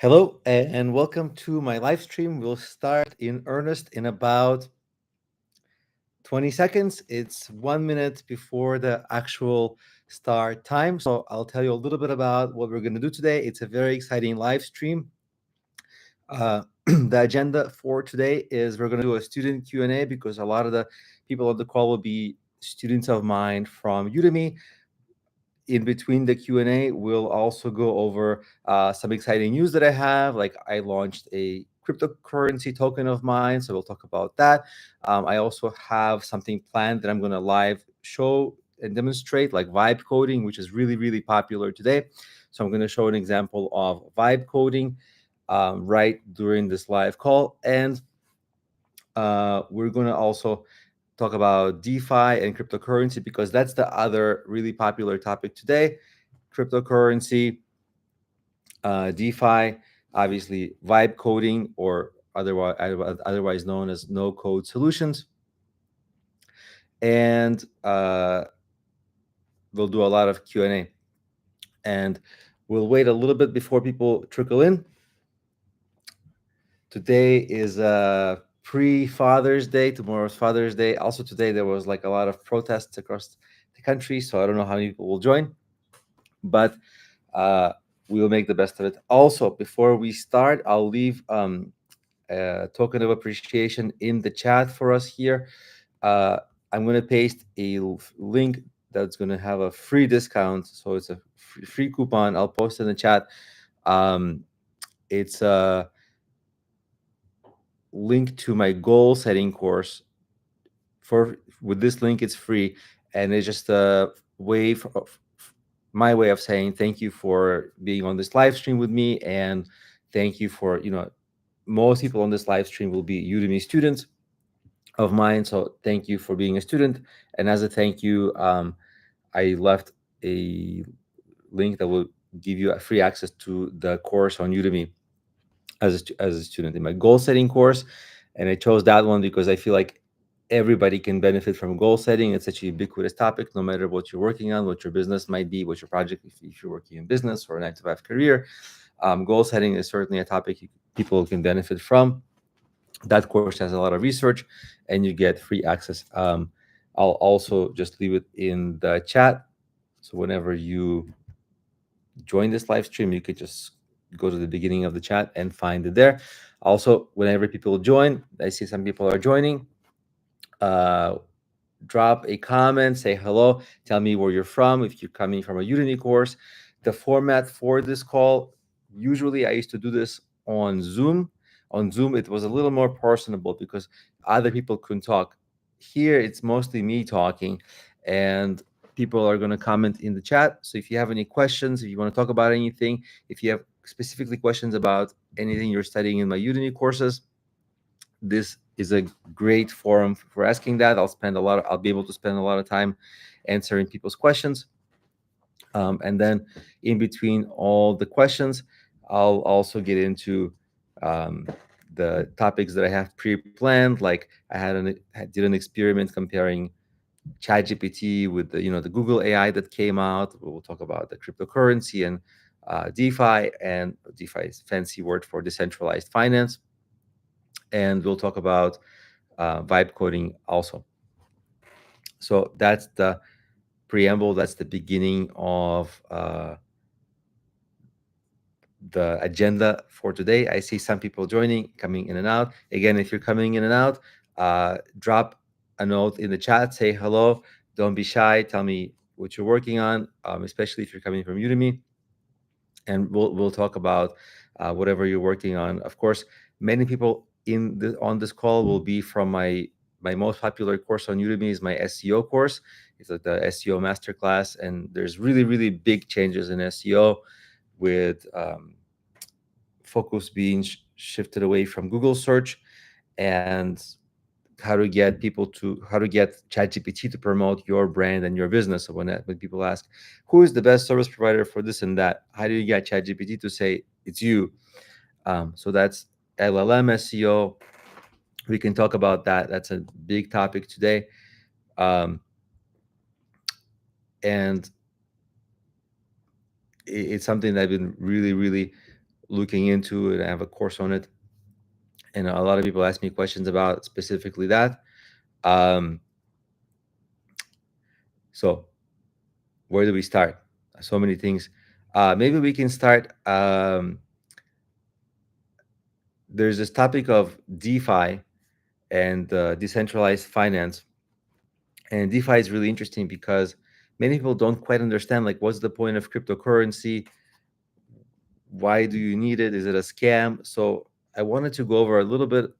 Hello and welcome to my live stream. We'll start in earnest in about 20 seconds. It's 1 minute before the actual start time. So I'll tell you a little bit about what we're going to do today. It's a very exciting live stream. The agenda for today is we're going to do a student Q&A because a lot of the people on the call will be students of mine from Udemy. In between the Q&A, we'll also go over some exciting news that I have. Like I launched a cryptocurrency token of mine, so we'll talk about that. I also have something planned that I'm going to live show and demonstrate, like vibe coding, which is really, really popular today. So I'm going to show an example of vibe coding right during this live call. And we're going to also talk about DeFi and cryptocurrency because that's the other really popular topic today. Cryptocurrency, DeFi, obviously vibe coding, or otherwise known as no-code solutions. And we'll do a lot of Q&A. And we'll wait a little bit before people trickle in. Today is pre-Father's Day. Tomorrow's Father's Day. Also today there was like a lot of protests across the country, so I don't know how many people will join, but we will make the best of it. Also, before we start, I'll leave a token of appreciation in the chat for us here. I'm going to paste a link that's going to have a free discount, so it's a free coupon. I'll post in the chat. It's a link to my goal setting course. With this link, it's free, and it's just a way my way of saying thank you for being on this live stream with me, and thank you for, most people on this live stream will be Udemy students of mine, so thank you for being a student. And as a thank you, I left a link that will give you a free access to the course on Udemy as a student in my goal setting course. And I chose that one because I feel like everybody can benefit from goal setting. It's such a ubiquitous topic, no matter what you're working on, what your business might be, what your project, if you're working in business or a 9-to-5 career. Goal setting is certainly a topic people can benefit from. That course has a lot of research, and you get free access. I'll also just leave it in the chat. So whenever you join this live stream, you could just go to the beginning of the chat and find it there. Also, whenever people join, I see some people are joining. Drop a comment, say hello, tell me where you're from, if you're coming from a Udemy course. The format for this call, usually I used to do this on Zoom. On Zoom, it was a little more personable because other people couldn't talk. Here, it's mostly me talking, and people are going to comment in the chat. So if you have any questions, if you want to talk about anything, if you have specifically questions about anything you're studying in my Udemy courses, this is a great forum for asking that. I'll be able to spend a lot of time answering people's questions. And then in between all the questions, I'll also get into the topics that I have pre-planned. Like I did an experiment comparing ChatGPT with the Google AI that came out. We'll talk about the cryptocurrency and DeFi, and DeFi is a fancy word for decentralized finance. And we'll talk about vibe coding also. So that's the preamble. That's the beginning of the agenda for today. I see some people joining, coming in and out. Again, if you're coming in and out, drop a note in the chat, say hello. Don't be shy. Tell me what you're working on, especially if you're coming from Udemy. And we'll talk about whatever you're working on. Of course, many people on this call will be from my most popular course on Udemy is my SEO course. It's like the SEO masterclass, and there's really, really big changes in SEO with focus being shifted away from Google search, and how to get ChatGPT to promote your brand and your business. So when people ask, who is the best service provider for this and that, how do you get ChatGPT to say it's you? So that's LLM SEO. We can talk about that. That's a big topic today. And it's something that I've been really, really looking into it. I have a course on it, and a lot of people ask me questions about specifically that. So where do we start? So many things. Maybe we can start. There's this topic of DeFi and decentralized finance. And DeFi is really interesting because many people don't quite understand, like, what's the point of cryptocurrency? Why do you need it? Is it a scam? So I wanted to go over a little bit.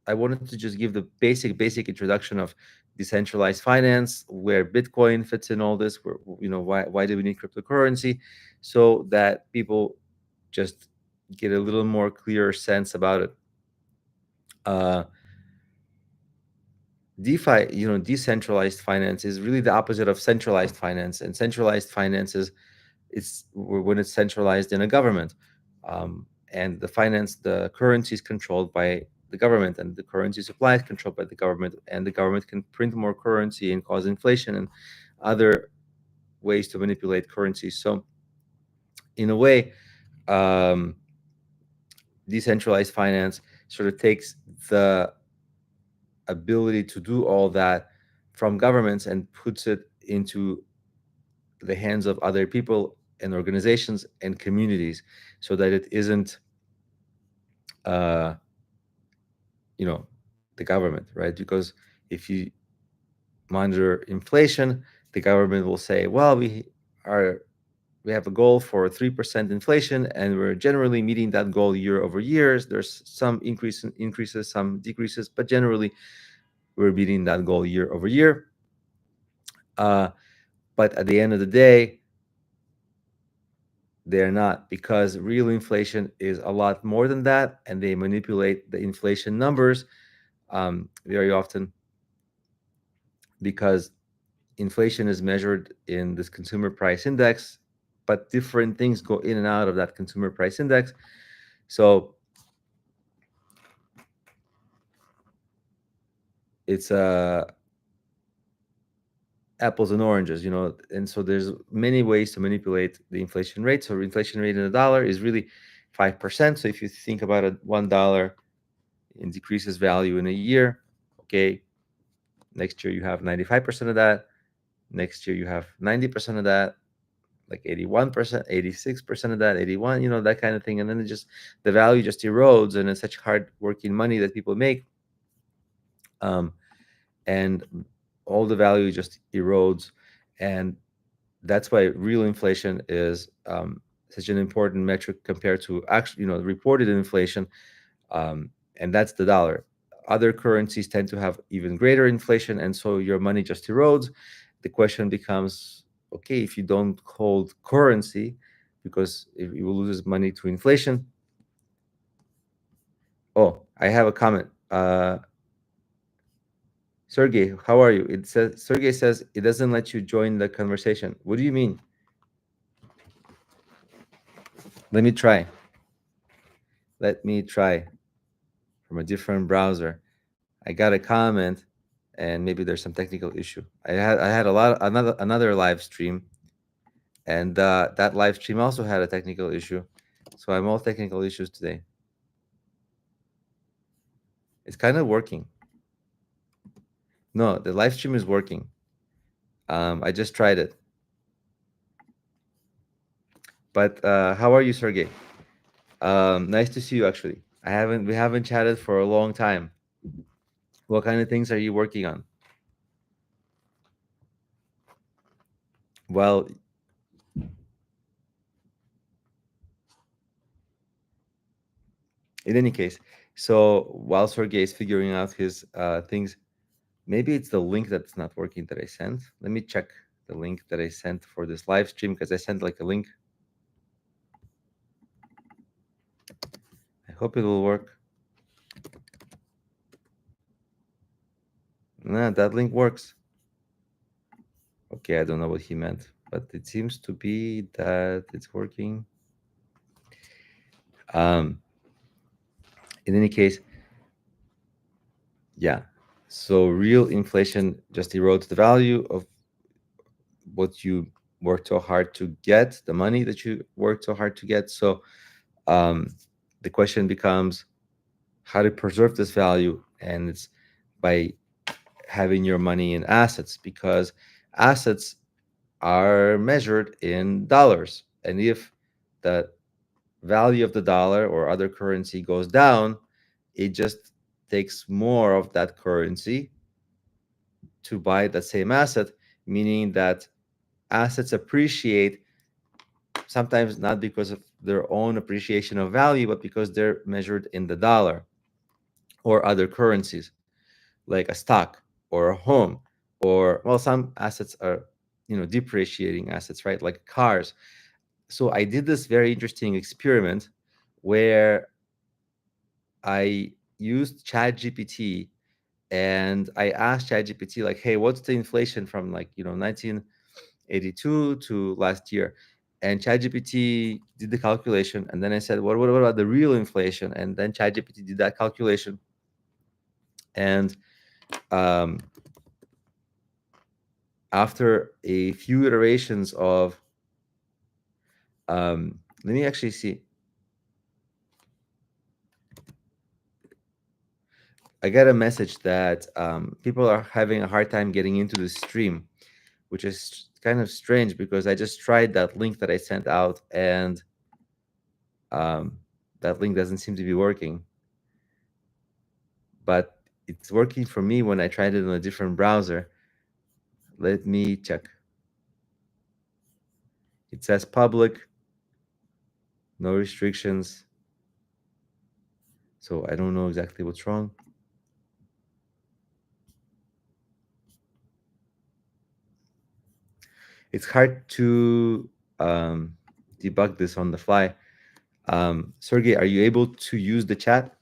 I wanted to just give the basic introduction of decentralized finance, where Bitcoin fits in all this, where, why do we need cryptocurrency, so that people just get a little more clear sense about it. DeFi, decentralized finance is really the opposite of centralized finance. And centralized finance is when it's centralized in a government, and the currency is controlled by the government, and the currency supply is controlled by the government, and the government can print more currency and cause inflation and other ways to manipulate currency. So, in a way, decentralized finance sort of takes the ability to do all that from governments and puts it into the hands of other people and organizations and communities, so that it isn't uh, the government, right? Because if you monitor inflation, the government will say, well, we have a goal for 3% inflation, and we're generally meeting that goal year over year. There's some increases, some decreases, but generally we're meeting that goal year over year. But at the end of the day, they're not, because real inflation is a lot more than that, and they manipulate the inflation numbers very often, because inflation is measured in this consumer price index, but different things go in and out of that consumer price index. So it's apples and oranges, and so there's many ways to manipulate the inflation rate. So inflation rate in a dollar is really 5%. So if you think about it, $1 in decreases value in a year, okay, next year you have 95% of that. Next year you have 90% of that, like 81%, 86% of that, 81, that kind of thing. And then the value just erodes, and it's such hard working money that people make. And all the value just erodes. And that's why real inflation is such an important metric compared to actually, reported inflation. And that's the dollar. Other currencies tend to have even greater inflation, and so your money just erodes. The question becomes, okay, if you don't hold currency, because if you lose money to inflation. Oh, I have a comment. Sergey, how are you? Sergey says it doesn't let you join the conversation. What do you mean? Let me try. From a different browser. I got a comment, and maybe there's some technical issue. I had another live stream, and that live stream also had a technical issue. So I'm all technical issues today. It's kind of working. No, the live stream is working. I just tried it. But how are you, Sergey? Nice to see you. Actually, we haven't chatted for a long time. What kind of things are you working on? Well, in any case, so while Sergey is figuring out his things, maybe it's the link that's not working that I sent. Let me check the link that I sent for this live stream, because I sent like a link. I hope it will work. Nah, that link works. Okay, I don't know what he meant, but it seems to be that it's working. In any case, yeah. So real inflation just erodes the value of what you worked so hard to get, the money that you worked so hard to get. So The question becomes how to preserve this value, and it's by having your money in assets, because assets are measured in dollars, and if the value of the dollar or other currency goes down, it just takes more of that currency to buy the same asset, meaning that assets appreciate sometimes not because of their own appreciation of value, but because they're measured in the dollar or other currencies, like a stock or a home, or well, some assets are, depreciating assets, right? Like cars. So I did this very interesting experiment where I used ChatGPT and I asked ChatGPT like, "Hey, what's the inflation from 1982 to last year?" And ChatGPT did the calculation, and then I said, "What about the real inflation?" And then ChatGPT did that calculation, and um, after a few iterations of, let me actually see. I got a message that people are having a hard time getting into the stream, which is kind of strange because I just tried that link that I sent out, and that link doesn't seem to be working. But it's working for me when I tried it on a different browser. Let me check. It says public, no restrictions. So I don't know exactly what's wrong. It's hard to debug this on the fly. Sergey, are you able to use the chat?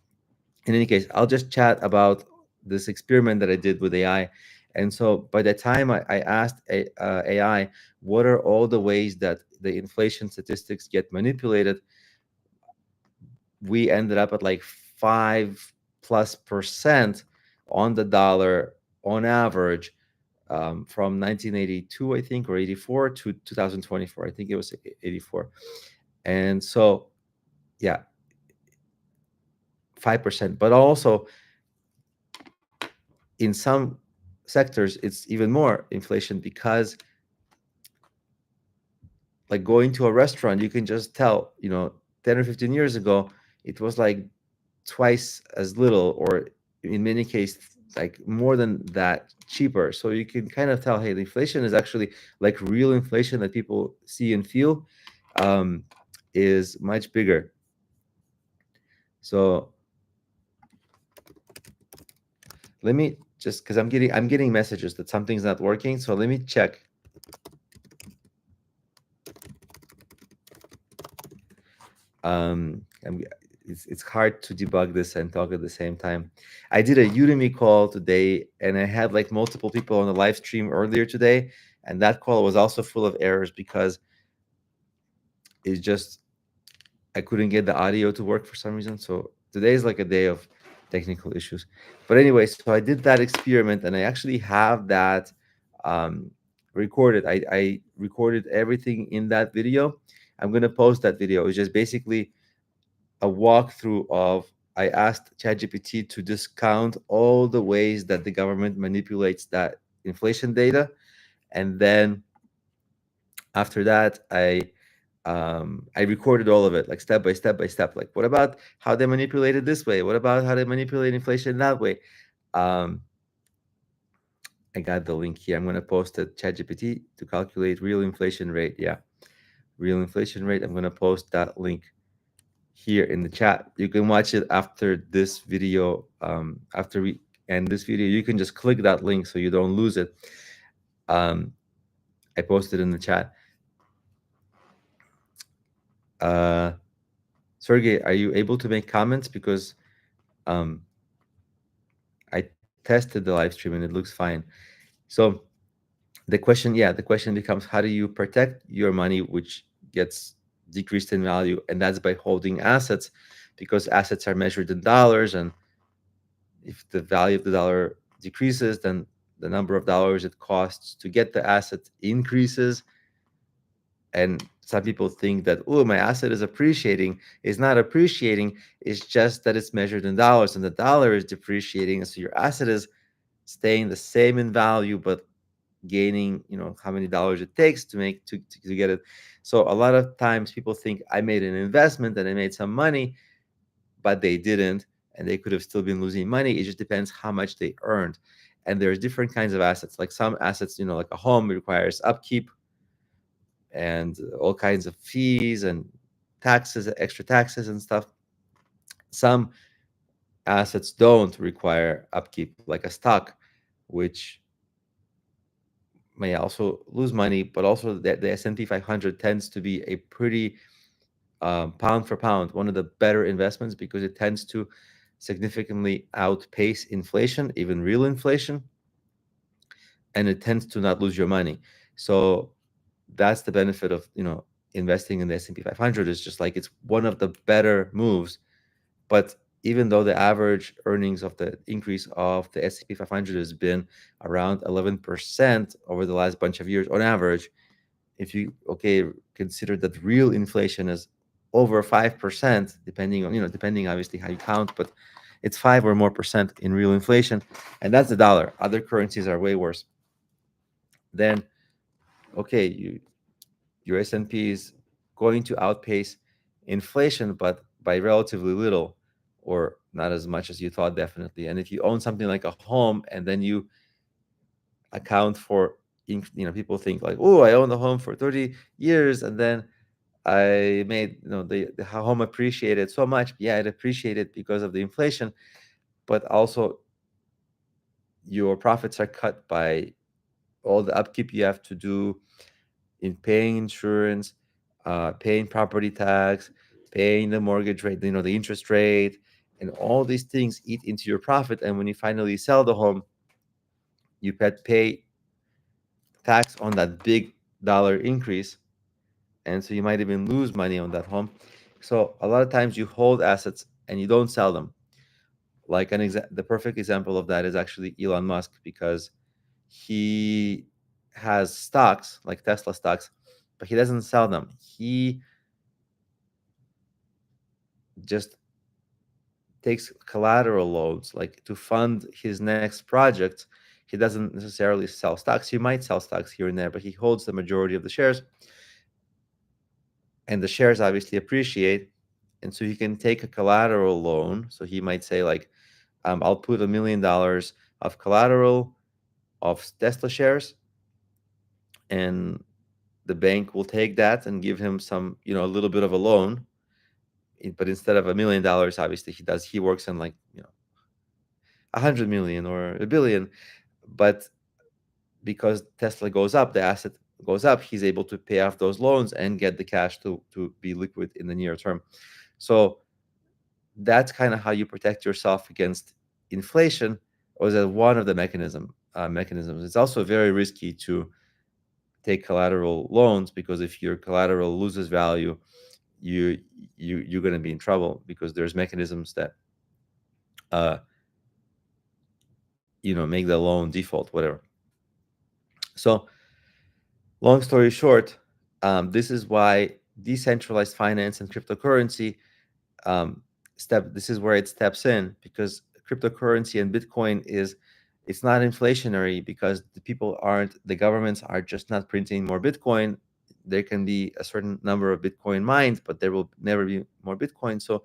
In any case, I'll just chat about this experiment that I did with AI. And so by the time I asked AI, what are all the ways that the inflation statistics get manipulated, we ended up at like 5+% on the dollar on average, from 1982, I think, or 84 to 2024. I think it was 84. And so, yeah, 5%. But also, in some sectors, it's even more inflation because, like going to a restaurant, you can just tell, 10 or 15 years ago, it was like twice as little, or in many cases, like more than that cheaper. So you can kind of tell, hey, the inflation is actually like real inflation that people see and feel, um, is much bigger. So let me just, because I'm getting messages that something's not working. So let me check. It's hard to debug this and talk at the same time. I did a Udemy call today, and I had like multiple people on the live stream earlier today, and that call was also full of errors because it's just I couldn't get the audio to work for some reason. So today is like a day of technical issues. But anyway, so I did that experiment, and I actually have that um, recorded. I recorded everything in that video. I'm gonna post that video. It's just basically a walkthrough of, I asked ChatGPT to discount all the ways that the government manipulates that inflation data, and then after that, I recorded all of it, like step by step by step. Like, what about how they manipulated this way? What about how they manipulate inflation that way? Um, I got the link here. I'm going to post it. ChatGPT to calculate real inflation rate. Yeah, real inflation rate. I'm going to post that link here in the chat. You can watch it after this video. After we end this video, you can just click that link so you don't lose it. I posted in the chat. Sergey, are you able to make comments? Because I tested the live stream and it looks fine. So the question becomes, how do you protect your money, which gets decreased in value? And that's by holding assets, because assets are measured in dollars, and if the value of the dollar decreases, then the number of dollars it costs to get the asset increases. And some people think that, oh, my asset is appreciating. It's not appreciating. It's just that it's measured in dollars, and the dollar is depreciating. And so your asset is staying the same in value, but gaining, how many dollars it takes to make to get it. So a lot of times people think I made an investment and I made some money, but they didn't, and they could have still been losing money. It just depends how much they earned. And there's different kinds of assets. Like some assets, like a home requires upkeep and all kinds of fees and taxes, extra taxes and stuff. Some assets don't require upkeep, like a stock, which may also lose money, but also the S&P 500 tends to be a pretty pound for pound, one of the better investments because it tends to significantly outpace inflation, even real inflation, and it tends to not lose your money. So that's the benefit of investing in the S&P 500. Is just like it's one of the better moves. But even though the average earnings of the increase of the S&P 500 has been around 11% over the last bunch of years on average, if you consider that real inflation is over 5%, depending on depending obviously how you count, but it's 5 or more percent in real inflation, and that's the dollar. Other currencies are way worse. Then your S&P is going to outpace inflation, but by relatively little, or not as much as you thought, definitely. And if you own something like a home and then you account for, people think like, oh, I owned the home for 30 years and then I made, the home appreciated so much. Yeah, it appreciated because of the inflation, but also your profits are cut by all the upkeep you have to do in paying insurance, paying property tax, paying the mortgage rate, the interest rate, and all these things eat into your profit. And when you finally sell the home, you pay tax on that big dollar increase, and so you might even lose money on that home. So a lot of times you hold assets and you don't sell them. Like the perfect example of that is actually Elon Musk, because he has stocks like Tesla stocks, but he doesn't sell them. He just takes collateral loans like to fund his next project. He doesn't necessarily sell stocks. He might sell stocks here and there, but he holds the majority of the shares, and the shares obviously appreciate, and so he can take a collateral loan. So he might say like, I'll put $1 million of collateral of Tesla shares, and the bank will take that and give him some, a little bit of a loan. But instead of $1 million, obviously he works on like 100 million or a billion. But because Tesla goes up, the asset goes up, he's able to pay off those loans and get the cash to be liquid in the near term. So that's kind of how you protect yourself against inflation, or is that one of the mechanisms. It's also very risky to take collateral loans, because if your collateral loses value, you're going to be in trouble, because there's mechanisms that uh make the loan default, whatever. So long story short, this is why decentralized finance and cryptocurrency this is where it steps in, because cryptocurrency and Bitcoin it's not inflationary, because the governments are just not printing more Bitcoin. There can be a certain number of Bitcoin mined, but there will never be more Bitcoin. So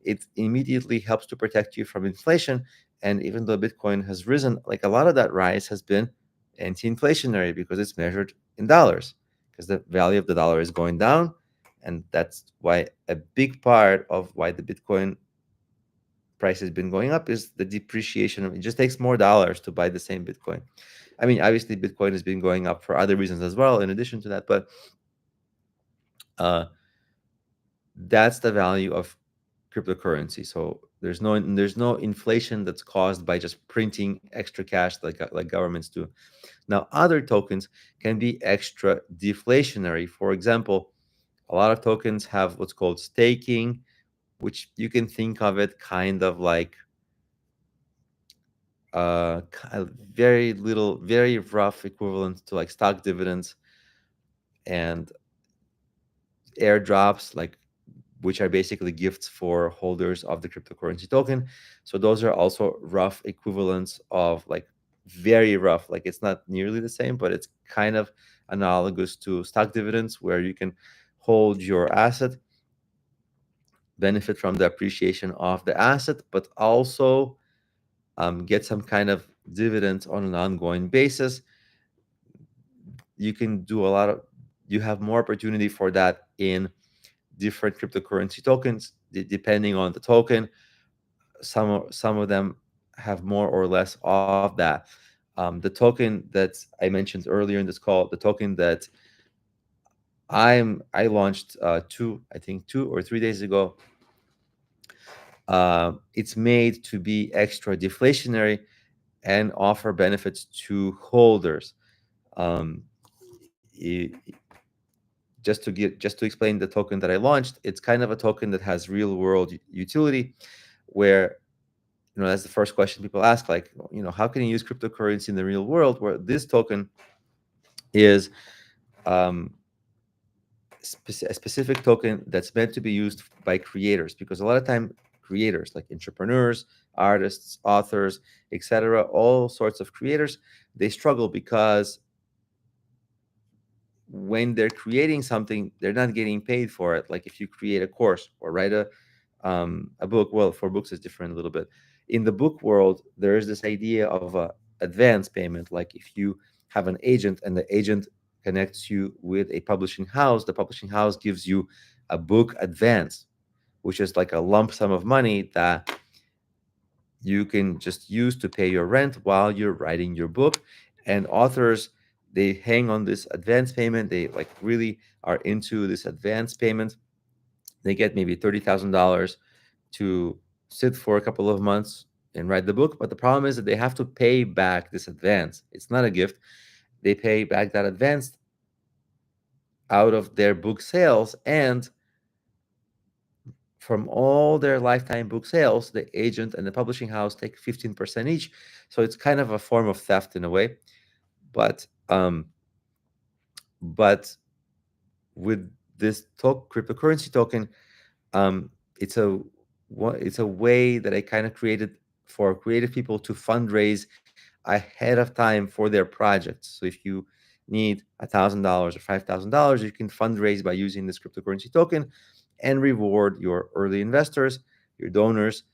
it immediately helps to protect you from inflation. And even though Bitcoin has risen, like a lot of that rise has been anti-inflationary, because it's measured in dollars, because the value of the dollar is going down. And that's why a big part of why the Bitcoin price has been going up is the depreciation. It just takes more dollars to buy the same Bitcoin. I mean, obviously Bitcoin has been going up for other reasons as well in addition to that, but uh, that's the value of cryptocurrency. So there's no inflation that's caused by just printing extra cash like governments do. Now, other tokens can be extra deflationary. For example, a lot of tokens have what's called staking, which you can think of it kind of like very little, very rough equivalent to like stock dividends. And airdrops, like which are basically gifts for holders of the cryptocurrency token. So those are also rough equivalents of, like, very rough, like it's not nearly the same, but it's kind of analogous to stock dividends, where you can hold your asset, benefit from the appreciation of the asset, but also get some kind of dividends on an ongoing basis. You can do a lot of, you have more opportunity for that in different cryptocurrency tokens, depending on the token. Some of them have more or less of that. The token that I mentioned earlier in this call, the token that I launched I think 2 or 3 days ago, it's made to be extra deflationary and offer benefits to holders. Um, i- just to explain the token that I launched, it's kind of a token that has real world utility, where, that's the first question people ask, like, how can you use cryptocurrency in the real world? Where this token is um, a specific token that's meant to be used by creators, because a lot of time creators, like entrepreneurs, artists, authors, etc., all sorts of creators, they struggle because when they're creating something, they're not getting paid for it. Like if you create a course or write a book, well, for books it's different a little bit. In the book world, there is this idea of a advance payment. Like if you have an agent and the agent connects you with a publishing house, the publishing house gives you a book advance, which is like a lump sum of money that you can just use to pay your rent while you're writing your book. And authors, they hang on this advance payment. They like really are into this advance payment. They get maybe $30,000 to sit for a couple of months and write the book. But the problem is that they have to pay back this advance. It's not a gift. They pay back that advance out of their book sales, and from all their lifetime book sales, the agent and the publishing house take 15% each. So it's kind of a form of theft in a way. But but with this cryptocurrency token, um, it's a it's a way that I kind of created for creative people to fundraise ahead of time for their projects. So if you need $1,000 or $5,000, you can fundraise by using this cryptocurrency token and reward your early investors, your donors,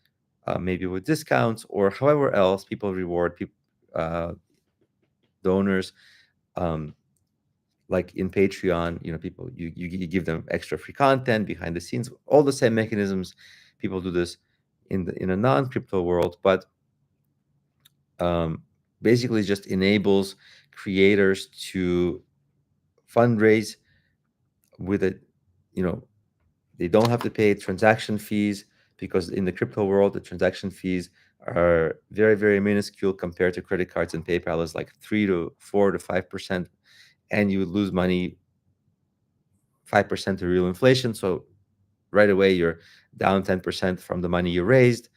maybe with discounts or however else people reward people, donors. Um, like in Patreon, people, you give them extra free content behind the scenes, all the same mechanisms. People do this in a non-crypto world, but um, basically just enables creators to fundraise with it. You know, they don't have to pay transaction fees, because in the crypto world, the transaction fees are very, very minuscule compared to credit cards and PayPal. Is like 3 to 4 to 5%, and you would lose money 5% to real inflation. So right away, you're down 10% from the money you raised.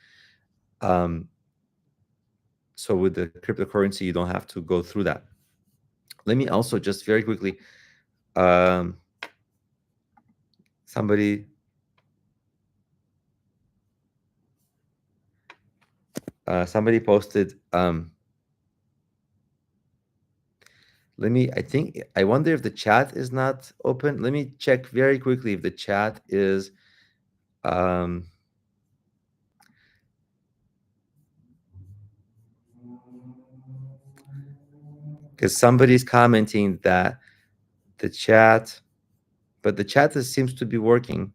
Um, so with the cryptocurrency, you don't have to go through that. Let me also just very quickly, um, somebody somebody posted. I wonder if the chat is not open. Let me check very quickly if the chat is. Um, because somebody's commenting that the chat, but the chat seems to be working.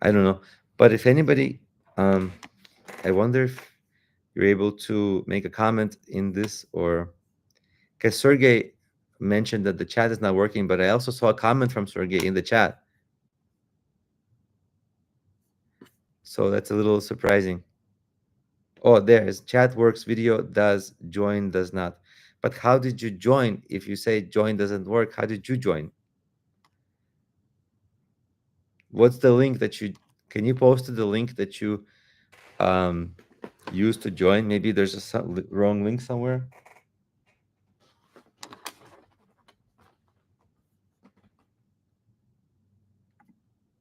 I don't know. But if anybody, I wonder if you're able to make a comment in this, or because Sergey mentioned that the chat is not working, but I also saw a comment from Sergey in the chat. So that's a little surprising. Oh, there's chat works, video does, join does not. But how did you join? If you say join doesn't work, how did you join? What's the link that you, can you post the link that you, um, use to join. Maybe there's a wrong link somewhere.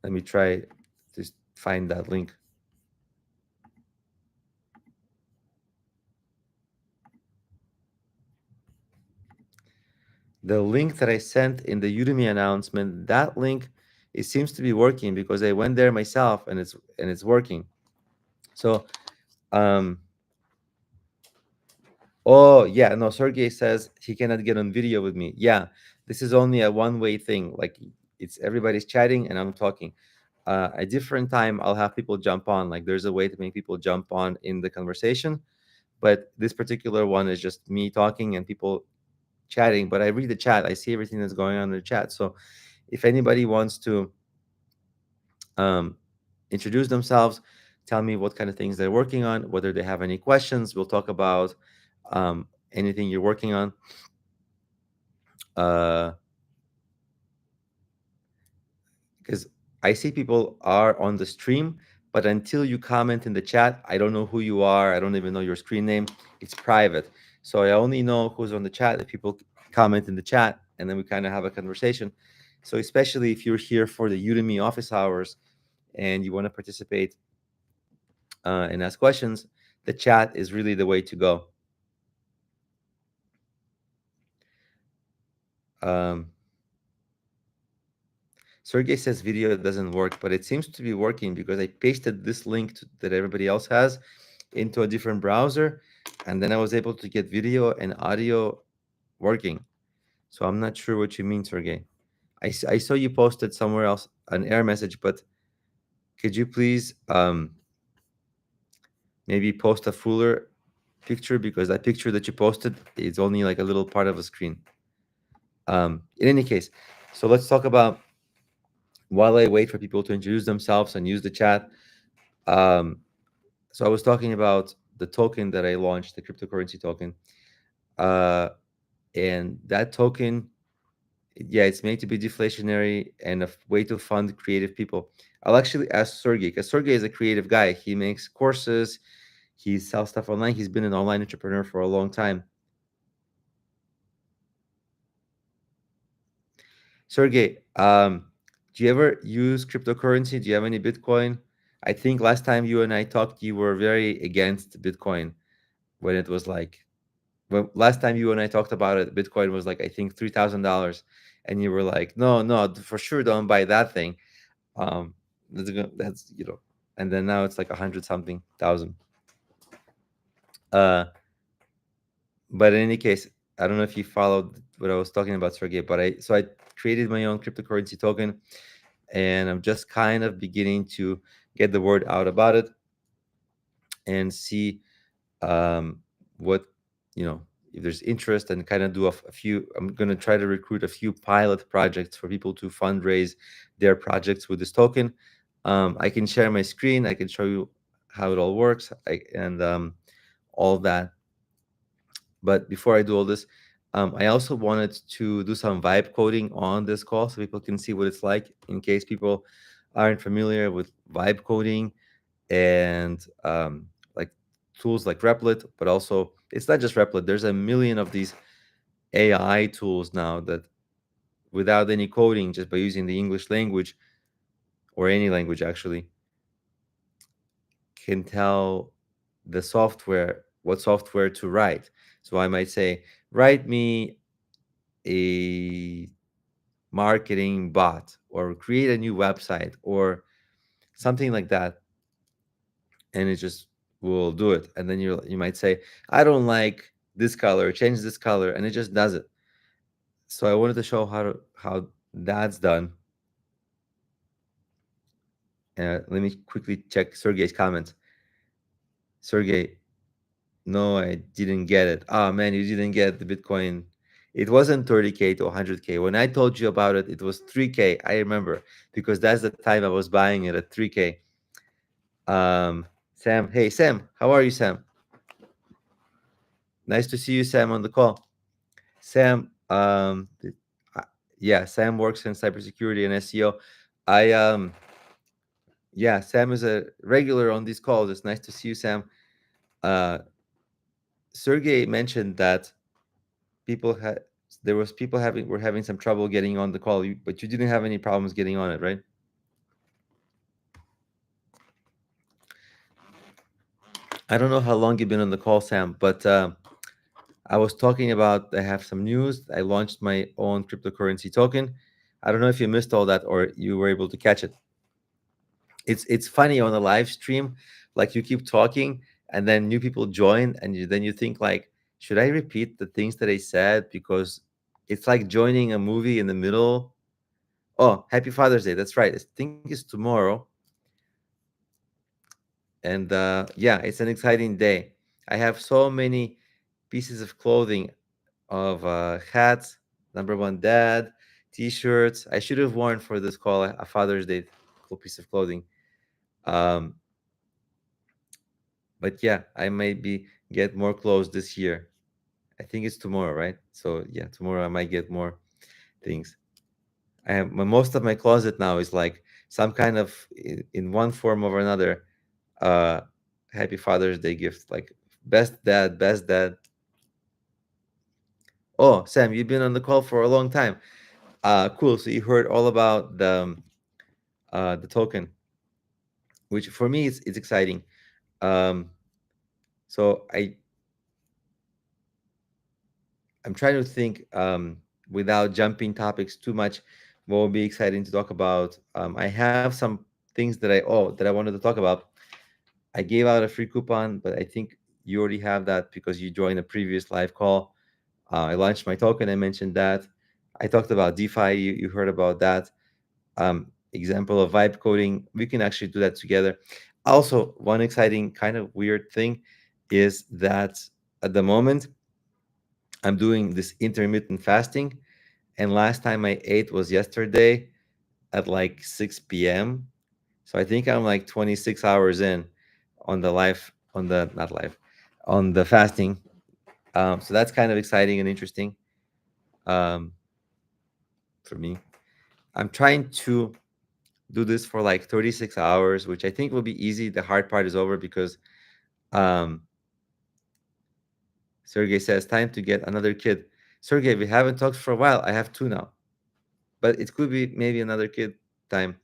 Let me try to find that link. The link that I sent in the Udemy announcement, that link, it seems to be working because I went there myself and it's working. So, oh yeah, no, Sergey says he cannot get on video with me. Yeah, this is only a one-way thing. Like it's everybody's chatting and I'm talking. A different time, I'll have people jump on. Like there's a way to make people jump on in the conversation, but this particular one is just me talking and people chatting. But I read the chat, I see everything that's going on in the chat. So if anybody wants to introduce themselves, tell me what kind of things they're working on, whether they have any questions. We'll talk about anything you're working on. Because I see people are on the stream, but until you comment in the chat, I don't know who you are. I don't even know your screen name. It's private. So I only know who's on the chat if people comment in the chat, and then we kind of have a conversation. So especially if you're here for the Udemy office hours and you want to participate and ask questions, the chat is really the way to go. Sergey says video doesn't work, but it seems to be working because I pasted this link that everybody else has into a different browser, and then I was able to get video and audio working. So I'm not sure what you mean, Sergey. I saw you posted somewhere else an error message, but could you please maybe post a fuller picture, because that picture that you posted is only like a little part of a screen. In any case, so let's talk about, while I wait for people to introduce themselves and use the chat. So I was talking about the token that I launched, the cryptocurrency token. And that token, yeah, it's made to be deflationary and a way to fund creative people. I'll actually ask Sergey, because Sergey is a creative guy. He makes courses, he sells stuff online. He's been an online entrepreneur for a long time. Sergey, do you ever use cryptocurrency? Do you have any Bitcoin? I think last time you and I talked, you were very against Bitcoin when it was like, well, last time you and I talked about it, Bitcoin was like, I think $3,000, and you were like, no, no, for sure, don't buy that thing. That's and then now it's like 100 something thousand. But in any case, I don't know if you followed what I was talking about, Sergey, but I created my own cryptocurrency token, and I'm just kind of beginning to get the word out about it and see what if there's interest, and kind of do a few. I'm going to try to recruit a few pilot projects for people to fundraise their projects with this token. I can share my screen, I can show you how it all works, and all that. But before I do all this, I also wanted to do some vibe coding on this call so people can see what it's like, in case people aren't familiar with vibe coding and like tools like Replit. But also, it's not just Replit. There's a million of these AI tools now that, without any coding, just by using the English language, or any language actually, can tell the software what software to write. So I might say, write me a marketing bot, or create a new website, or something like that, and it just will do it. And then you might say, I don't like this color, change this color, and it just does it. So I wanted to show how that's done. Let me quickly check Sergey's comments. Sergey, no, I didn't get it. Oh man, you didn't get the Bitcoin. It wasn't 30K to 100K. When I told you about it, it was 3K. I remember, because that's the time I was buying it at 3K. Sam, hey Sam, how are you, Sam? Nice to see you, Sam, on the call. Sam, yeah, Sam works in cybersecurity and SEO. Yeah, Sam is a regular on these calls. It's nice to see you, Sam. uh, Sergey mentioned that people had there was people having were having some trouble getting on the call, but you didn't have any problems getting on it, right? I don't know how long you've been on the call, Sam, but I was talking about I have some news. I launched my own cryptocurrency token. I don't know if you missed all that or you were able to catch it. It's funny on the live stream, like you keep talking and then new people join, and then you think like, should I repeat the things that I said? Because it's like joining a movie in the middle. Oh, happy Father's Day. That's right. I think it's tomorrow. And yeah, it's an exciting day. I have so many pieces of clothing, of hats, number one dad, t-shirts. I should have worn for this call a Father's Day cool piece of clothing. Um, but yeah, I might be get more clothes this year. I think it's tomorrow, right? So yeah, tomorrow I might get more things. I have most of my closet now is like some kind of in one form or another uh happy Father's Day gift, like best dad, best dad. Oh, Sam, you've been on the call for a long time. Cool. So you heard all about the token, which for me it's exciting. Um, so I'm trying to think without jumping topics too much. What will be exciting to talk about? I have some things that I wanted to talk about. I gave out a free coupon, but I think you already have that because you joined a previous live call. I launched my token. I mentioned that. I talked about DeFi. You heard about that. Example of vibe coding. We can actually do that together. Also, one exciting kind of weird thing is that at the moment I'm doing this intermittent fasting, and last time I ate was yesterday at like 6 p.m. So I think I'm like 26 hours in on the life on the not life on the fasting. So that's kind of exciting and interesting um, for me. I'm trying to do this for like 36 hours, which I think will be easy. The hard part is over because um, Sergey says, time to get another kid. Sergey, we haven't talked for a while. I have two now, but it could be maybe another kid time.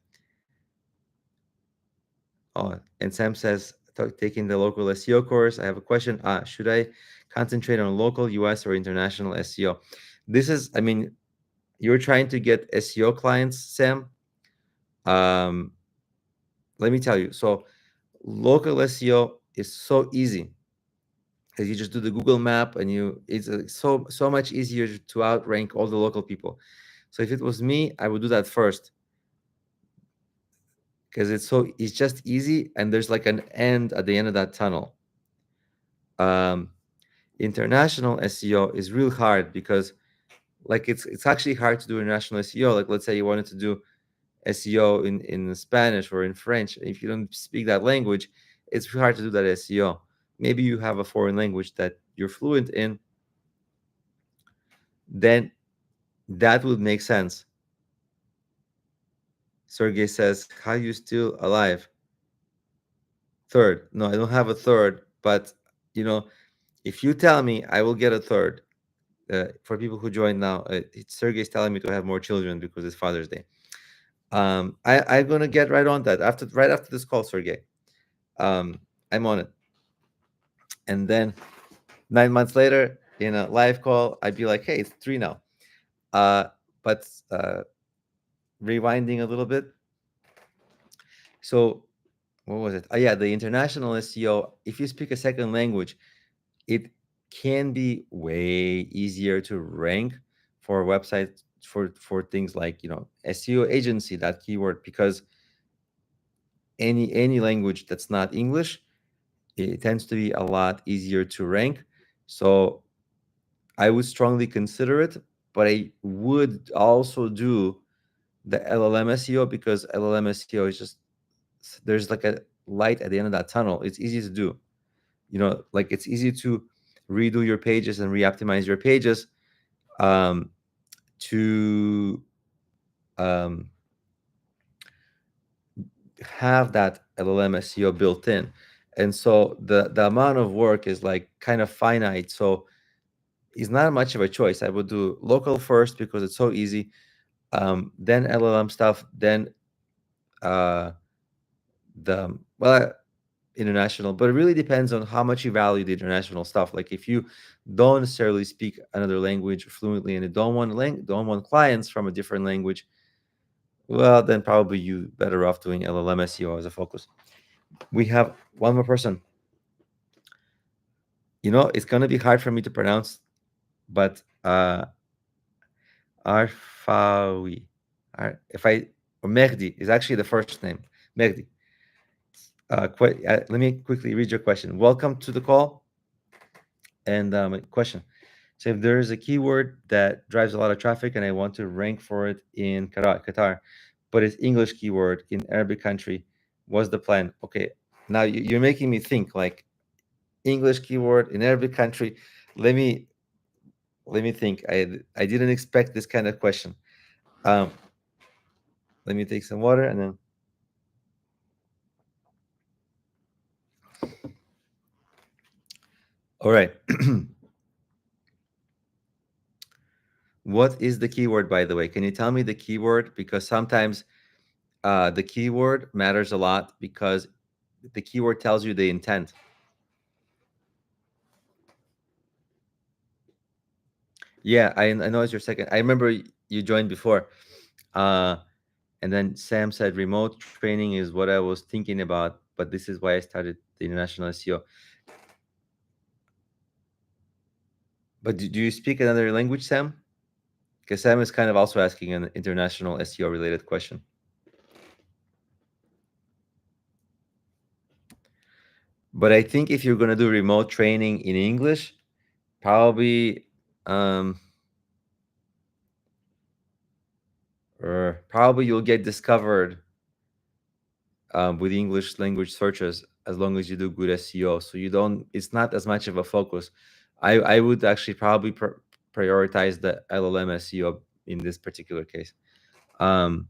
Oh, and Sam says, taking the local SEO course. I have a question. Should I concentrate on local US or international SEO? This is, I mean, you're trying to get SEO clients, Sam. Um, let me tell you. So, local SEO is so easy because you just do the Google map and it's so much easier to outrank all the local people. So if it was me, I would do that first because it's just easy and there's like an end at the end of that tunnel. Um, International SEO is real hard because like it's actually hard to do international SEO. Like let's say you wanted to do SEO in Spanish or in French. If you don't speak that language, it's hard to do that SEO. Maybe you have a foreign language that you're fluent in, then that would make sense. Sergey says, how you still alive? Third. No, I don't have a third, but you know, if you tell me, I will get a third. For people who join now, Sergey's telling me to have more children because it's Father's Day. I'm gonna get right on that right after this call, Sergey. I'm on it, and then 9 months later, in a live call, I'd be like, "Hey, it's three now." Uh, but rewinding a little bit. So what was it? Oh yeah, the international SEO. If you speak a second language, it can be way easier to rank for websites for things like SEO agency, that keyword, because any language that's not English, it tends to be a lot easier to rank. So I would strongly consider it, but I would also do the LLM SEO because LLM SEO is just there's like a light at the end of that tunnel. It's easy to do. Like it's easy to redo your pages and re-optimize your pages um, to um, have that LLM SEO built in. And so the amount of work is like kind of finite. So it's not much of a choice. I would do local first because it's so easy. Then LLM stuff, then uh, the well international. But it really depends on how much you value the international stuff. Like if you don't necessarily speak another language fluently and you don't want clients from a different language, well, then probably you better off doing LLM SEO as a focus. We have one more person. It's gonna be hard for me to pronounce, but Arfawi, if I or Mehdi is actually the first name. Mehdi. Let me quickly read your question. Welcome to the call. And question. So if there is a keyword that drives a lot of traffic and I want to rank for it in Qatar, but it's English keyword in Arabic country, what's the plan? Okay, now you're making me think like English keyword in Arabic country. Let me think. I didn't expect this kind of question. Um, let me take some water and then. All right. What is the keyword, by the way? Can you tell me the keyword? Because sometimes the keyword matters a lot because the keyword tells you the intent. Yeah, I know it's your second. I remember you joined before. Uh, and then Sam said remote training is what I was thinking about, but this is why I started the international SEO. But do you speak another language, Sam? Because Sam is kind of also asking an international SEO related question. But I think if you're going to do remote training in English, probably or probably you'll get discovered with English language searches as long as you do good SEO. So it's not as much of a focus. I would actually probably prioritize the LLM SEO in this particular case. Um,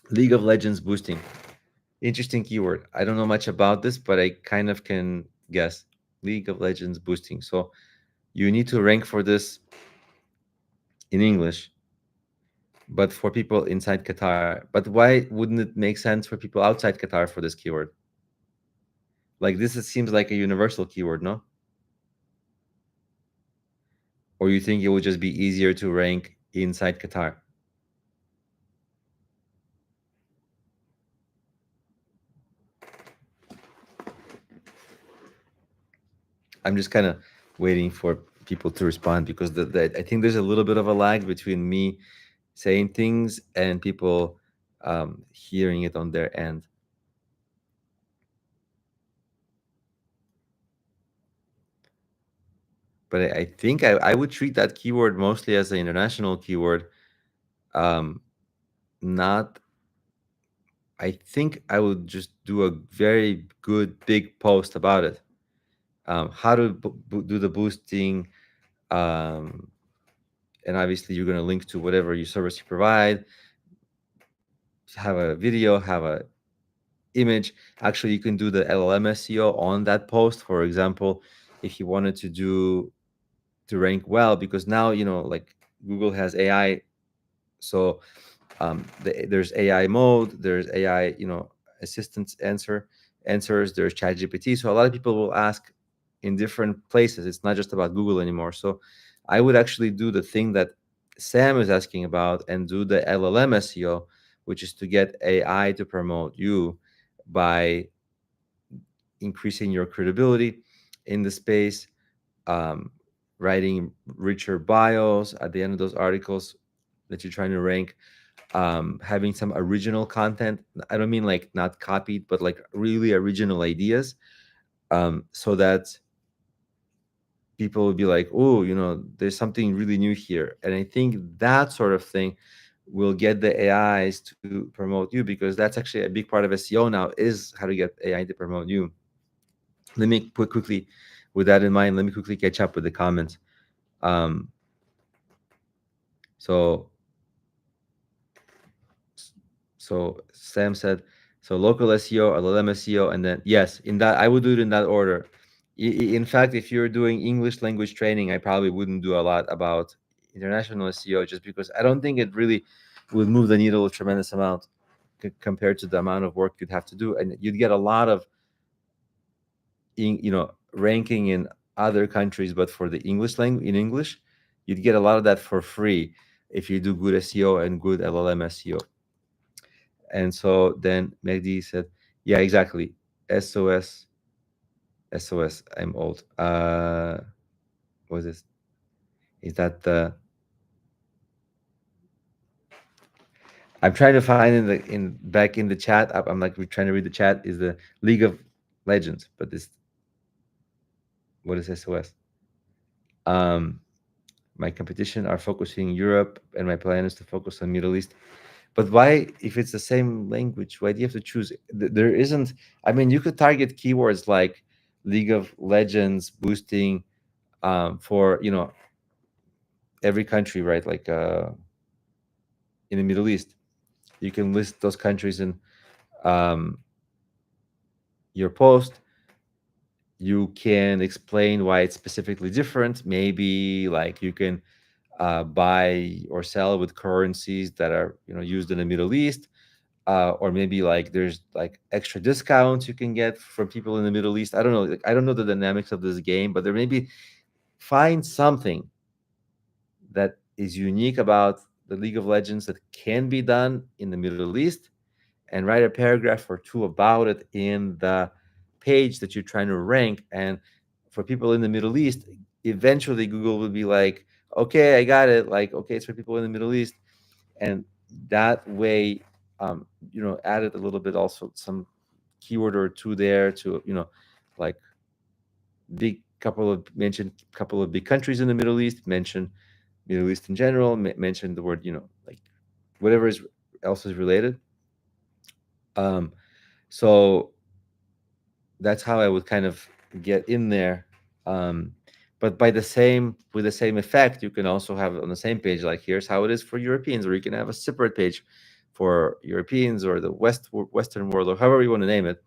League of Legends boosting. Interesting keyword. I don't know much about this, but I kind of can guess. League of Legends boosting. So you need to rank for this in English, but for people inside Qatar. But why wouldn't it make sense for people outside Qatar for this keyword? Like seems like a universal keyword, no? Or you think it would just be easier to rank inside Qatar? I'm just kind of waiting for people to respond because I think there's a little bit of a lag between me saying things and people hearing it on their end. But I think I would treat that keyword mostly as an international keyword. Not, I think I would just do a very good big post about it. How to do the boosting. Um, and obviously you're going to link to whatever your service you provide, have a video, have a image. Actually, you can do the LLM SEO on that post. For example, if you wanted to rank well, because now like Google has AI, so there's AI mode, there's AI assistance answers, there's ChatGPT. So a lot of people will ask in different places. It's not just about Google anymore. So I would actually do the thing that Sam is asking about and do the LLM SEO, which is to get AI to promote you by increasing your credibility in the space, um, writing richer bios at the end of those articles that you're trying to rank, having some original content. I don't mean like not copied, but like really original ideas, so that people will be like, oh, there's something really new here. And I think that sort of thing will get the AIs to promote you, because that's actually a big part of SEO now, is how to get AI to promote you. Let me put quickly, with that in mind, let me quickly catch up with the comments. Um, so Sam said, So local SEO, LLM SEO, and then yes, in that I would do it in that order. In fact, if you're doing English language training, I probably wouldn't do a lot about international SEO just because I don't think it really would move the needle a tremendous amount compared to the amount of work you'd have to do, and you'd get a lot of ranking in other countries, but for the English language in English, you'd get a lot of that for free if you do good SEO and good LLM SEO. And so then Mehdi said, yeah, exactly. SOS, SOS, I'm old. What is this? Is that the I'm trying to find in back in the chat. I'm like we're trying to read the chat. Is the League of Legends, but this what is SOS? My competition are focusing Europe, and my plan is to focus on Middle East. But why, if it's the same language, why do you have to choose? There isn't. I mean, you could target keywords like League of Legends boosting for every country, right? Like in the Middle East, you can list those countries in um, your post. You can explain why it's specifically different. Maybe like you can buy or sell with currencies that are used in the Middle East, or maybe like there's like extra discounts you can get from people in the Middle East. I don't know. Like, I don't know the dynamics of this game, but there maybe find something that is unique about the League of Legends that can be done in the Middle East, and write a paragraph or two about it in the page that you're trying to rank. And for people in the Middle East, eventually Google will be like, okay, I got it. Like, okay, it's for people in the Middle East. And that way, added a little bit also some keyword or two there to, like mention couple of big countries in the Middle East, mention Middle East in general, mention the word, like whatever is else is related. Um, so that's how I would kind of get in there. Um, but with the same effect, you can also have it on the same page, like here's how it is for Europeans, or you can have a separate page for Europeans or the Western world, or however you want to name it.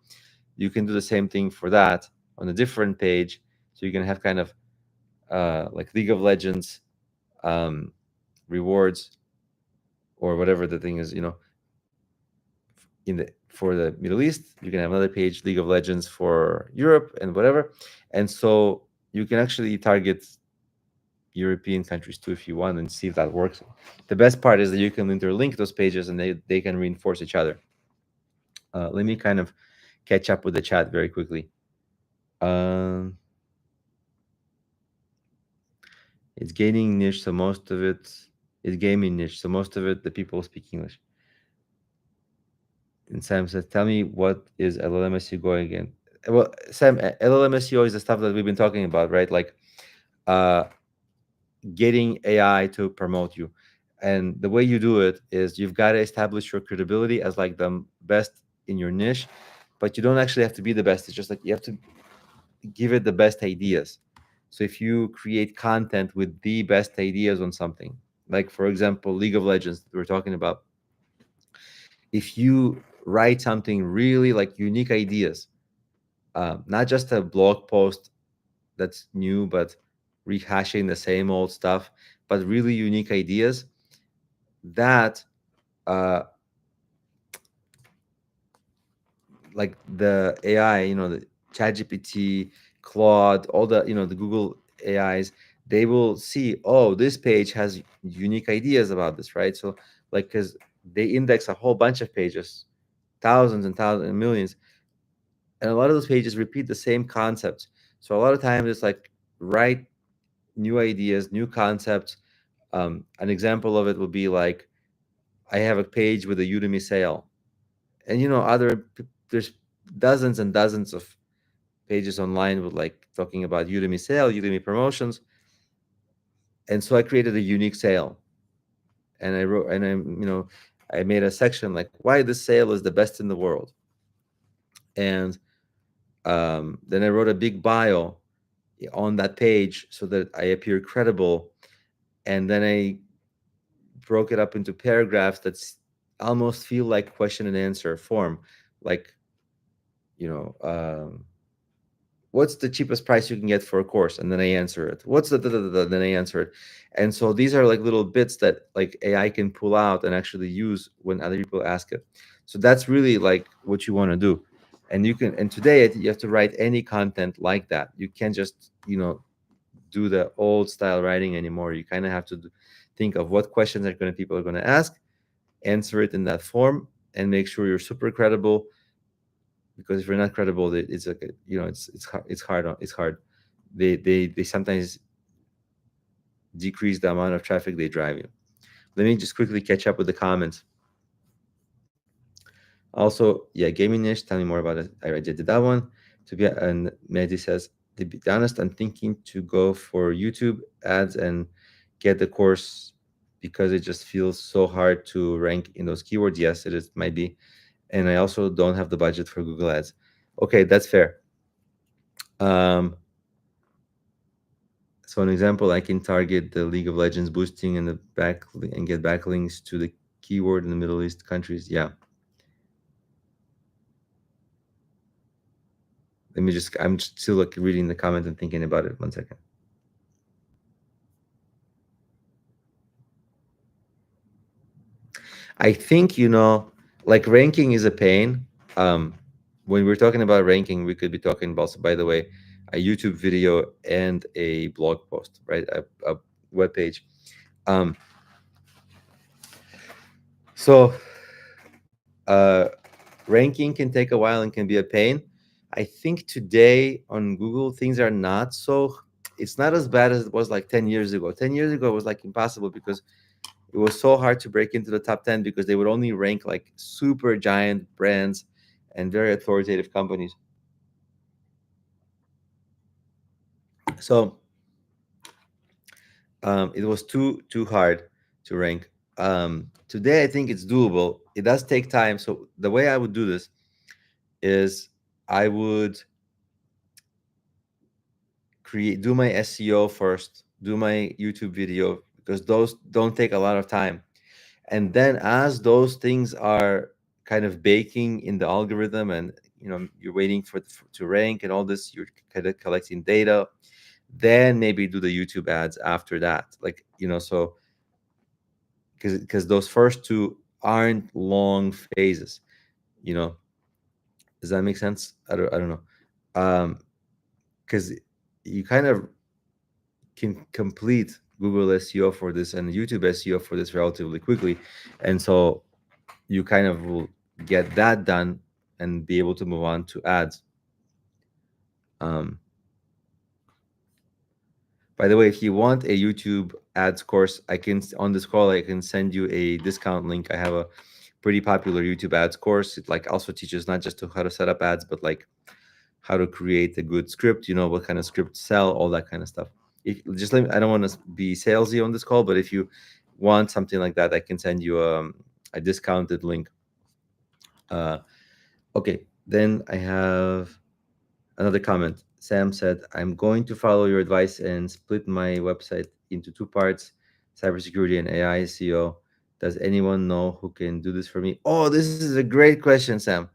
You can do the same thing for that on a different page. So you can have kind of like League of Legends rewards or whatever the thing is, for the Middle East. You can have another page, League of Legends for Europe and whatever. And so you can actually target European countries too if you want, and see if that works. The best part is that you can interlink those pages and they can reinforce each other. Let me kind of catch up with the chat very quickly. It's gaining niche, so most of it is gaming niche, so most of it the people speak English. And Sam says, tell me what is LLM SEO going again? Well, Sam, LLM SEO is the stuff that we've been talking about, right? Like uh, getting AI to promote you. And the way you do it is you've got to establish your credibility as like the best in your niche, but you don't actually have to be the best. It's just like you have to give it the best ideas. So if you create content with the best ideas on something, like for example, League of Legends that we're talking about, if you write something really like unique ideas, not just a blog post that's new, but rehashing the same old stuff, but really unique ideas, that like the AI, the ChatGPT, Claude, all the Google AIs, they will see, oh, this page has unique ideas about this, right? So like, because they index a whole bunch of pages, thousands and thousands and millions, and a lot of those pages repeat the same concepts. So a lot of times it's like write new ideas, new concepts. An example of it would be like, I have a page with a Udemy sale, and there's dozens and dozens of pages online with like talking about Udemy sale, Udemy promotions, and so I created a unique sale, and I wrote, and I made a section like why this sale is the best in the world, and then I wrote a big bio on that page so that I appear credible, and then I broke it up into paragraphs that almost feel like question and answer form, like, what's the cheapest price you can get for a course? And then I answer it. What's the, then I answer it. And so these are like little bits that like AI can pull out and actually use when other people ask it. So that's really like what you want to do. And today you have to write any content like that. You can't just, do the old style writing anymore. You kind of have to think of what questions people are going to ask, answer it in that form, and make sure you're super credible. Because if you're not credible, it's like it's hard. They sometimes decrease the amount of traffic they drive you. Let me just quickly catch up with the comments. Also, yeah, gaming niche. Tell me more about it. I did that one. And Mehdi says, to be honest, I'm thinking to go for YouTube ads and get the course because it just feels so hard to rank in those keywords. Yes, it is, might be. And I also don't have the budget for Google Ads. Okay, that's fair. So an example, I can target the League of Legends boosting and get backlinks to the keyword in the Middle East countries. Yeah. I'm still like reading the comment and thinking about it. 1 second. I think, like ranking is a pain. When we're talking about ranking, we could be talking about, by the way, a YouTube video and a blog post, right? A web page. So ranking can take a while and can be a pain. I think today on Google, things are not so, it's not as bad as it was like 10 years ago. 10 years ago, it was like impossible because it was so hard to break into the top 10 because they would only rank like super giant brands and very authoritative companies. So it was too hard to rank. Today, I think it's doable. It does take time. So the way I would do this is I would do my SEO first, do my YouTube video, because those don't take a lot of time. And then as those things are kind of baking in the algorithm and you're waiting to rank and all this, you're kind of collecting data, then maybe do the YouTube ads after that. Like, so because those first two aren't long phases, you know. Does that make sense? I don't know. Because you kind of can complete Google SEO for this and YouTube SEO for this relatively quickly. And so you kind of will get that done and be able to move on to ads. By the way, if you want a YouTube ads course, on this call, I can send you a discount link. I have a pretty popular YouTube ads course. It like also teaches not just how to set up ads, but like how to create a good script, what kind of script to sell, all that kind of stuff. Just let me, I don't want to be salesy on this call, but if you want something like that, I can send you a discounted link. Okay, then I have another comment. Sam said, I'm going to follow your advice and split my website into two parts, cybersecurity and AI SEO. Does anyone know who can do this for me? Oh, this is a great question, Sam,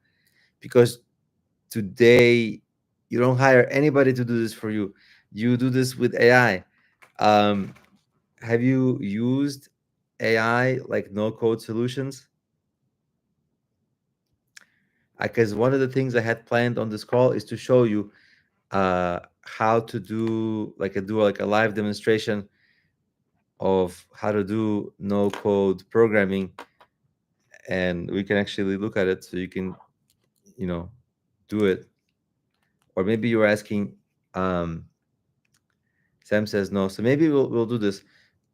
because today you don't hire anybody to do this for you. You do this with AI. Have you used AI like no code solutions? Because one of the things I had planned on this call is to show you how to do a live demonstration of how to do no code programming, and we can actually look at it so you can do it. Or maybe you're asking, Sam says no, so maybe we'll do this.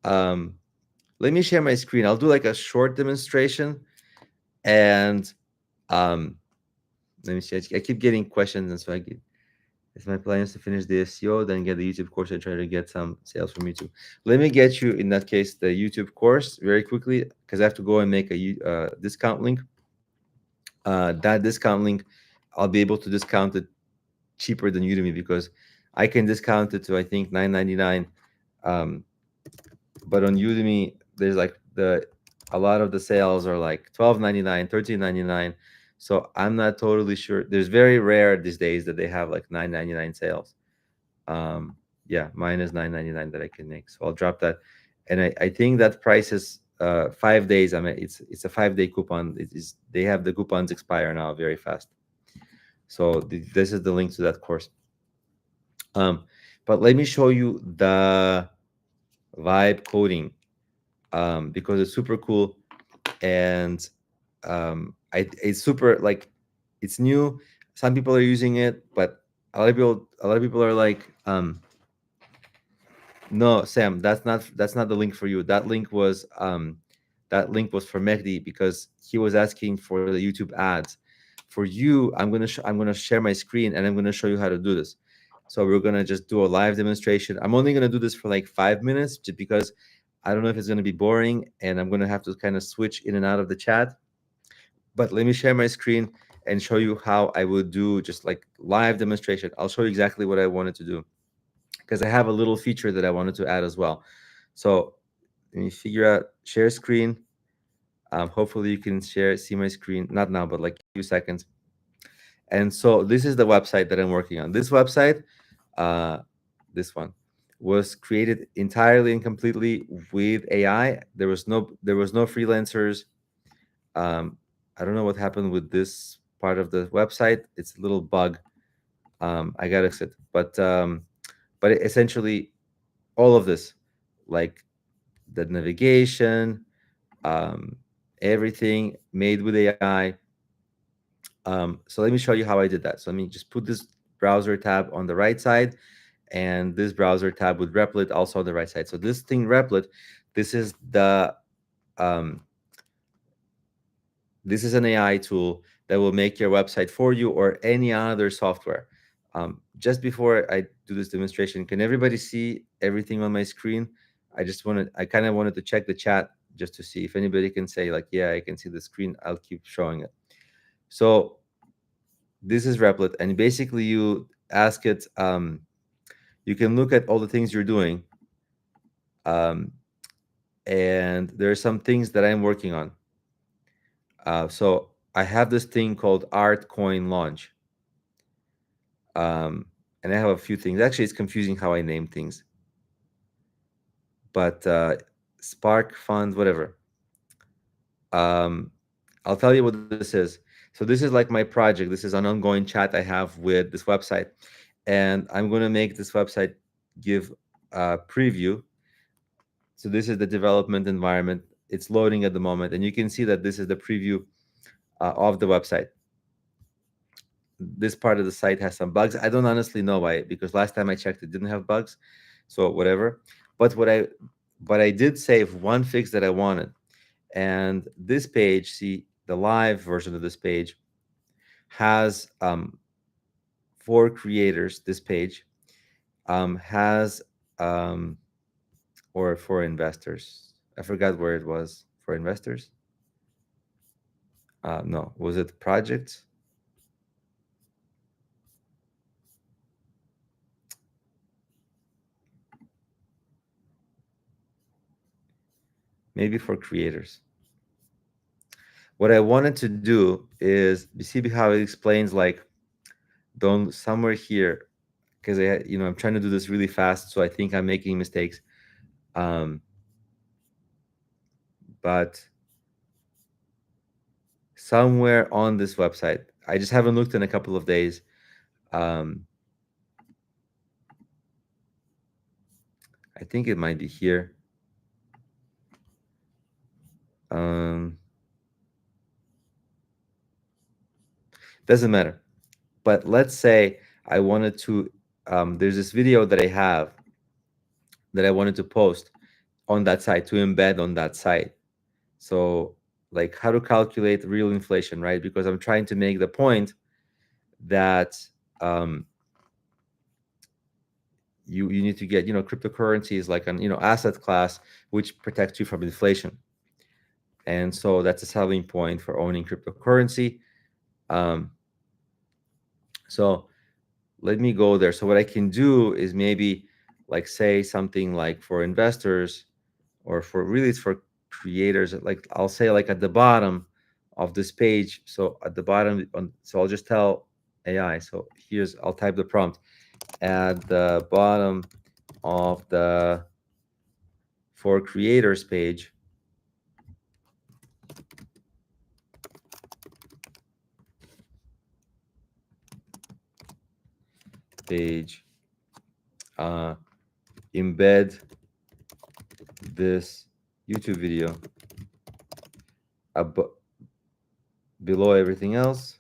Let me share my screen. I'll do like a short demonstration, and let me see. I keep getting questions, and so it's my plan is to finish the SEO, then get the YouTube course and try to get some sales from YouTube. Let me get you, in that case, the YouTube course very quickly, because I have to go and make a discount link. That discount link, I'll be able to discount it cheaper than Udemy because I can discount it to, I think, $9.99. But on Udemy, there's like a lot of the sales are like $12.99, $13.99. So I'm not totally sure. There's very rare these days that they have like 9.99 sales. um yeah, mine is 9.99 that I can make, so I'll drop that. And I think that price is 5 days. I mean, it's a 5-day coupon. It is, they have the coupons expire now very fast. So this is the link to that course. But let me show you the vibe coding, because it's super cool. And it's super, like, it's new. Some people are using it, but a lot of people are like, no, Sam, that's not the link for you. That link was for Mehdi, because he was asking for the YouTube ads. For you, I'm gonna share my screen, and I'm gonna show you how to do this. So we're gonna just do a live demonstration. I'm only gonna do this for like 5 minutes, just because I don't know if it's gonna be boring, and I'm gonna have to kind of switch in and out of the chat. But let me share my screen and show you how I would do just like live demonstration. I'll show you exactly what I wanted to do, because I have a little feature that I wanted to add as well. So let me figure out share screen. Hopefully you can see my screen, not now, but like a few seconds. And so this is the website that I'm working on. This website, uh, this one, was created entirely and completely with AI. There was no freelancers. Um, I don't know what happened with this part of the website. It's a little bug. I gotta exit, but essentially all of this, like the navigation, um, everything made with AI. So let me show you how I did that. So let me just put this browser tab on the right side, and this browser tab with Replit also on the right side. So this thing Replit, this is the um, this is an AI tool that will make your website for you, or any other software. Just before I do this demonstration, can everybody see everything on my screen? I kind of wanted to check the chat just to see if anybody can say like, yeah, I can see the screen. I'll keep showing it. So this is Replit, and basically you ask it, you can look at all the things you're doing, um, and there are some things that I'm working on. So I have this thing called Art Coin Launch, and I have a few things. Actually, it's confusing how I name things, but Spark Fund, whatever. I'll tell you what this is. So this is like my project. This is an ongoing chat I have with this website, and I'm going to make this website give a preview. So this is the development environment. It's loading at the moment, and you can see that this is the preview of the website. This part of the site has some bugs. I don't honestly know why, because last time I checked, it didn't have bugs. So whatever. But I did save one fix that I wanted. And this page, see, the live version of this page has for creators. This page has or for investors. I forgot where it was. For investors. No, was it projects? Maybe for creators. What I wanted to do is, you see how it explains, like, don't somewhere here, because I'm trying to do this really fast, so I think I'm making mistakes. But somewhere on this website, I just haven't looked in a couple of days. I think it might be here. Doesn't matter. But let's say I wanted to, there's this video that I have that I wanted to post on that site, to embed on that site. So, like, how to calculate real inflation, right? Because I'm trying to make the point that you need to get, cryptocurrency is like an asset class which protects you from inflation. And so that's a selling point for owning cryptocurrency. So let me go there. So what I can do is maybe like say something like for investors, or for really it's for creators. Like I'll say like at the bottom of this page. So at the bottom, so I'll just tell AI. So I'll type the prompt at the bottom of the for creators page. Embed this YouTube video below everything else,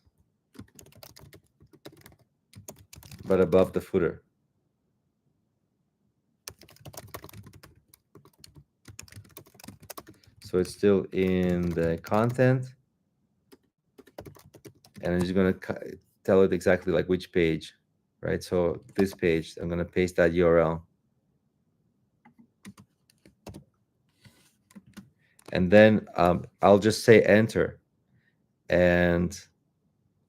but above the footer. So it's still in the content, and I'm just gonna tell it exactly like which page, right? So this page, I'm gonna paste that URL. And then I'll just say enter. And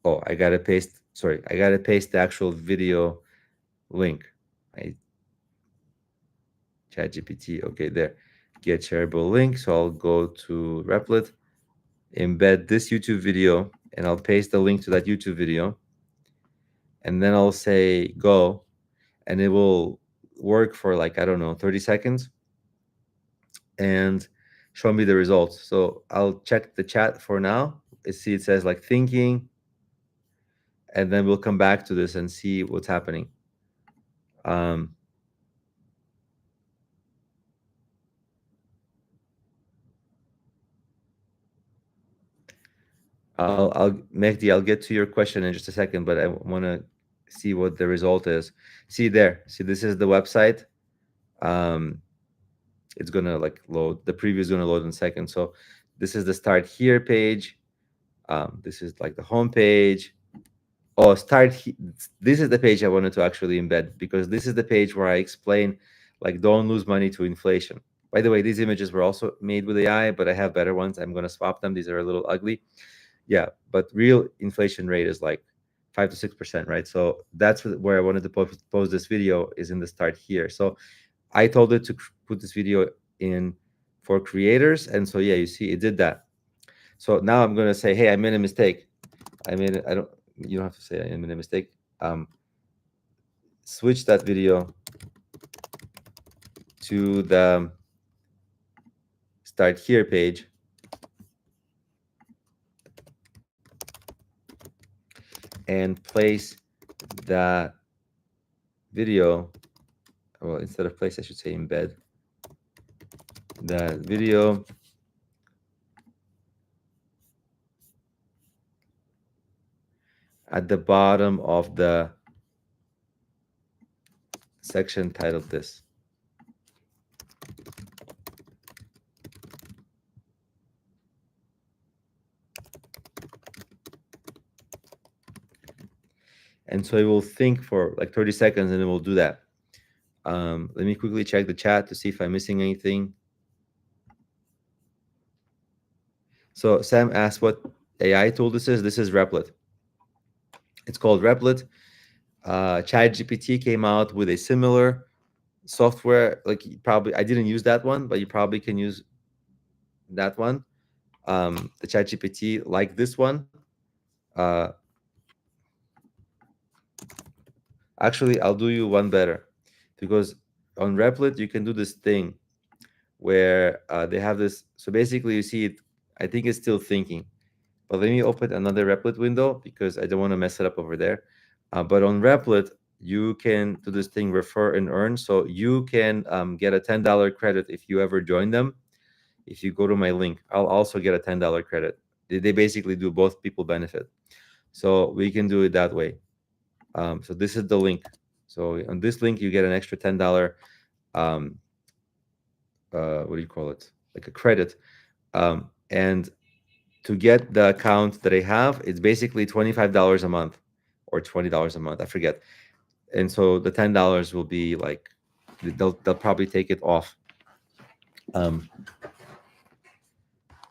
I gotta paste the actual video link. ChatGPT, okay, there. Get shareable link. So I'll go to Replit, embed this YouTube video, and I'll paste the link to that YouTube video. And then I'll say go, and it will work for like, I don't know, 30 seconds and show me the results. So I'll check the chat for now. See, it says like thinking, and then we'll come back to this and see what's happening. Mehdi, I'll get to your question in just a second, but I want to see what the result is. See there. See, this is the website. It's gonna like load. The preview is gonna load in a second. So this is the start here page. This is like the home page. Oh, this is the page I wanted to actually embed, because this is the page where I explain like don't lose money to inflation. By the way, these images were also made with AI, but I have better ones. I'm gonna swap them. These are a little ugly. Yeah, but real inflation rate is like 5 to 6%, right? So that's where I wanted to post this video, is in the start here. So I told it to put this video in for creators, and so yeah, you see it did that. So now I'm gonna say, hey, I made a mistake. You don't have to say I made a mistake. Switch that video to the start here page. And place that video, well, instead of place, I should say embed that video at the bottom of the section titled this. And so it will think for like 30 seconds and it will do that. Let me quickly check the chat to see if I'm missing anything. So Sam asked what AI tool this is. This is Replit. It's called Replit. ChatGPT came out with a similar software. Like, probably, I didn't use that one, but you probably can use that one. The ChatGPT, like this one. Actually, I'll do you one better, because on Replit you can do this thing where they have this. So basically, you see it. I think it's still thinking, but let me open another Replit window because I don't want to mess it up over there. But on Replit, you can do this thing, refer and earn. So you can get a $10 credit if you ever join them. If you go to my link, I'll also get a $10 credit. They basically do, both people benefit. So we can do it that way. So this is the link. So on this link, you get an extra $10. What do you call it? Like a credit. And to get the account that I have, it's basically $25 a month or $20 a month. I forget. And so the $10 will be like, they'll probably take it off.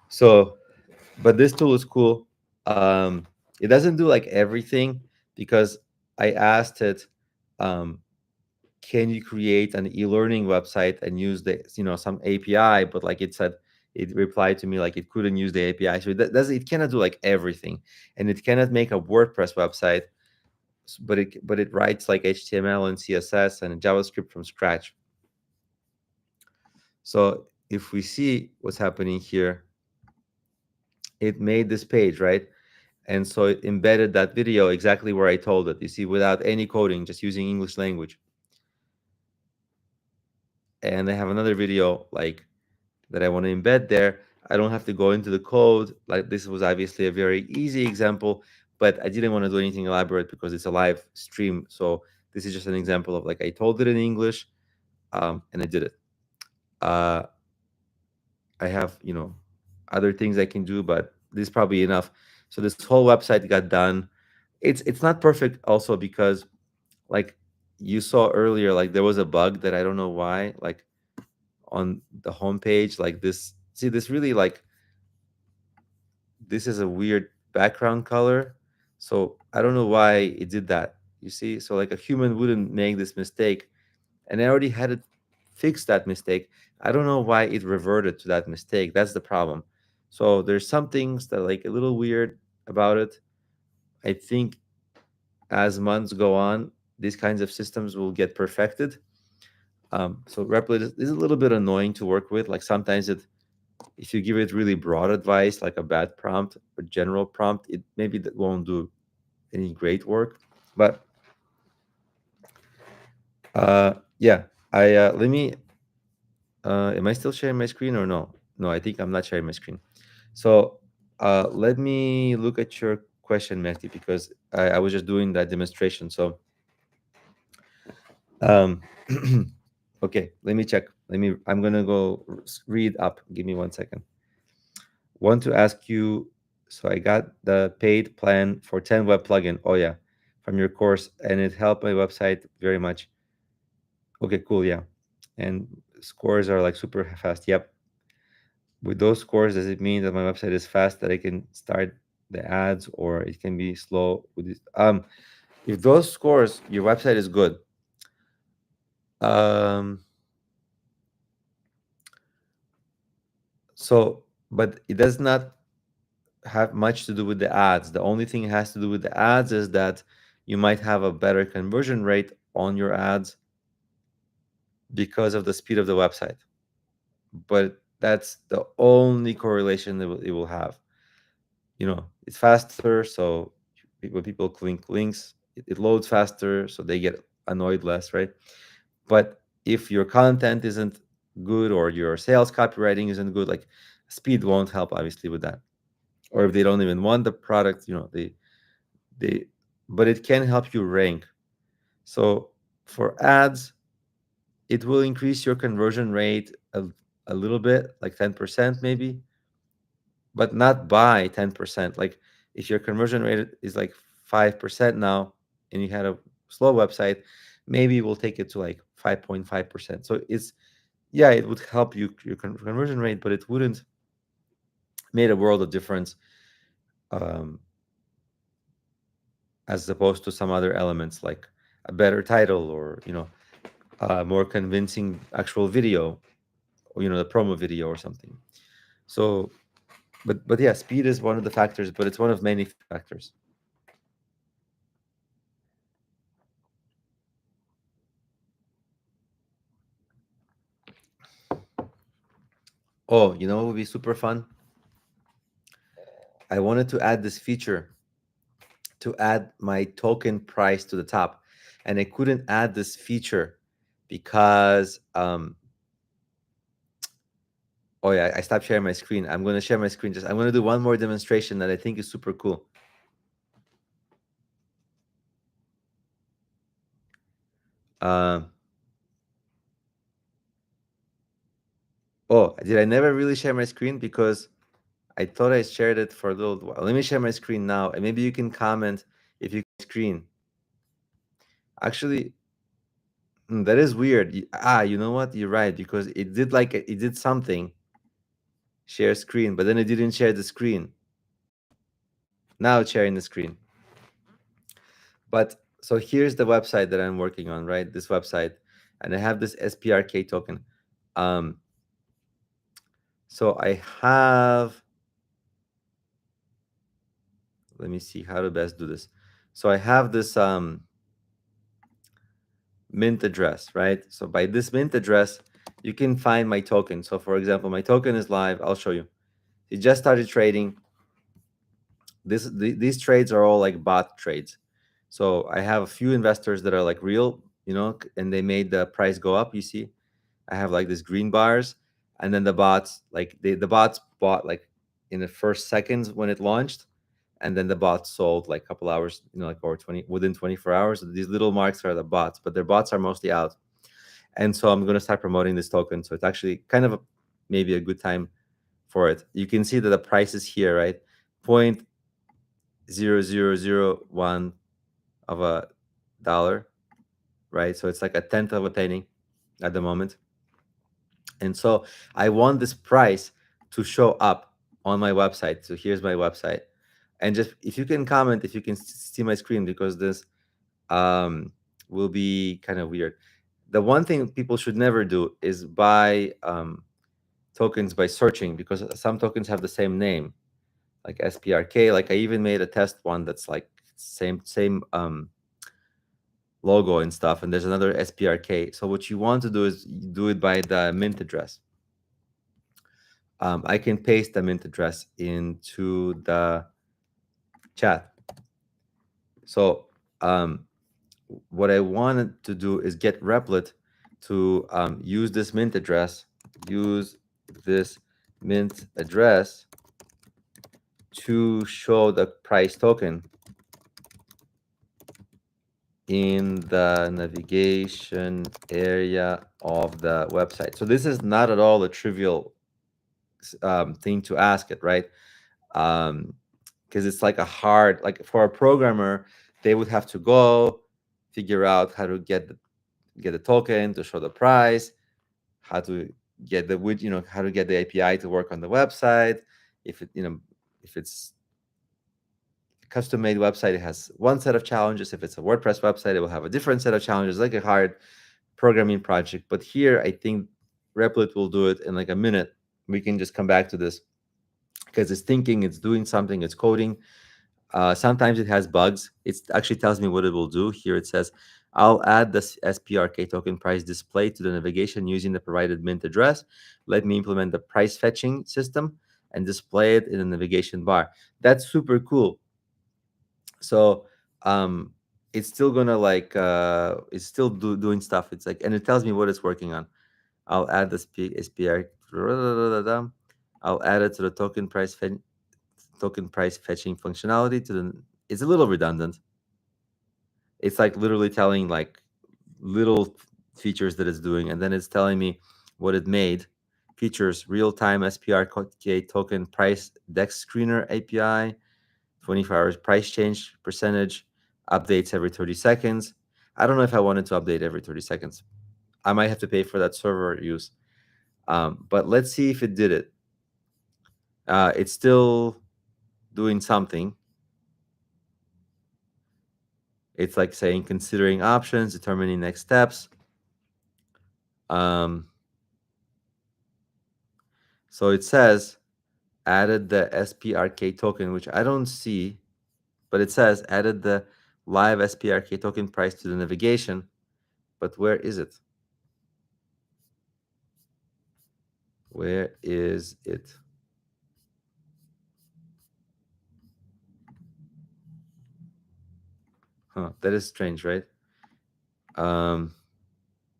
So, but this tool is cool. It doesn't do like everything, because I asked it, can you create an e-learning website and use the some API? But like it said, it replied to me like it couldn't use the API. So it cannot do like everything, and it cannot make a WordPress website, but it writes like HTML and CSS and JavaScript from scratch. So if we see what's happening here, it made this page, right? And so it embedded that video exactly where I told it. You see, without any coding, just using English language. And I have another video like that I want to embed there. I don't have to go into the code. Like this was obviously a very easy example, but I didn't want to do anything elaborate because it's a live stream. So this is just an example of like I told it in English, and I did it. I have, other things I can do, but this is probably enough. So this whole website got done. It's not perfect also because like you saw earlier, like there was a bug that I don't know why, like on the homepage, like this, see this really like, this is a weird background color. So I don't know why it did that. You see, so like a human wouldn't make this mistake. And I already had it fix that mistake. I don't know why it reverted to that mistake. That's the problem. So there's some things that like a little weird about it. I think as months go on, these kinds of systems will get perfected. So Replit is a little bit annoying to work with. Like sometimes if you give it really broad advice, like a bad prompt or general prompt, it maybe that won't do any great work. But yeah, let me. Am I still sharing my screen or no? No, I think I'm not sharing my screen. So let me look at your question, Mehdi, because I was just doing that demonstration. So um, okay, let me check. I'm gonna go read up. Give me 1 second. Want to ask you, so I got the paid plan for 10 web plugin. Oh yeah, from your course, and it helped my website very much. Okay, cool, yeah. And scores are like super fast. Yep. With those scores, does it mean that my website is fast that I can start the ads, or it can be slow with this? If those scores, your website is good. Um, so, but it does not have much to do with the ads. The only thing it has to do with the ads is that you might have a better conversion rate on your ads because of the speed of the website. But that's the only correlation that it will have. It's faster, so when people click links, it loads faster, so they get annoyed less, right? But if your content isn't good or your sales copywriting isn't good, like speed won't help obviously with that. Or if they don't even want the product, they but it can help you rank. So for ads, it will increase your conversion rate a little bit, like 10% maybe, but not by 10%. Like if your conversion rate is like 5% now and you had a slow website, maybe we'll take it to like 5.5%. So yeah, it would help your conversion rate, but it wouldn't made a world of difference, um, as opposed to some other elements like a better title or more convincing actual video, or the promo video or something. So but yeah, speed is one of the factors, but it's one of many factors. Oh, what would be super fun? I wanted to add this feature to add my token price to the top, and I couldn't add this feature because oh yeah, I stopped sharing my screen. I'm going to share my screen. I'm going to do one more demonstration that I think is super cool. Um, oh, did I never really share my screen? Because I thought I shared it for a little while. Let me share my screen now, and maybe you can comment if you can screen. Actually, that is weird. You know what? You're right, because it did something, share screen, but then it didn't share the screen. Now it's sharing the screen. But so here's the website that I'm working on, right? This website, and I have this SPRK token. Um, So I have, let me see how to best do this. So I have this mint address, right? So by this mint address, you can find my token. So for example, my token is live. I'll show you. It just started trading. These trades are all like bot trades. So I have a few investors that are like real, and they made the price go up. You see, I have like this green bars, and then the bots, like the bots bought like in the first seconds when it launched, and then the bots sold like a couple hours, like or 20 within 24 hours. These little marks are the bots, but their bots are mostly out. And so I'm going to start promoting this token. So it's actually kind of maybe a good time for it. You can see that the price is here, right? 0.0001 of a dollar, right? So it's like a tenth of a penny at the moment. And so I want this price to show up on my website. So here's my website. And just if you can comment, if you can see my screen, because this will be kind of weird. The one thing people should never do is buy tokens by searching, because some tokens have the same name, like SPRK. Like I even made a test one that's like same logo and stuff, and there's another SPRK. So what you want to do is do it by the mint address. I can paste the mint address into the chat. So what I wanted to do is get Replit to use this mint address, to show the price token in the navigation area of the website. So this is not at all a trivial thing to ask it, right? Because it's like like for a programmer, they would have to go figure out how to get the token to show the price, how to get how to get the API to work on the website. If it's custom made website, it has one set of challenges. If it's a WordPress website, it will have a different set of challenges, like a hard programming project. But here, I think Replit will do it in like a minute. We can just come back to this because it's thinking, it's doing something, it's coding. Sometimes it has bugs. It actually tells me what it will do. Here it says, I'll add the SPRK token price display to the navigation using the provided mint address. Let me implement the price fetching system and display it in the navigation bar. That's super cool. So it's still gonna like it's still doing stuff. It's like, and it tells me what it's working on. I'll add the SPR. I'll add it to the token price fetching functionality to the. It's a little redundant. It's like literally telling like little features that it's doing, and then it's telling me what it made. Features real-time SPRK token price dex screener API, 24 hours price change percentage, updates every 30 seconds. I don't know if I wanted to update every 30 seconds. I might have to pay for that server use. But let's see if it did it. It's still doing something. It's like saying considering options, determining next steps. So it says added the SPRK token, which I don't see, but it says added the live SPRK token price to the navigation. But where is it? Where is it? Huh, that is strange, right?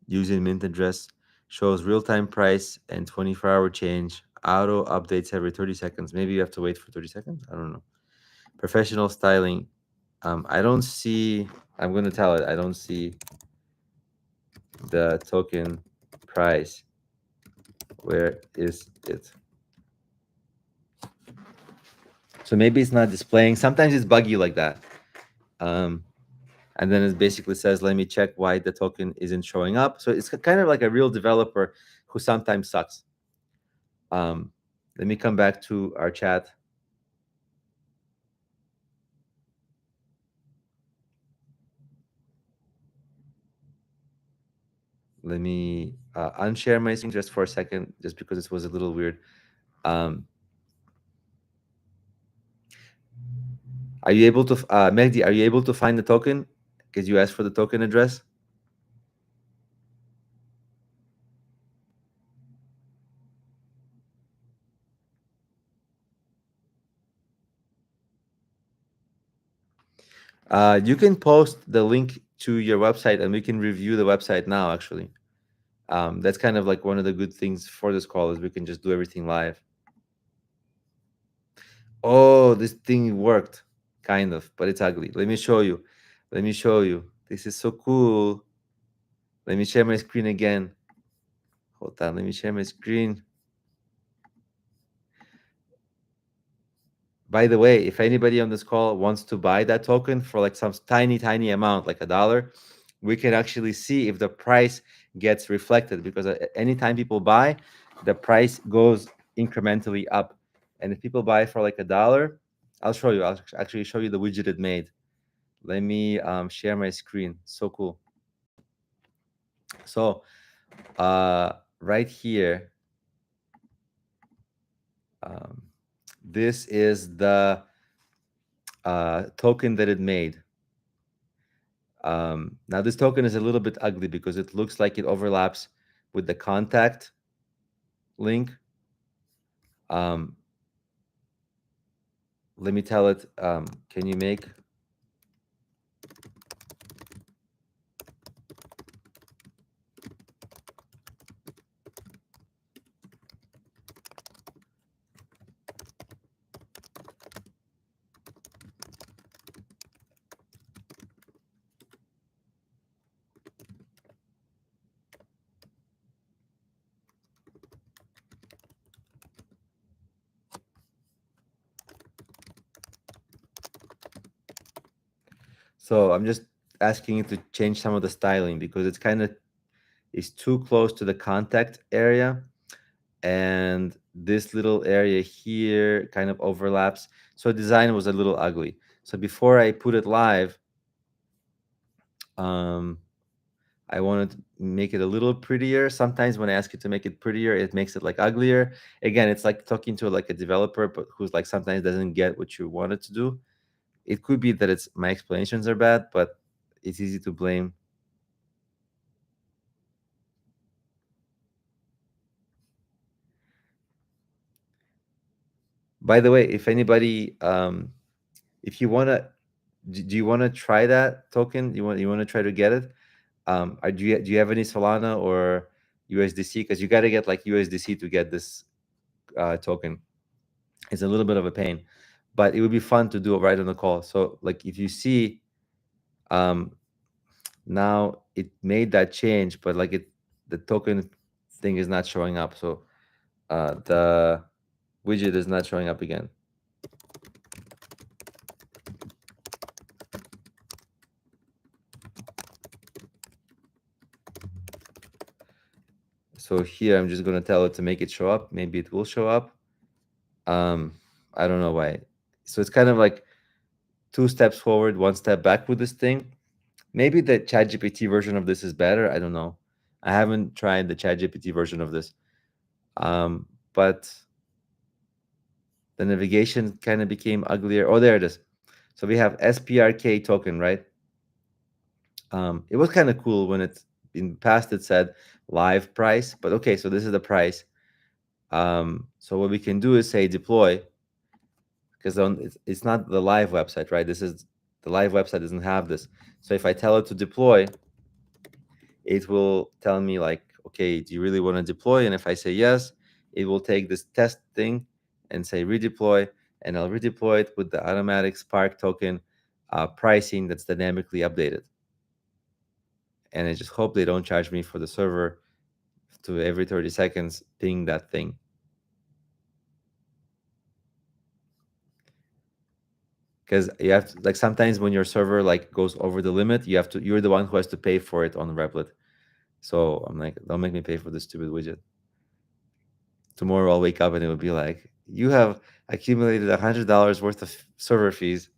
Using mint address shows real-time price and 24-hour change. Auto updates every 30 seconds. Maybe you have to wait for 30 seconds. I don't know. Professional styling. I don't see. I'm going to tell it. I don't see the token price. Where is it? So maybe it's not displaying. Sometimes it's buggy like that. And then it basically says, let me check why the token isn't showing up. So it's kind of like a real developer who sometimes sucks. Let me come back to our chat. Let me unshare my screen just for a second, just because it was a little weird. Um, are you able to, Mehdi, are you able to find the token? Because you asked for the token address. You can post the link to your website and we can review the website now, actually. That's kind of like one of the good things for this call is we can just do everything live. Oh, this thing worked, kind of, but it's ugly. Let me show you. Let me show you. This is so cool. Let me share my screen again. Hold on, let me share my screen. By the way, if anybody on this call wants to buy that token for like some tiny, tiny amount, like $1, we can actually see if the price gets reflected, because anytime people buy, the price goes incrementally up. And if people buy for like $1, I'll show you. I'll actually show you the widget it made. Let me share my screen. So cool. So right here, um, this is the token that it made. Now this token is a little bit ugly because it looks like it overlaps with the contact link. Let me tell it, can you make? So I'm just asking you to change some of the styling because it's kind of is too close to the contact area. And this little area here kind of overlaps. So design was a little ugly. So before I put it live, I wanted to make it a little prettier. Sometimes when I ask you to make it prettier, it makes it like uglier. Again, it's like talking to like a developer, but who's like sometimes doesn't get what you wanted to do. It could be that it's my explanations are bad, but it's easy to blame. By the way, if anybody, if you wanna, do you want to try that token? You want to try to get it? Do you have any Solana or USDC? Because you got to get like USDC to get this token. It's a little bit of a pain, but it would be fun to do it right on the call. So like if you see, um, now it made that change, but like the token thing is not showing up. So the widget is not showing up again. So here I'm just gonna tell it to make it show up. Maybe it will show up. I don't know why. So it's kind of like 2 steps forward, 1 step back with this thing. Maybe the ChatGPT version of this is better. I don't know. I haven't tried the ChatGPT version of this. But the navigation kind of became uglier. Oh, there it is. So we have SPRK token, right? It was kind of cool when it in the past it said live price, but okay, so this is the price. So what we can do is say deploy, because it's not the live website, right? This is the live website doesn't have this. So if I tell it to deploy, it will tell me like, okay, do you really want to deploy? And if I say yes, it will take this test thing and say redeploy, and I'll redeploy it with the automatic Spark token pricing that's dynamically updated. And I just hope they don't charge me for the server to every 30 seconds ping that thing. Because you have to, like sometimes when your server like goes over the limit, you're the one who has to pay for it on Replit. So I'm like, don't make me pay for this stupid widget. Tomorrow I'll wake up and it will be like, you have accumulated $100 worth of server fees.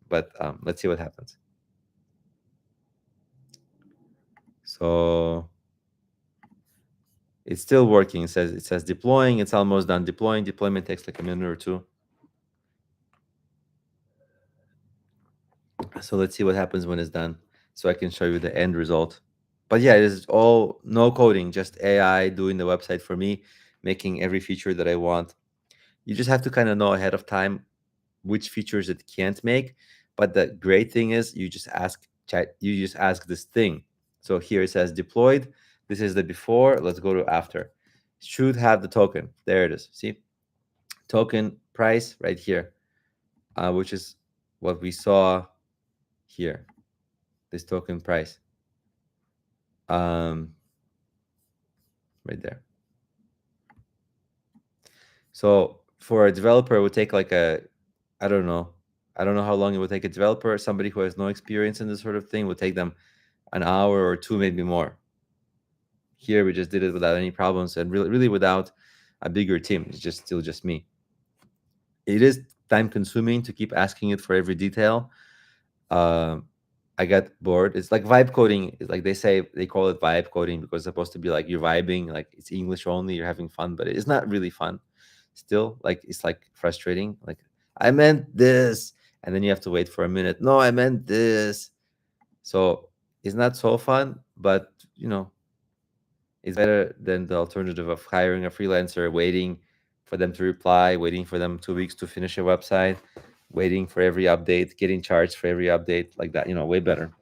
But let's see what happens. So It's still working. It says deploying. It's almost done deploying. Deployment takes like a minute or two. So let's see what happens when it's done, so I can show you the end result. But yeah, it is all no coding, just AI doing the website for me, making every feature that I want. You just have to kind of know ahead of time which features it can't make. But the great thing is you just ask chat, you just ask this thing. So here it says deployed. This is the before. Let's go to after. Should have the token. There it is. See? Token price right here, which is what we saw here. This token price. Right there. So for a developer, it would take like I don't know. I don't know how long it would take a developer. Somebody who has no experience in this sort of thing would take them an hour or two, maybe more. Here we just did it without any problems and really without a bigger team. It's just still just me. It is time consuming to keep asking it for every detail. I got bored. It's like vibe coding. It's like they call it vibe coding because it's supposed to be like you're vibing, like it's English only, you're having fun, but it's not really fun. Still, like it's like frustrating. Like I meant this, and then you have to wait for a minute. No, I meant this. So it's not so fun, but it's better than the alternative of hiring a freelancer, waiting for them to reply, waiting for them 2 weeks to finish a website, waiting for every update, getting charged for every update like that. Way better.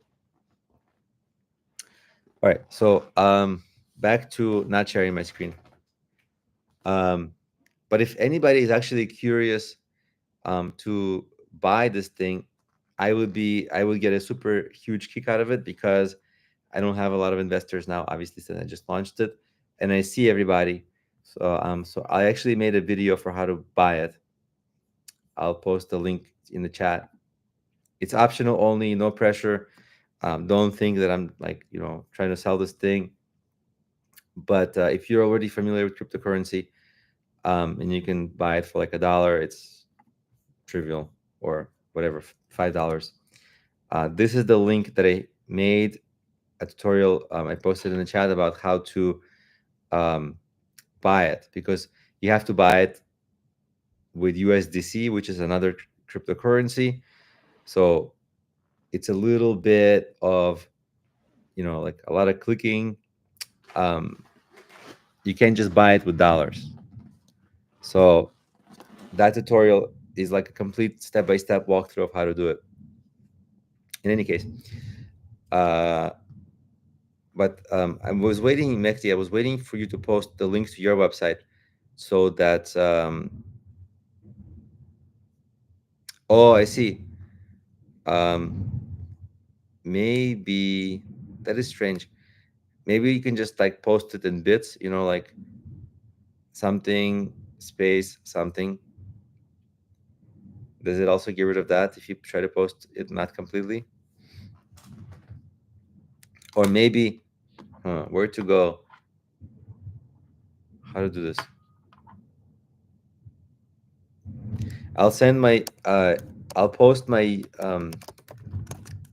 All right, so back to not sharing my screen. But if anybody is actually curious to buy this thing, I would get a super huge kick out of it because I don't have a lot of investors now, obviously, since I just launched it, and I see everybody. So I actually made a video for how to buy it. I'll post the link in the chat. It's optional only, no pressure. Don't think that I'm like trying to sell this thing. But if you're already familiar with cryptocurrency, and you can buy it for like $1, it's trivial, or whatever, $5. This is the link that I made a tutorial. I posted in the chat about how to buy it, because you have to buy it with USDC, which is another cryptocurrency. So it's a little bit of like a lot of clicking. You can't just buy it with dollars. So that tutorial is like a complete step-by-step walkthrough of how to do it. In any case, but I was waiting, Mehdi, I was waiting for you to post the links to your website so that oh, I see. Maybe that is strange. Maybe you can just like post it in bits, like something space something. Does it also get rid of that if you try to post it not completely? Or maybe where to go, how to do this? I'll send my I'll post my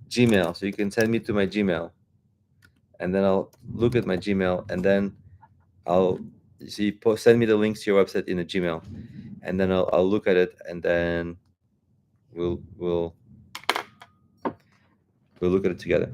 Gmail, so you can send me to my Gmail, and then I'll look at my Gmail, and then I'll send me the links to your website in the Gmail, and then I'll look at it, and then we'll look at it together.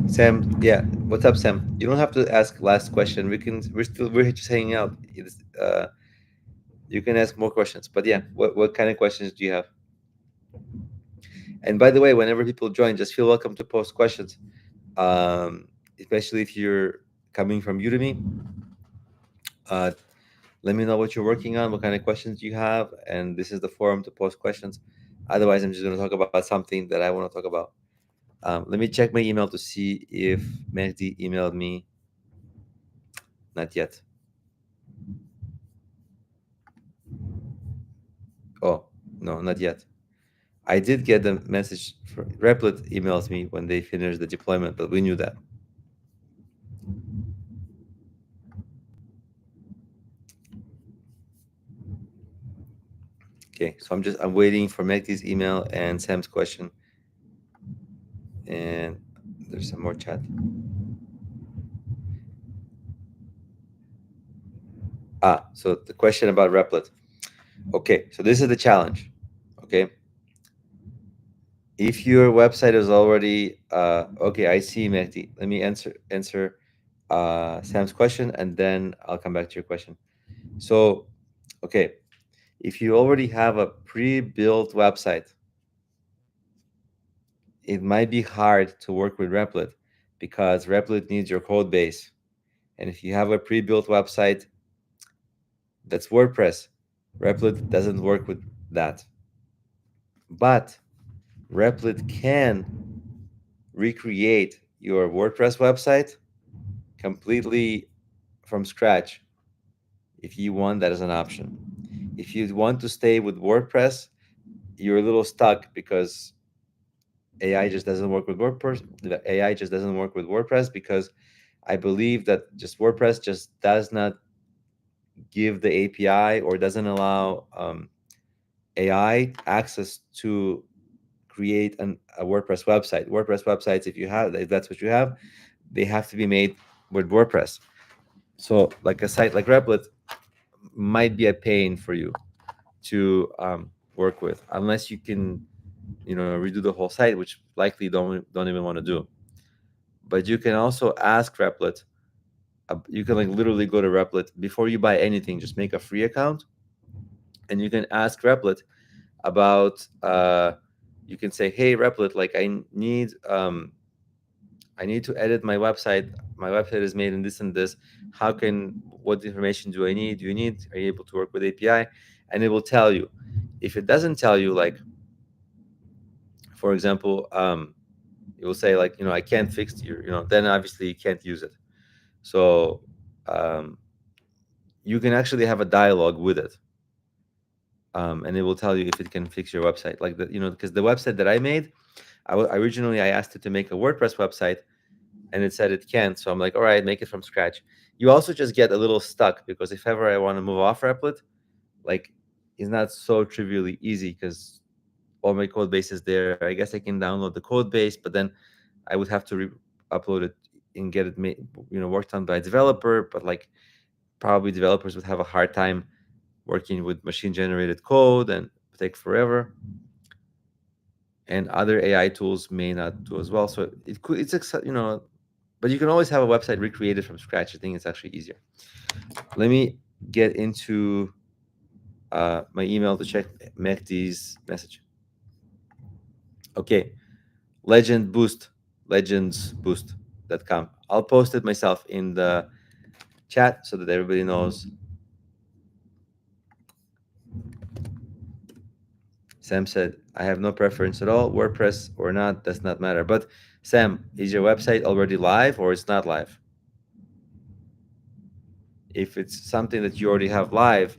Sam, yeah, what's up, Sam? You don't have to ask last question. We're just hanging out. You can ask more questions, but yeah, what kind of questions do you have? And by the way, whenever people join, just feel welcome to post questions, especially if you're coming from Udemy. Let me know what you're working on, what kind of questions you have, and this is the forum to post questions. Otherwise, I'm just going to talk about something that I want to talk about. Let me check my email to see if Mehdi emailed me. Not yet. No, not yet. I did get the message. Replit emails me when they finish the deployment, but we knew that. Okay, so I'm waiting for Mehdi's email and Sam's question. And there's some more chat. So the question about Replit. Okay, so this is the challenge. Okay, if your website is already okay, I see, Mehdi. Let me answer Sam's question, and then I'll come back to your question. So, okay, if you already have a pre-built website, it might be hard to work with Replit because Replit needs your code base. And if you have a pre-built website that's WordPress, Replit doesn't work with that. But Replit can recreate your WordPress website completely from scratch if you want that as an option. If you want to stay with WordPress, you're a little stuck because AI just doesn't work with WordPress. The AI just doesn't work with WordPress because I believe that just WordPress just does not give the API or doesn't allow AI access to create a WordPress website. WordPress websites, if that's what you have, they have to be made with WordPress. So, like a site like Replit might be a pain for you to work with, unless you can, redo the whole site, which likely don't even want to do. But you can also ask Replit. You can like literally go to Replit before you buy anything. Just make a free account, and you can ask Replit about. You can say, "Hey, Replit, like I need to edit my website. My website is made in this and this. What information do I need? Do you need? Are you able to work with API?" And it will tell you. If it doesn't tell you, like, for example, it will say like, I can't fix your, then obviously you can't use it. So um, you can actually have a dialogue with it. And it will tell you if it can fix your website. Like because the website that I made, originally I asked it to make a WordPress website, and it said it can't. So I'm like, all right, make it from scratch. You also just get a little stuck because if ever I want to move off Replit, like, it's not so trivially easy because all my code base is there. I guess I can download the code base, but then I would have to upload it and get it made, worked on by a developer. But like, probably developers would have a hard time working with machine generated code and take forever. And other AI tools may not do as well. So but you can always have a website recreated from scratch. I think it's actually easier. Let me get into my email to check Mehdi's message. Okay, legendsboost.com. I'll post it myself in the chat so that everybody knows. Sam said, I have no preference at all. WordPress or not, does not matter. But Sam, is your website already live or it's not live? If it's something that you already have live,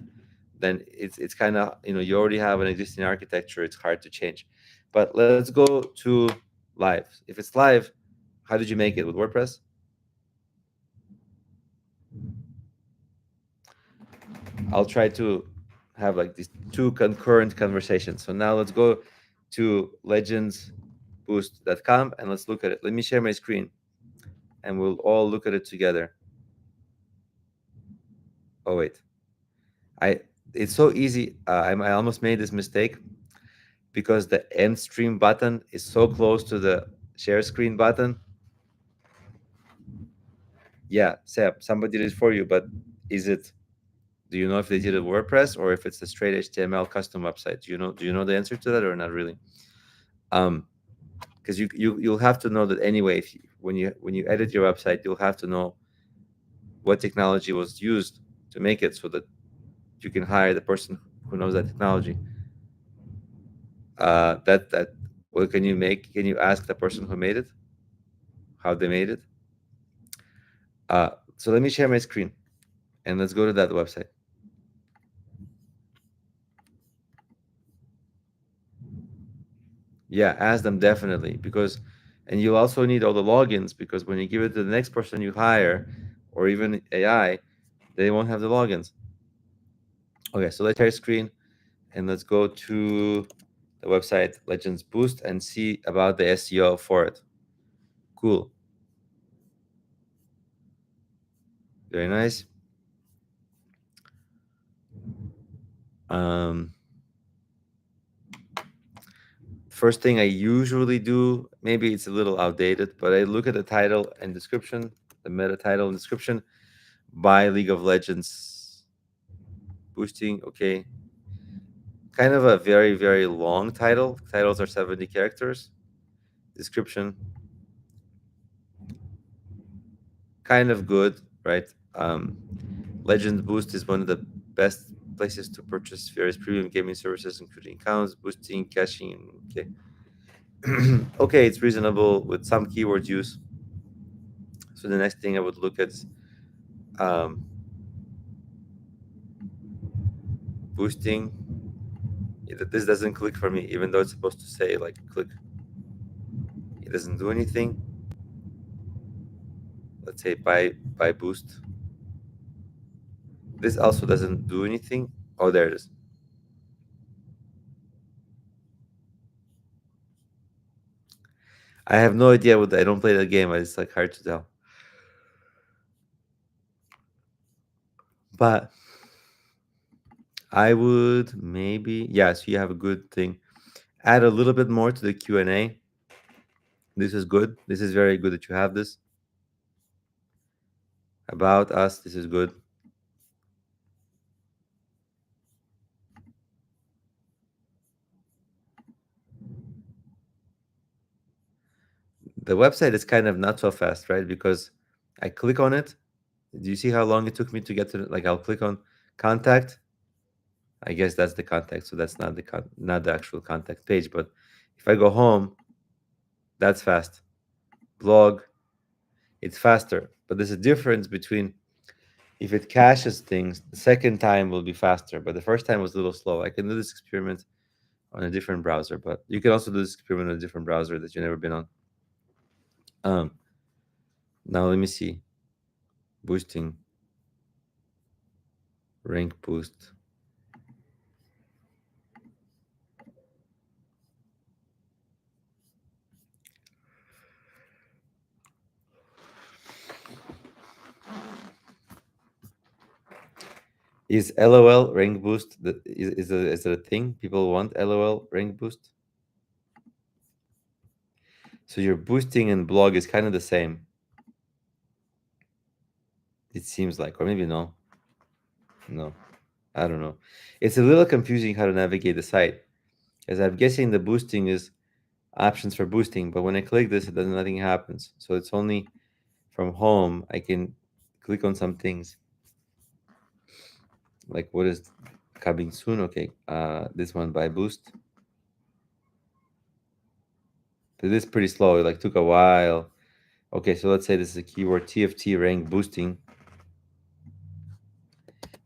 then it's kind of, you already have an existing architecture. It's hard to change. But let's go to live. If it's live, how did you make it with WordPress? I'll try to have like these two concurrent conversations. So now let's go to legendsboost.com and let's look at it. Let me share my screen and we'll all look at it together. Oh wait, it's so easy. I almost made this mistake because the end stream button is so close to the share screen button. Yeah, Seb, somebody did it for you, but do you know if they did it WordPress or if it's a straight HTML custom website? Do you know the answer to that or not really? Because you'll have to know that anyway. When you edit your website, you'll have to know what technology was used to make it, so that you can hire the person who knows that technology. What can you make? Can you ask the person who made it how they made it? So let me share my screen, and let's go to that website. Yeah, ask them definitely, because, and you'll also need all the logins, because when you give it to the next person you hire, or even AI, they won't have the logins. Okay, so let's share screen and let's go to the website Legends Boost and see about the SEO for it. Cool. Very nice. Um, First thing I usually do, maybe it's a little outdated, but I look at the title and description, the meta title and description by League of Legends boosting. Okay. Kind of a very, very long title. Titles are 70 characters. Description, kind of good, right? Legends Boost is one of the best places to purchase various premium gaming services, including accounts, boosting, caching. Okay. Okay, it's reasonable with some keyword use. So the next thing I would look at, um, boosting. This doesn't click for me, even though it's supposed to say like click. It doesn't do anything. Let's say buy boost. This also doesn't do anything. Oh, there it is. I have no idea what I don't play the game. It's like hard to tell. But I would maybe, yes, you have a good thing. Add a little bit more to the Q&A. This is good. This is very good that you have this. About us, this is good. The website is kind of not so fast, right? Because I click on it. Do you see how long it took me to get to it? Like I'll click on contact. I guess that's the contact, so that's not not the actual contact page. But if I go home, that's fast. Blog, it's faster. But there's a difference between, if it caches things, the second time will be faster, but the first time was a little slow. I can do this experiment on a different browser, but you can also do this experiment on a different browser that you've never been on. Um, Now let me see. Boosting, rank boost. Is LOL rank boost is it a thing? People want LOL rank boost? So your boosting and blog is kind of the same. It seems like, or maybe no. No, I don't know. It's a little confusing how to navigate the site, as I'm guessing the boosting is options for boosting, but when I click this, it doesn't, nothing happens. So it's only from home I can click on some things. Like what is coming soon? Okay, this one by boost. This is pretty slow. It like took a while. Okay, so let's say this is a keyword TFT rank boosting.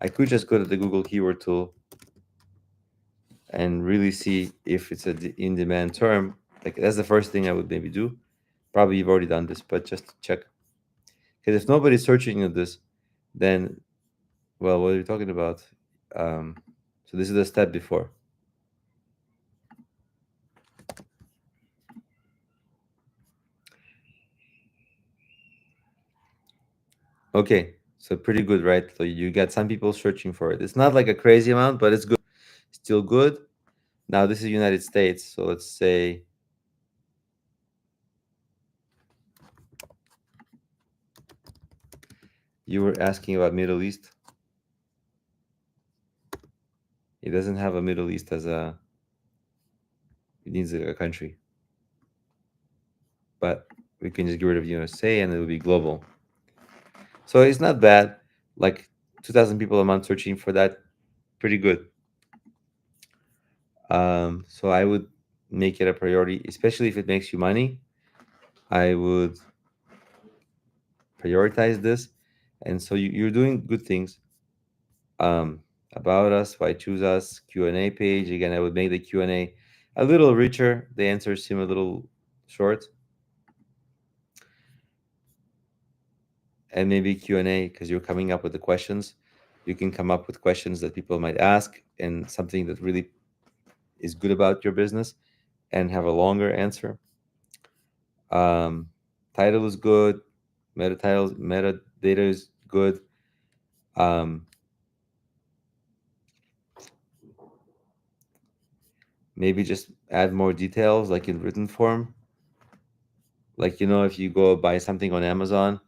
I could just go to the Google keyword tool and really see if it's a in-demand term. Like that's the first thing I would maybe do. Probably you've already done this, but just to check. Because if nobody's searching at this, then, well, what are you talking about? So this is the step before. Okay, so pretty good, right? So you got some people searching for it. It's not like a crazy amount, but it's good. Still good. Now this is United States, so let's say you were asking about Middle East. It doesn't have a Middle East as a, it needs a country. But we can just get rid of USA and it will be global. So it's not bad. Like 2,000 people a month searching for that, pretty good. So I would make it a priority, especially if it makes you money. I would prioritize this. And so you're doing good things. About us, why choose us, Q&A page. Again, I would make the Q&A a little richer. The answers seem a little short, and maybe Q&A because you're coming up with the questions. You can come up with questions that people might ask and something that really is good about your business and have a longer answer. Um, Title is good. Metadata is good. Um, Maybe just add more details like in written form. Like, if you go buy something on Amazon,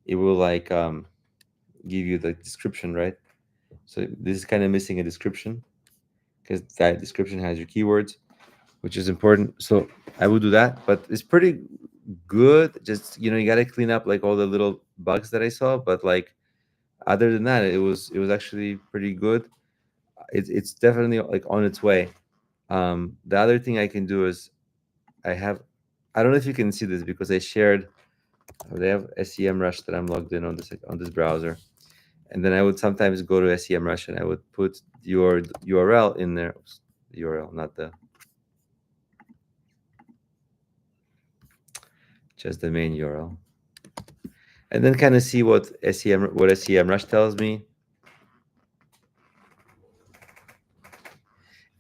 it will like give you the description, right? So this is kind of missing a description because that description has your keywords, which is important. So I would do that, but it's pretty good. Just, you got to clean up like all the little bugs that I saw, but like other than that, it was actually pretty good. It's definitely like on its way. The other thing I can do is I don't know if you can see this because I shared. They have SEMrush that I'm logged in on this browser, and then I would sometimes go to SEMrush and I would put your URL in there. Oops, the URL, not just the main URL, and then kind of see what SEMrush tells me.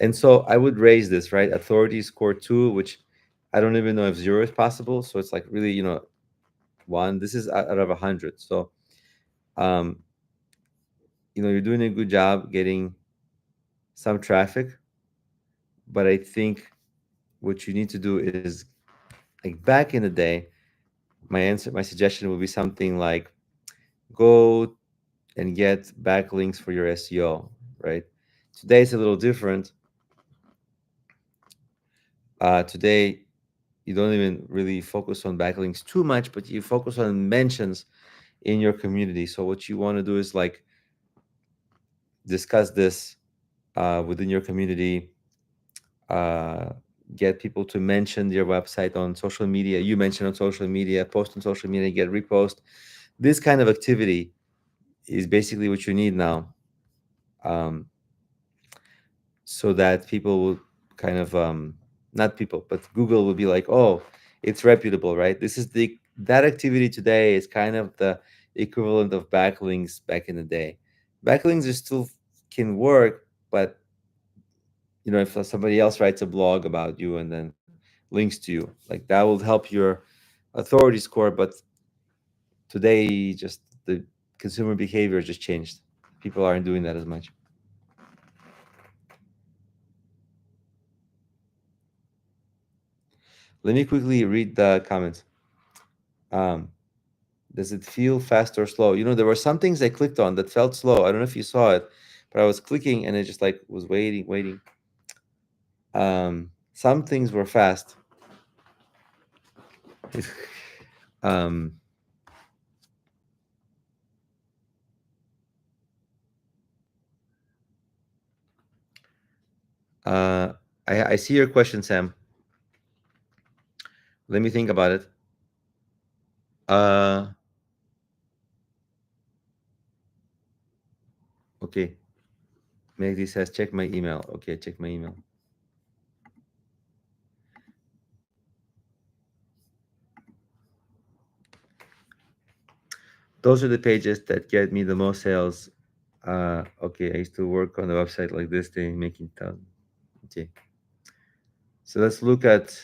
And so I would raise this, right? Authority score 2, which I don't even know if 0 is possible. So it's like really, 1. This is out of 100. So, um, you're doing a good job getting some traffic, but I think what you need to do is like back in the day, my suggestion would be something like go and get backlinks for your SEO, right? Today it's a little different. Today you don't even really focus on backlinks too much, but you focus on mentions in your community. So what you want to do is like discuss this within your community, uh, get people to mention your website on social media. You mention on social media, post on social media, get repost. This kind of activity is basically what you need now, um, so that people will kind of not people, but Google will be like, oh, it's reputable, right? This is that activity today is kind of the equivalent of backlinks back in the day. Backlinks are still can work, but if somebody else writes a blog about you and then links to you, like that will help your authority score. But today, just the consumer behavior just changed. People aren't doing that as much. Let me quickly read the comments. Um, does it feel fast or slow? There were some things I clicked on that felt slow. I don't know if you saw it, but I was clicking and it just like was waiting, waiting. Some things were fast. um, uh, I see your question, Sam. Let me think about it. Uh, okay. Maggie says, check my email. Okay, check my email. Those are the pages that get me the most sales. Okay, I used to work on the website like this thing, making thousand. Okay. So let's look at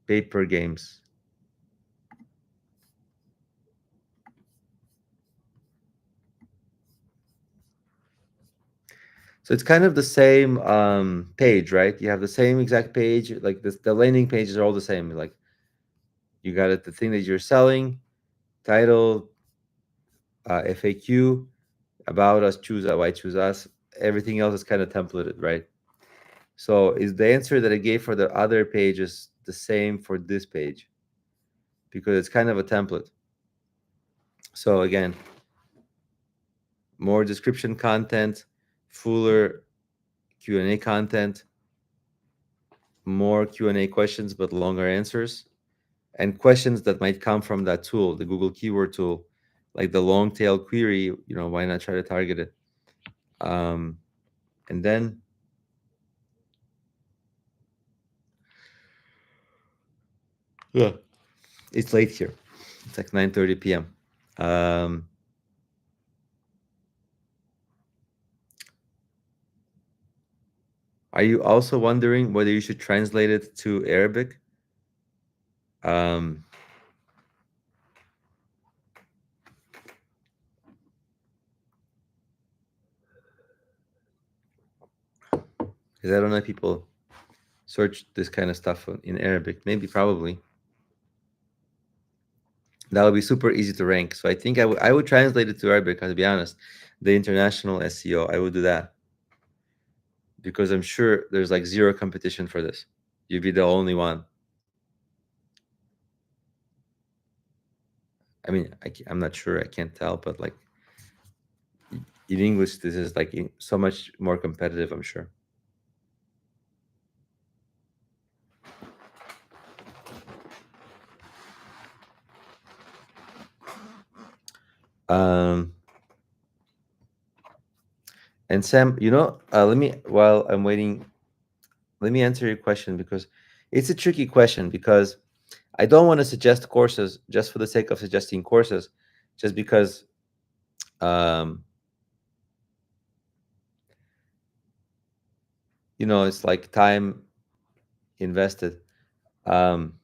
paper games. So it's kind of the same page, right? You have the same exact page, like the landing pages are all the same. Like you got it, the thing that you're selling, title, FAQ, about us, choose why choose us. Everything else is kind of templated, right? So is the answer that I gave for the other pages the same for this page? Because it's kind of a template. So again, more description content, fuller Q&A content, more Q&A questions but longer answers, and questions that might come from that tool, the Google keyword tool, like the long tail query. Why not try to target it? And then Yeah. It's late here. It's like 9:30 p.m. Um, are you also wondering whether you should translate it to Arabic? Um, because I don't know if people search this kind of stuff in Arabic. Maybe, probably. That would be super easy to rank. So I think I would translate it to Arabic, to be honest. The international SEO, I would do that because I'm sure there's like zero competition for this. You'd be the only one. I mean, I'm not sure. I can't tell, but like in English, this is like so much more competitive, I'm sure. Um, and Sam, let me, while I'm waiting, let me answer your question because it's a tricky question because I don't want to suggest courses just for the sake of suggesting courses, just because um, it's like time invested. Um,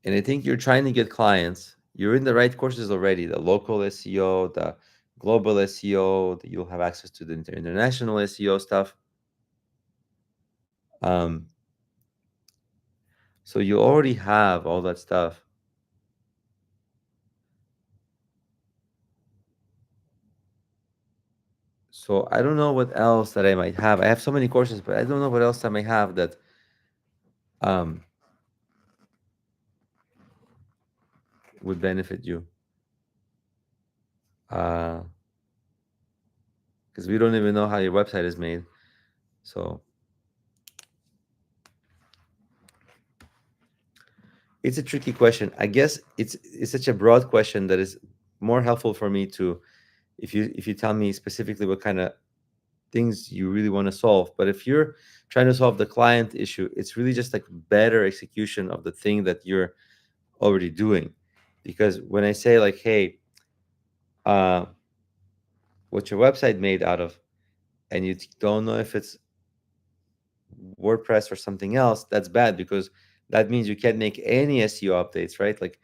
and I think you're trying to get clients. You're in the right courses already, the local SEO, the global SEO, that you'll have access to the international SEO stuff. Um, so you already have all that stuff. So I don't know what else that I might have. I have so many courses, but I don't know what else I might have that um, would benefit you. Because we don't even know how your website is made. So it's a tricky question. I guess it's such a broad question that is more helpful for me to, if you tell me specifically what kind of things you really want to solve. But if you're trying to solve the client issue, it's really just like better execution of the thing that you're already doing. Because when I say like, hey, uh, what's your website made out of, and you don't know if it's WordPress or something else, that's bad because that means you can't make any SEO updates, right? Like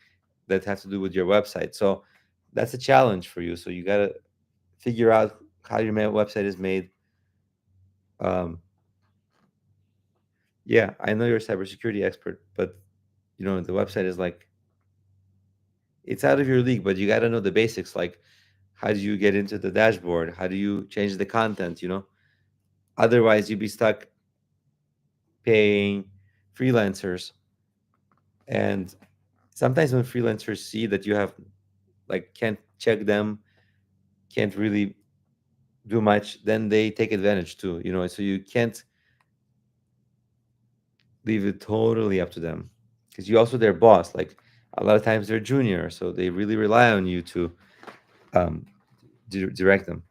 that have to do with your website. So that's a challenge for you. So you got to figure out how your website is made. Um, yeah, I know you're a cybersecurity expert, but the website is like, it's out of your league, but you got to know the basics. Like, how do you get into the dashboard? How do you change the content? Otherwise you'd be stuck paying freelancers. And sometimes when freelancers see that you have like can't check them, can't really do much, then they take advantage too. So you can't leave it totally up to them because you also their boss. Like a lot of times they're junior, so they really rely on you to um, direct them.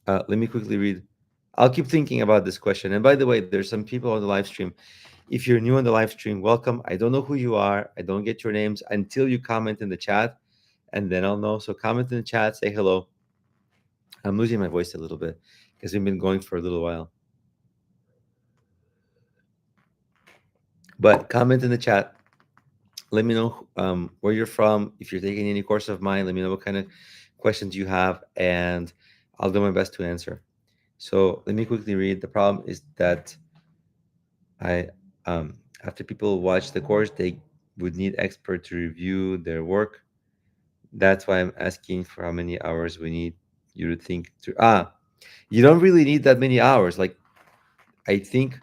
Let me quickly read. I'll keep thinking about this question. And by the way, there's some people on the live stream. If you're new on the live stream, welcome. I don't know who you are. I don't get your names until you comment in the chat, and then I'll know. So comment in the chat, say hello. I'm losing my voice a little bit because we've been going for a little while. But comment in the chat. Let me know where you're from. If you're taking any course of mine, let me know what kind of questions you have, and I'll do my best to answer. So let me quickly read. The problem is that I after people watch the course, they would need expert to review their work. That's why I'm asking for how many hours we need you to think through. You don't really need that many hours. Like I think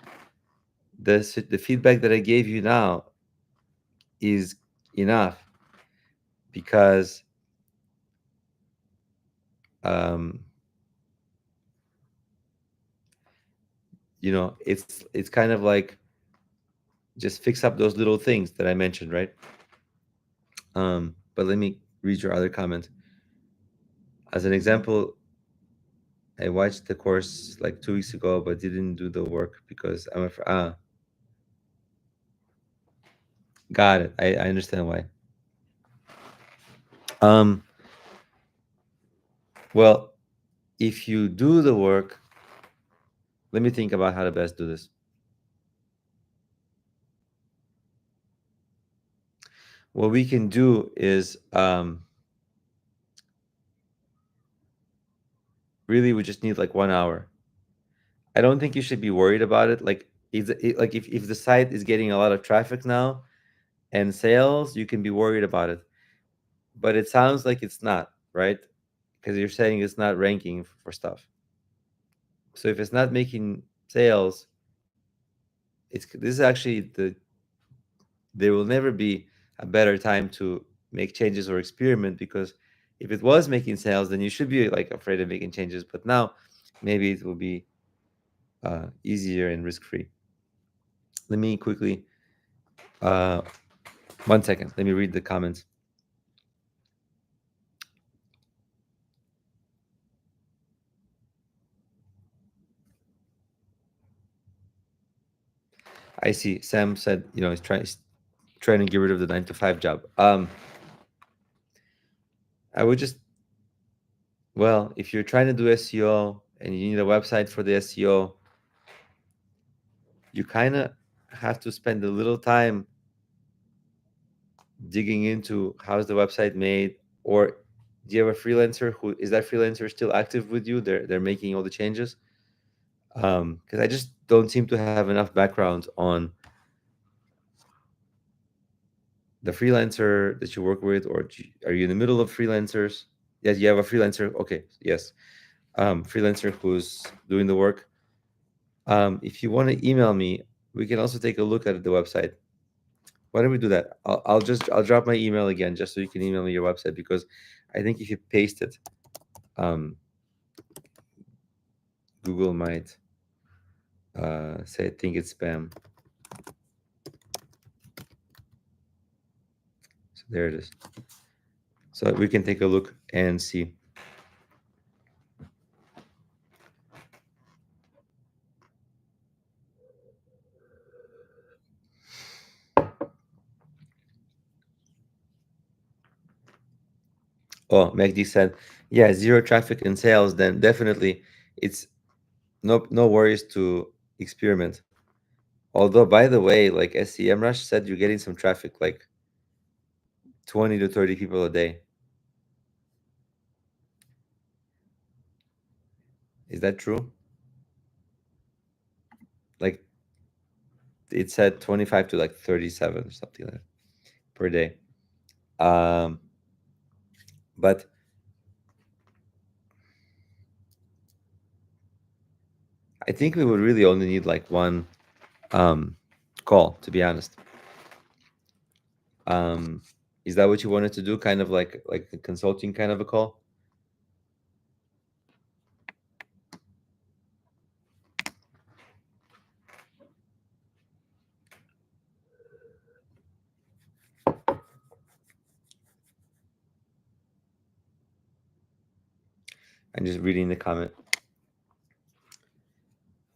the feedback that I gave you now is enough because um it's kind of like just fix up those little things that I mentioned, right? But let me read your other comment. As an example, I watched the course like 2 weeks ago, but didn't do the work because I'm afraid. Got it. I understand why. Um, well, if you do the work, let me think about how to best do this. What we can do is really we just need like 1 hour. I don't think you should be worried about it. Like, like if the site is getting a lot of traffic now and sales, you can be worried about it. But it sounds like it's not, right? Because you're saying it's not ranking for stuff. So if it's not making sales, it's this is actually there will never be a better time to make changes or experiment, because if it was making sales, then you should be like afraid of making changes. But now maybe it will be easier and risk free. Let me quickly, uh, 1 second. Let me read the comments. I see. Sam said, he's trying to get rid of the 9 to 5 job. I would just, well, if you're trying to do SEO and you need a website for the SEO, you kind of have to spend a little time digging into how's the website made. Or do you have a freelancer who is that freelancer still active with you? They're making all the changes. Because I just don't seem to have enough background on the freelancer that you work with, or are you in the middle of freelancers? Yes, you have a freelancer. Okay, yes, freelancer who's doing the work. If you want to email me, we can also take a look at the website. Why don't we do that? I'll drop my email again just so you can email me your website, because I think if you paste it, um, Google might say I think it's spam. So there it is. So we can take a look and see. Oh, Magdi said, yeah, zero traffic and sales, then definitely it's no worries to experiment. Although, by the way, like SEMrush said, you're getting some traffic, like 20 to 30 people a day. Is that true? Like it said 25 to like 37 or something like that per day. Um, but I think we would really only need like one um, call, to be honest. Um, is that what you wanted to do? Kind of like a consulting kind of a call? I'm just reading the comment.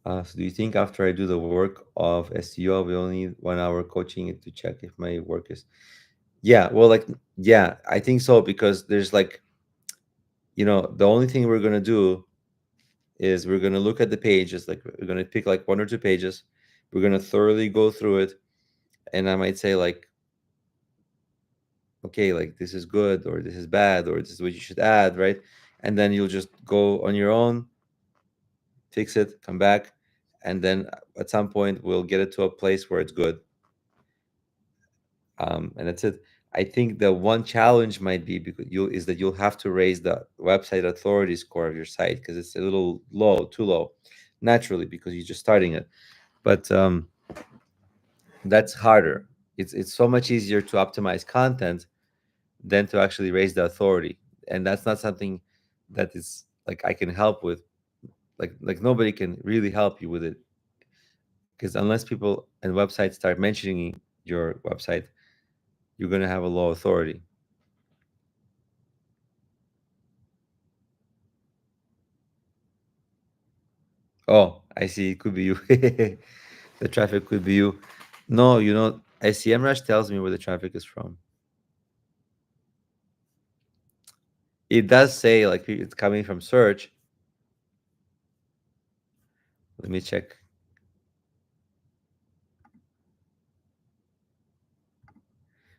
So do you think after I do the work of SEO, we only need 1 hour coaching it to check if my work is? Yeah, well, like, yeah, I think so, because there's like, the only thing we're gonna do is we're gonna look at the pages, like we're gonna pick like 1 or 2 pages, we're gonna thoroughly go through it, and I might say like, okay, like this is good or this is bad or this is what you should add, right? And then you'll just go on your own, fix it, come back, and then at some point we'll get it to a place where it's good. And that's it. I think the one challenge might be because you'll have to raise the website authority score of your site, because it's a little low, too low, naturally, because you're just starting it. But that's harder. It's so much easier to optimize content than to actually raise the authority, and that's not something that is like I can help with. Like nobody can really help you with it, because unless people and websites start mentioning your website, you're gonna have a low authority. Oh, I see. It could be you. The traffic could be you. No, SEMrush tells me where the traffic is from. It does say like it's coming from search. Let me check.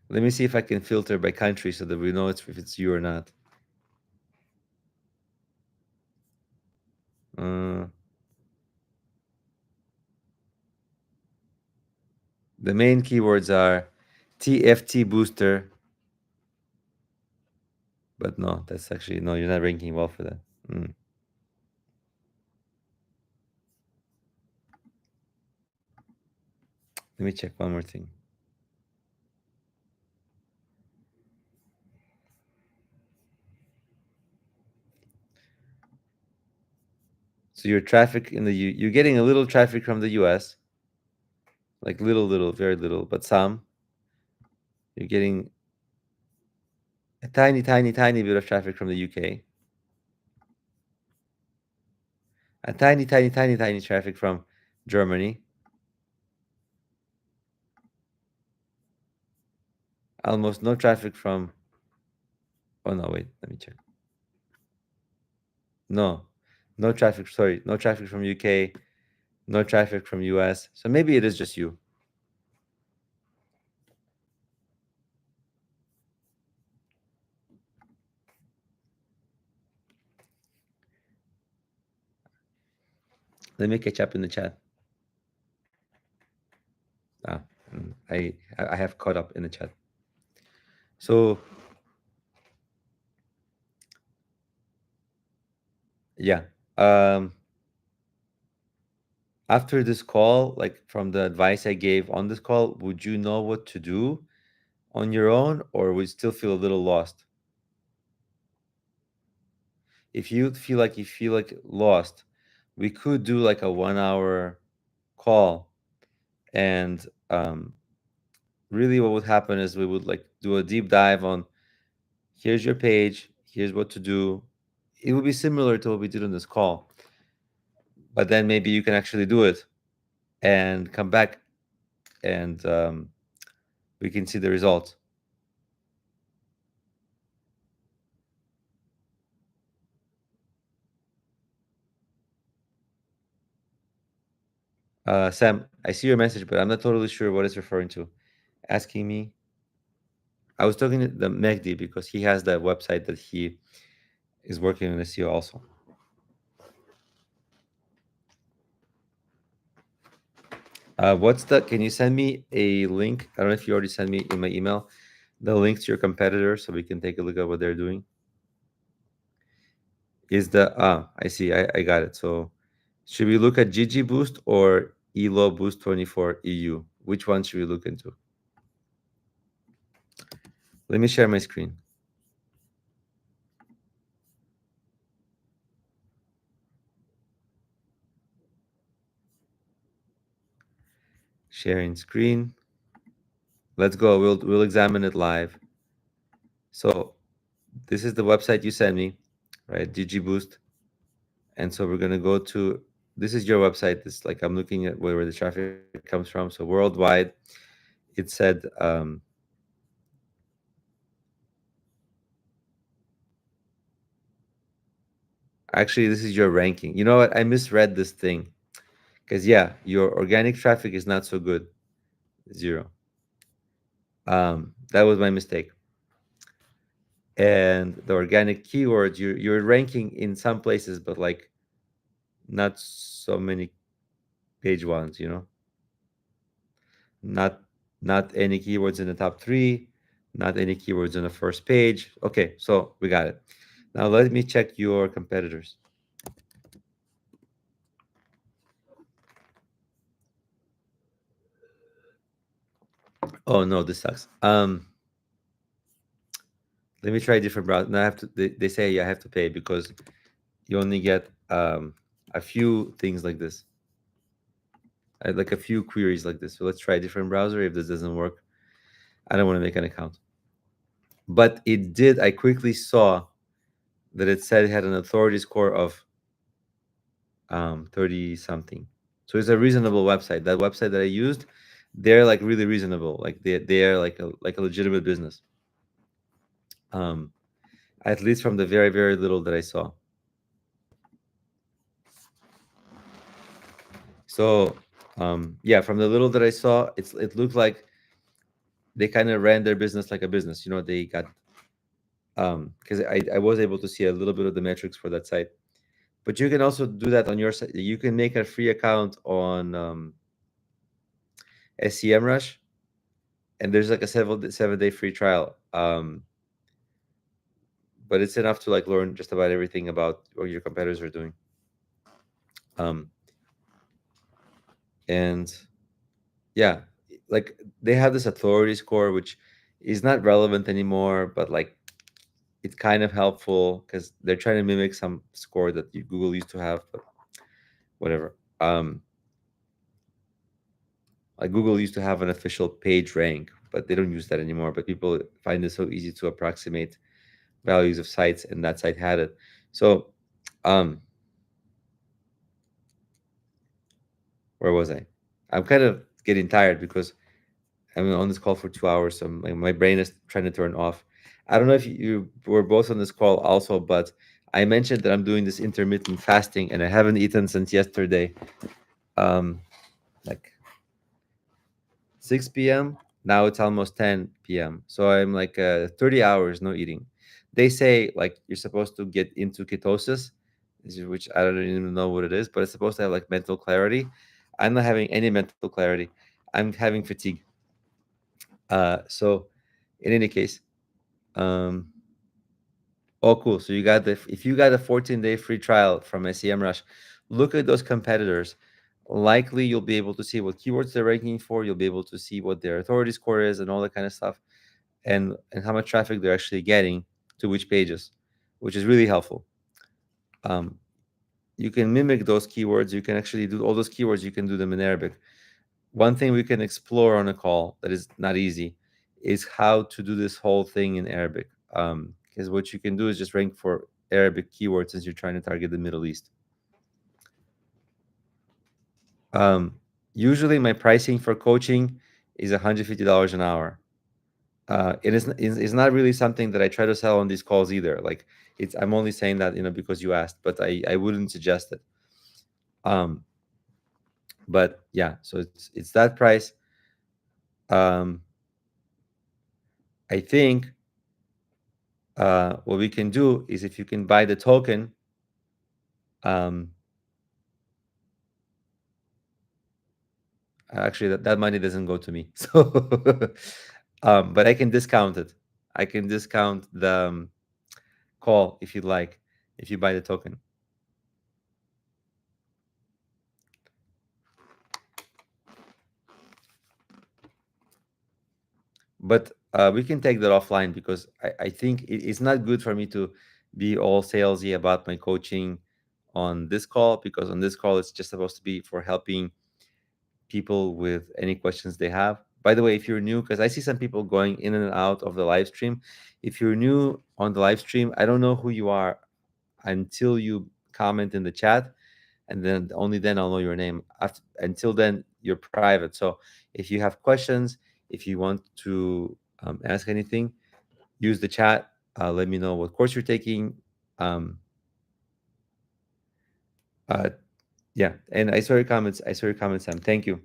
Let me see if I can filter by country so that we know if it's you or not. The main keywords are TFT booster, but no, that's actually no. You're not ranking well for that. Let me check one more thing. So your traffic in the you're getting a little traffic from the US, like little, very little, but some. You're getting a tiny bit of traffic from the UK. A tiny traffic from Germany. Almost no traffic from. Oh no, wait, let me check. No, no traffic. Sorry, no traffic from UK. No traffic from US. So maybe it is just you. Let me catch up in the chat. Ah, I have caught up in the chat. So yeah. After this call, like from the advice I gave on this call, would you know what to do on your own, or would you still feel a little lost? If you feel like lost, we could do like a 1 hour call, and really what would happen is we would like do a deep dive on here's your page, here's what to do. It would be similar to what we did on this call, but then maybe you can actually do it and come back, and we can see the results. Sam, I see your message, but I'm not totally sure what it's referring to. Asking me. I was talking to the Mehdi because he has that website that he is working on SEO also. Can you send me a link? I don't know if you already sent me in my email the link to your competitor so we can take a look at what they're doing. I see, I got it. So should we look at GG Boost or ELO Boost 24 EU? Which one should we look into? Let me share my screen. Sharing screen. Let's go. We'll examine it live. So this is the website you sent me, right? GG Boost. And so we're gonna go to this is your website. This like I'm looking at where the traffic comes from. So worldwide, it said actually this is your ranking. You know what? I misread this thing. Because yeah, your organic traffic is not so good. 0. That was my mistake. And the organic keywords, you're ranking in some places, but like not so many page ones, you know? Not any keywords in the top 3, not any keywords on the first page. Okay, so we got it. Now let me check your competitors. Oh no, this sucks. Let me try a different browser. Now I have to. They say I have to pay because you only get a few things like this. Like a few queries like this. So let's try a different browser. If this doesn't work, I don't want to make an account. But it did. I quickly saw that it said it had an authority score of 30 something. So it's a reasonable website. That website that I used they're like really reasonable. Like they are like a legitimate business. At least from the very, very little that I saw. So yeah, from the little that I saw, it looked like they kind of ran their business like a business. They got because I was able to see a little bit of the metrics for that site. But you can also do that on your site. You can make a free account on SEMrush, and there's like a 7-day free trial. But it's enough to like learn just about everything about what your competitors are doing. And yeah, like they have this authority score, which is not relevant anymore, but like it's kind of helpful because they're trying to mimic some score that Google used to have, but whatever. Like Google used to have an official page rank, but they don't use that anymore. But people find it so easy to approximate values of sites, and that site had it. So, where was I? I'm kind of getting tired because I'm on this call for 2 hours, so my brain is trying to turn off. I don't know if you were both on this call also, but I mentioned that I'm doing this intermittent fasting, and I haven't eaten since yesterday, like 6 p.m. Now it's almost 10 p.m. So I'm like 30 hours no eating. They say like you're supposed to get into ketosis, which I don't even know what it is, but it's supposed to have like mental clarity. I'm not having any mental clarity. I'm having fatigue. So in any case, um, oh cool. So if you got a 14-day free trial from SEMrush, look at those competitors. Likely you'll be able to see what keywords they're ranking for. You'll be able to see what their authority score is and all that kind of stuff, and how much traffic they're actually getting to which pages, which is really helpful. Um, you can mimic those keywords. You can actually do all those keywords. You can do them in Arabic. One thing we can explore on a call that is not easy is how to do this whole thing in Arabic. Because what you can do is just rank for Arabic keywords since you're trying to target the Middle East. Usually, my pricing for coaching is $150 an hour. It's not really something that I try to sell on these calls either. Like I'm only saying that because you asked, but I wouldn't suggest it. But yeah, so it's that price. I think what we can do is if you can buy the token, actually that money doesn't go to me. So, but I can discount it. I can discount the call if you'd like, if you buy the token. But we can take that offline because I think it's not good for me to be all salesy about my coaching on this call, because on this call it's just supposed to be for helping people with any questions they have. By the way, if you're new, because I see some people going in and out of the live stream. If you're new on the live stream, I don't know who you are until you comment in the chat, and then only then I'll know your name. Until then, you're private. So if you have questions, if you want to ask anything, use the chat. Let me know what course you're taking. Uh, yeah, and I saw your comments. Sam. Thank you.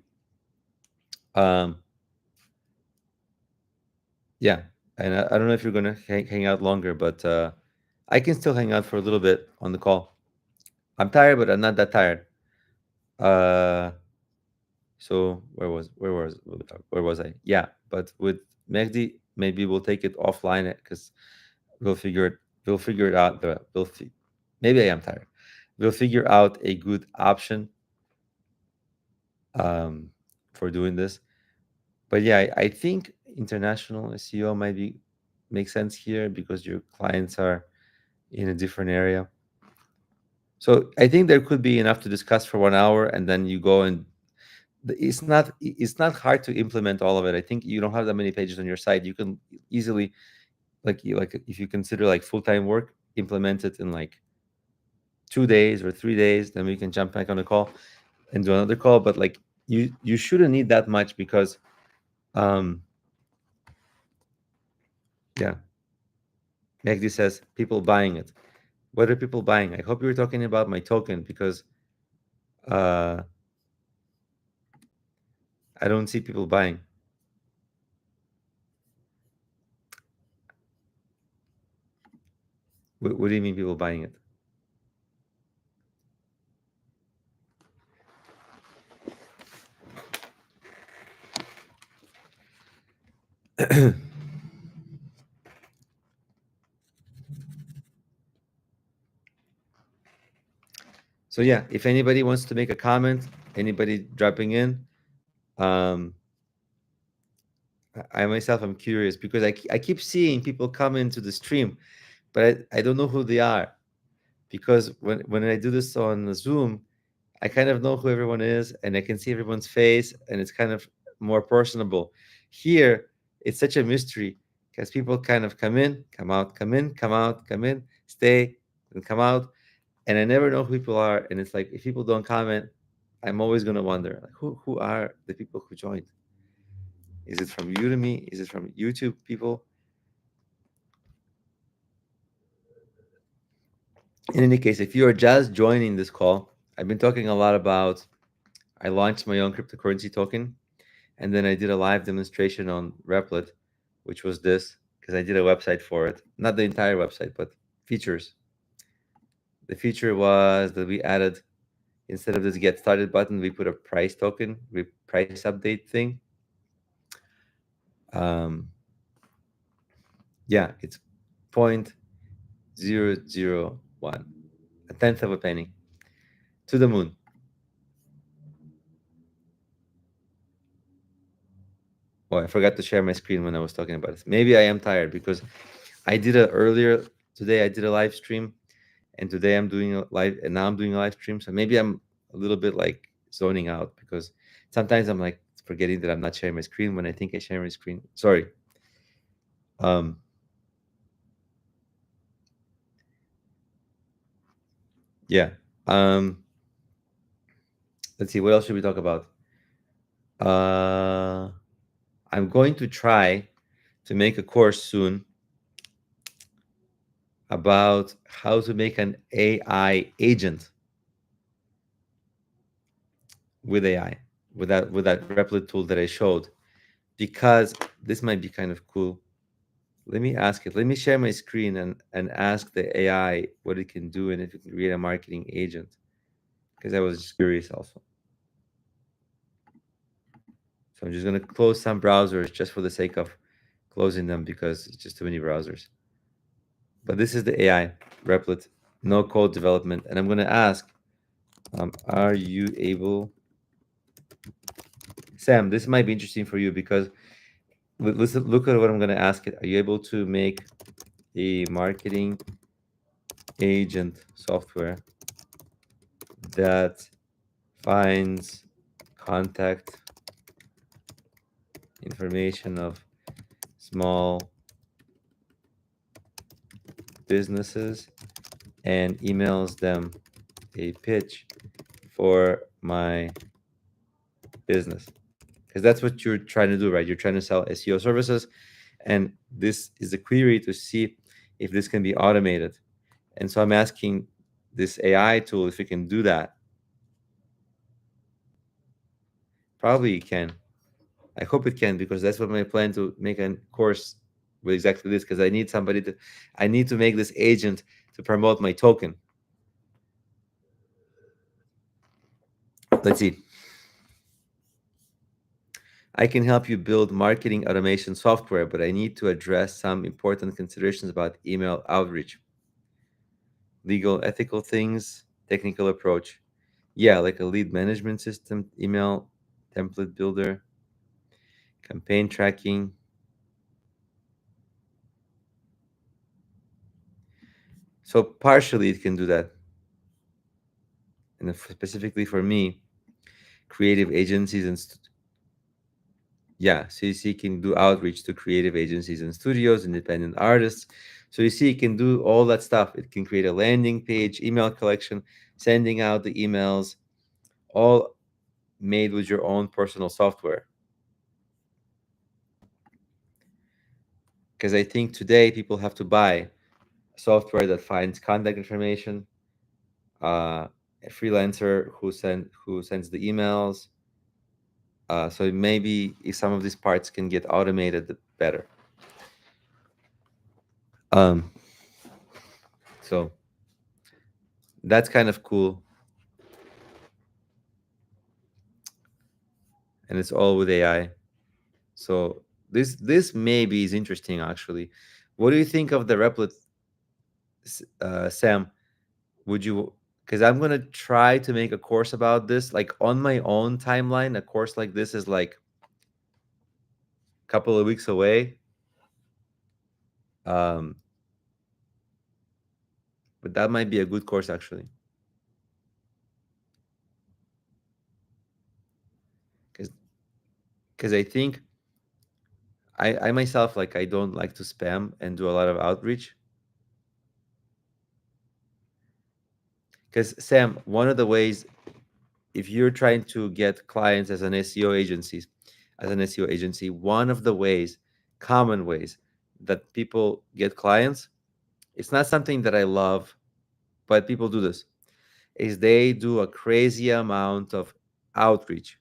Yeah, and I don't know if you're gonna hang out longer, but I can still hang out for a little bit on the call. I'm tired, but I'm not that tired. So where was I? Yeah, but with Mehdi, maybe we'll take it offline because we'll figure it out. Maybe I am tired. We'll figure out a good option for doing this. But yeah, I think international SEO might make sense here because your clients are in a different area. So I think there could be enough to discuss for 1 hour, and then you go and it's not hard to implement all of it. I think you don't have that many pages on your site. You can easily like if you consider like full-time work, implement it in like 2 days or 3 days. Then we can jump back on the call and do another call. But like you shouldn't need that much because yeah, Magdi says people buying it. What are people buying? I hope you were talking about my token because I don't see people buying. What do you mean people buying it? So yeah, if anybody wants to make a comment, anybody dropping in, um, I myself am curious because I keep seeing people come into the stream, but I don't know who they are because when I do this on Zoom, I kind of know who everyone is and I can see everyone's face and it's kind of more personable. Here, it's such a mystery because people kind of come in, come out, come in, come out, come in, stay, and come out. And I never know who people are. And it's like if people don't comment, I'm always gonna wonder like who are the people who joined? Is it from Udemy? Is it from YouTube people? In any case, if you are just joining this call, I've been talking a lot about I launched my own cryptocurrency token, and then I did a live demonstration on Replit, which was this, because I did a website for it. Not the entire website, but features. The feature was that we added, instead of this get started button, we put a price token, we price update thing. Um, yeah, it's 0.001, a tenth of a penny to the moon. Oh, I forgot to share my screen when I was talking about it. Maybe I am tired because I did a earlier today. I did a live stream, and today I'm doing a live, and now I'm doing a live stream. So maybe I'm a little bit like zoning out because sometimes I'm like forgetting that I'm not sharing my screen when I think I share my screen. Sorry. Um, yeah. Let's see. What else should we talk about? Uh, I'm going to try to make a course soon about how to make an AI agent with AI, with that Replit tool that I showed, because this might be kind of cool. Let me ask it. Let me share my screen and ask the AI what it can do and if it can create a marketing agent, because I was curious also. So I'm just gonna close some browsers just for the sake of closing them because it's just too many browsers. But this is the AI Replit, no code development, and I'm gonna ask, are you able, Sam? This might be interesting for you because listen, look at what I'm gonna ask it. Are you able to make a marketing agent software that finds contact information of small businesses and emails them a pitch for my business? Because that's what you're trying to do, right? You're trying to sell SEO services, and this is a query to see if this can be automated. And so I'm asking this AI tool if it can do that. Probably it can. I hope it can, because that's what my plan to make a course with exactly this, because I need to make this agent to promote my token. Let's see. I can help you build marketing automation software, but I need to address some important considerations about email outreach. Legal, ethical things, technical approach. Yeah, like a lead management system, email template builder, campaign tracking. So partially it can do that. And specifically for me, creative agencies and yeah, so you see, it can do outreach to creative agencies and studios, independent artists. So you see, it can do all that stuff. It can create a landing page, email collection, sending out the emails, all made with your own personal software. Because I think today people have to buy software that finds contact information, a freelancer who sends the emails. So maybe if some of these parts can get automated, better. Um, so that's kind of cool, and it's all with AI. So this maybe is interesting actually. What do you think of the Replit, Sam? Would you? Because I'm gonna try to make a course about this, like on my own timeline. A course like this is like a couple of weeks away. Um, but that might be a good course actually, because I think I myself, like, I don't like to spam and do a lot of outreach. Because Sam, one of the ways, if you're trying to get clients as an SEO agency, one of the ways, common ways that people get clients, it's not something that I love, but people do this, is they do a crazy amount of outreach.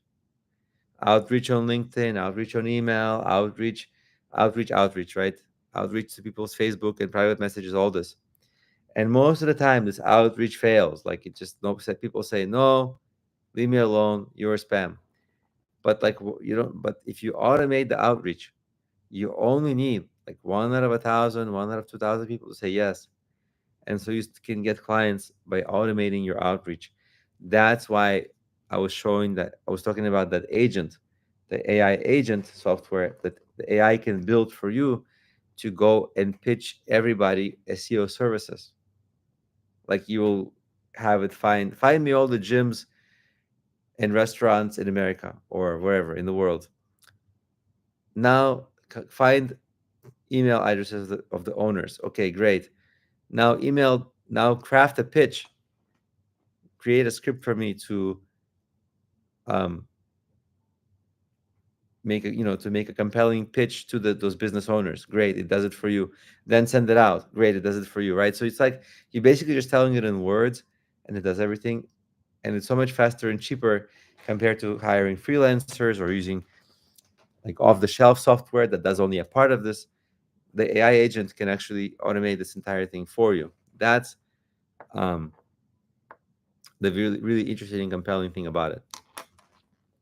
Outreach on LinkedIn, outreach on email, outreach, right? Outreach to people's Facebook and private messages, all this. And most of the time, this outreach fails. Like, it just, no, people say, no, leave me alone, you're spam. But like, you don't, but if you automate the outreach, you only need like 1 out of 1,000, 1 out of 2,000 people to say yes. And so you can get clients by automating your outreach. That's why I was talking about that agent, the AI agent software that the AI can build for you to go and pitch everybody SEO services. Like, you will have it find me all the gyms and restaurants in America or wherever in the world. Now find email addresses of the owners. Okay, great. Now craft a pitch, create a script for me to um, make a compelling pitch to those business owners. Great, it does it for you. Then send it out. Great, it does it for you, right? So it's like you basically just telling it in words, and it does everything, and it's so much faster and cheaper compared to hiring freelancers or using like off-the-shelf software that does only a part of this. The AI agent can actually automate this entire thing for you. That's um, the really, really interesting and compelling thing about it.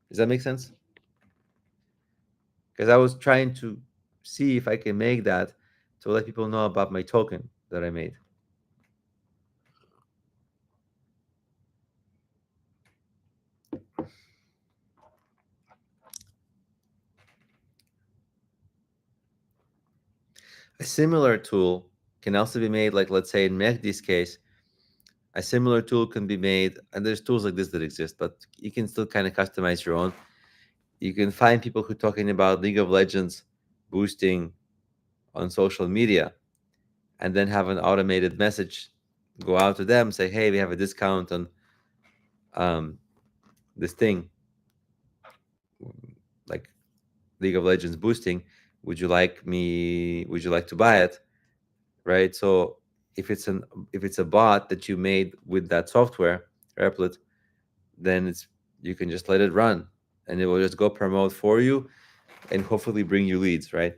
Does that make sense? Because I was trying to see if I can make that to let people know about my token that I made. A similar tool can also be made, like, let's say in Mehdi's case, a similar tool can be made, and there's tools like this that exist, but you can still kind of customize your own. You can find people who are talking about League of Legends boosting on social media, and then have an automated message go out to them, say, hey, we have a discount on um, this thing, like League of Legends boosting. Would you like to buy it? Right. So if it's a bot that you made with that software, Replit, then you can just let it run, and it will just go promote for you and hopefully bring you leads, right?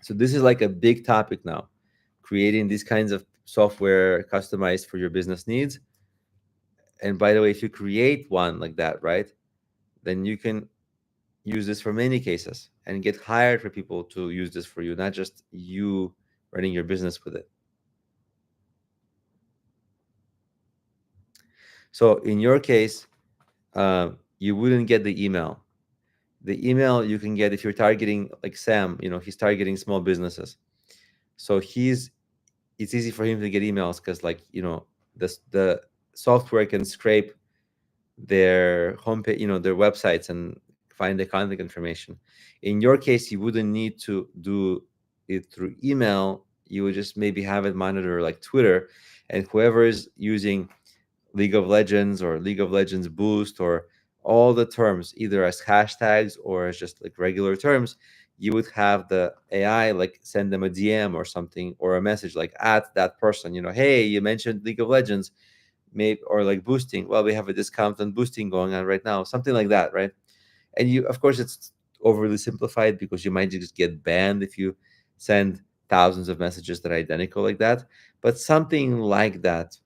So this is like a big topic now, creating these kinds of software customized for your business needs. And by the way, if you create one like that, right, then you can use this for many cases and get hired for people to use this for you, not just you running your business with it. So in your case, you wouldn't get the email. The email you can get if you're targeting, like Sam, he's targeting small businesses. So it's easy for him to get emails because, like, the software can scrape their homepage, their websites, and find the contact information. In your case, you wouldn't need to do it through email. You would just maybe have it monitor like Twitter, and whoever is using League of Legends or League of Legends Boost or all the terms either as hashtags or as just like regular terms, you would have the AI like send them a DM or something, or a message like at that person, hey, you mentioned League of Legends, maybe, or like boosting. Well, we have a discount on boosting going on right now, something like that, right? And you, of course, it's overly simplified because you might just get banned if you send thousands of messages that are identical like that. But something like that,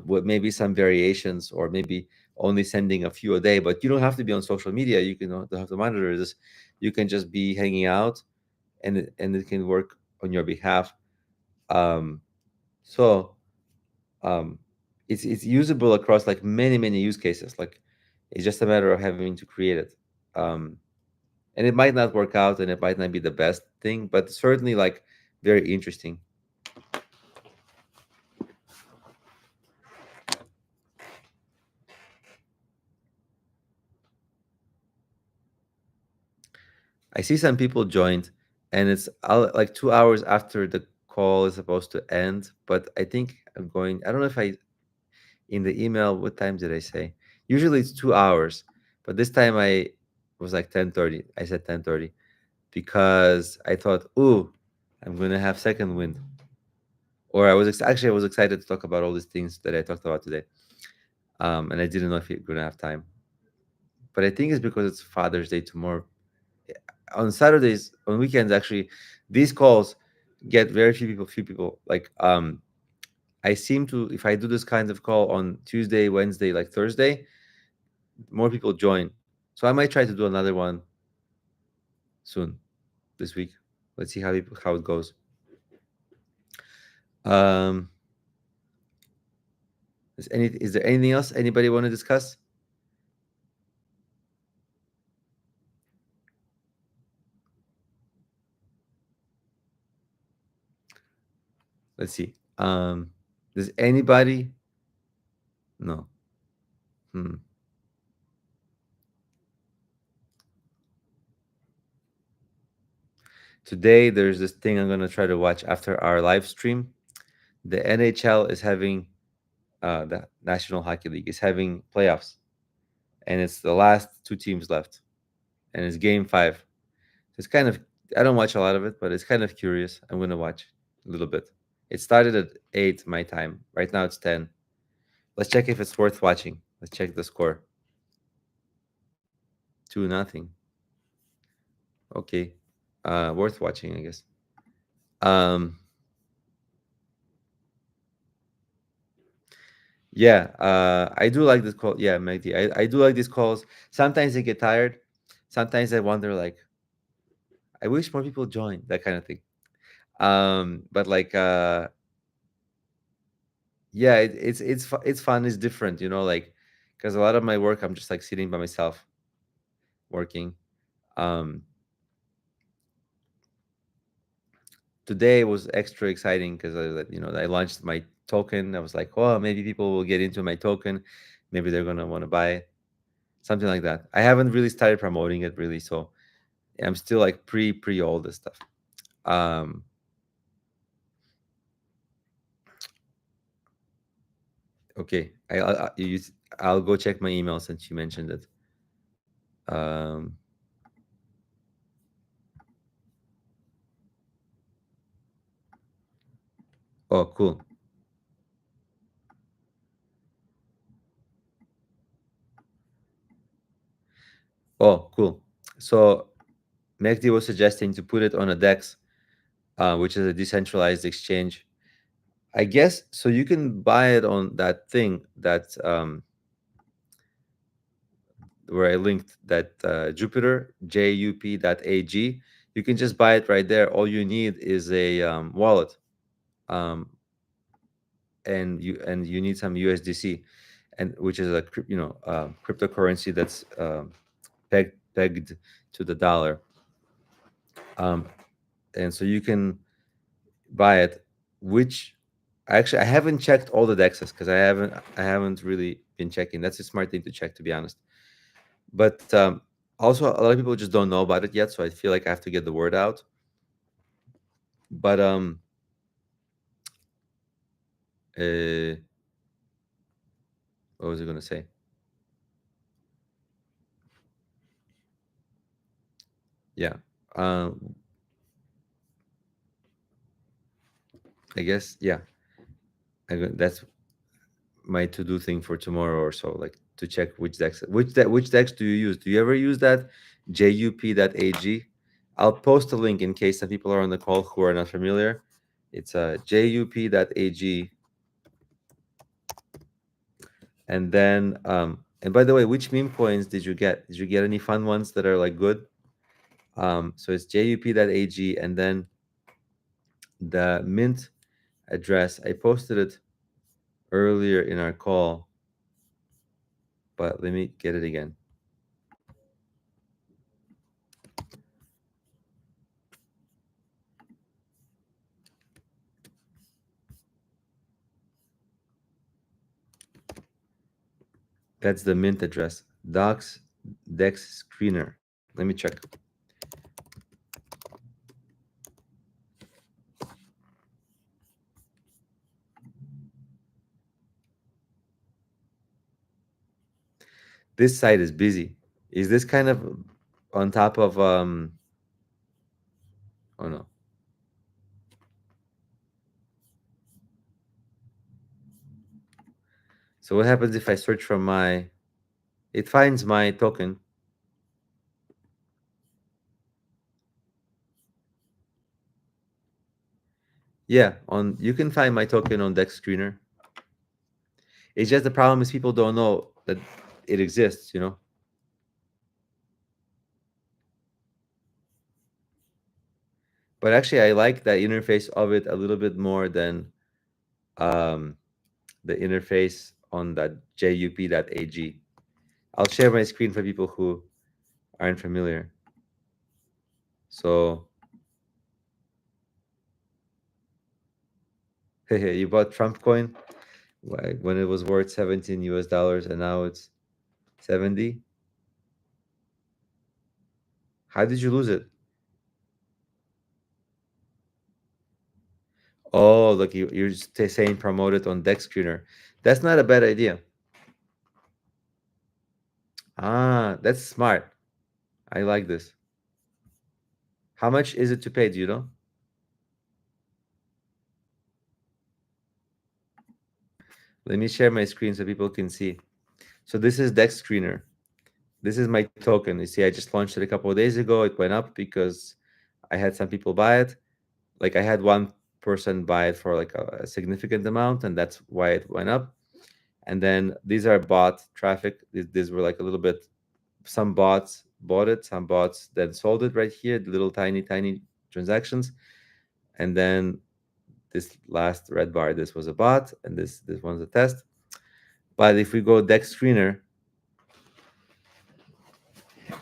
with maybe some variations, or maybe only sending a few a day. But you don't have to be on social media. You can don't have to monitor this. You can just be hanging out, and it can work on your behalf. Um, so um, it's usable across like many use cases. Like, it's just a matter of having to create it. Um, and it might not work out, and it might not be the best thing, but certainly like very interesting. I see some people joined, and it's like 2 hours after the call is supposed to end. But I think I'm going. I don't know if I in the email, what time did I say? Usually it's 2 hours, but this time I was like 10:30. I said 10:30 because I thought, ooh, I'm gonna have second wind. Or actually I was excited to talk about all these things that I talked about today. And I didn't know if you're gonna have time. But I think it's because it's Father's Day tomorrow. On Saturdays, on weekends, actually, these calls get very few people. Like, I seem to, if I do this kind of call on Tuesday, Wednesday, like Thursday, more people join. So I might try to do another one soon this week. Let's see how it goes. Um, is there anything else anybody want to discuss? Let's see. Does anybody? No. Hmm. Today there's this thing I'm gonna try to watch after our live stream. The NHL is having, the National Hockey League is having playoffs, and it's the last two teams left, and it's Game 5. It's kind of, I don't watch a lot of it, but it's kind of curious. I'm gonna watch a little bit. It started at 8 my time. Right now it's 10. Let's check if it's worth watching. Let's check the score. 2-0. Okay, worth watching, I guess. Um, yeah, I do like this call. Yeah, Magdi, I do like these calls. Sometimes I get tired. Sometimes I wonder, like, I wish more people join, that kind of thing. But like, yeah, it's fun. It's different, like, because a lot of my work, I'm just like sitting by myself working. Um, Today was extra exciting because I launched my token. I was like, oh, maybe people will get into my token. Maybe they're gonna want to buy it, something like that. I haven't really started promoting it really, so I'm still like pre all this stuff. Um, okay, I'll go check my email since you mentioned it. Um, oh, cool. Oh, cool. So Mehdi was suggesting to put it on a DEX, which is a decentralized exchange. I guess so. You can buy it on that thing that, where I linked that, Jupiter, JUP.ag. You can just buy it right there. All you need is a, wallet, um, and you need some USDC, and which is a cryptocurrency that's, pegged to the dollar, um, and so you can buy it. Which actually I haven't checked all the dexes because I haven't really been checking. That's a smart thing to check, to be honest. But, also a lot of people just don't know about it yet, so I feel like I have to get the word out. But, uh, what was I gonna say? Yeah. Um, I guess, yeah. That's my to-do thing for tomorrow or so, like to check which decks, which decks do you use? Do you ever use that jup.ag? I'll post a link in case some people are on the call who are not familiar. It's jup.ag. And then, and by the way, which meme coins did you get? Did you get any fun ones that are like good? So it's jup.ag, and then the mint address. I posted it earlier in our call, but let me get it again. That's the mint address. Docs Dex Screener. Let me check. This site is busy. Is this kind of on top of oh no. So what happens if I search for my, it finds my token. Yeah, on you can find my token on Dex Screener. It's just the problem is people don't know that it exists, you know. But actually I like the interface of it a little bit more than um the interface on that jup.ag. I'll share my screen for people who aren't familiar. So you bought Trump coin when it was worth 17 US dollars and now it's 70. How did you lose it? Oh, look, you're just saying promote it on Dex Screener. That's not a bad idea. Ah, that's smart. I like this. How much is it to pay? Do you know? Let me share my screen so people can see. So this is Dex Screener. This is my token. You see, I just launched it a couple of days ago. It went up because I had some people buy it. Like I had one person buy it for like a significant amount, and that's why it went up. And then these are bot traffic. These were like a little bit, some bots bought it, some bots then sold it right here, the little tiny transactions. And then this last red bar, this was a bot, and this one's a test. But if we go Dex Screener,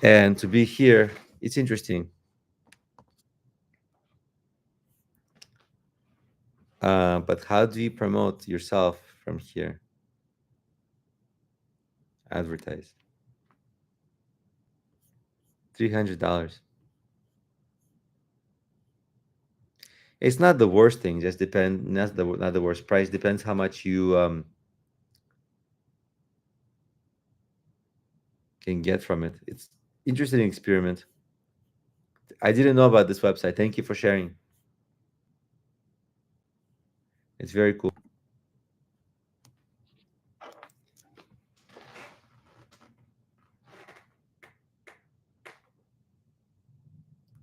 and to be here, it's interesting. But how do you promote yourself from here? Advertise. $300. It's not the worst thing. Just depend. Not the worst price. Depends how much you can get from it. It's interesting experiment. I didn't know about this website. Thank you for sharing. It's very cool.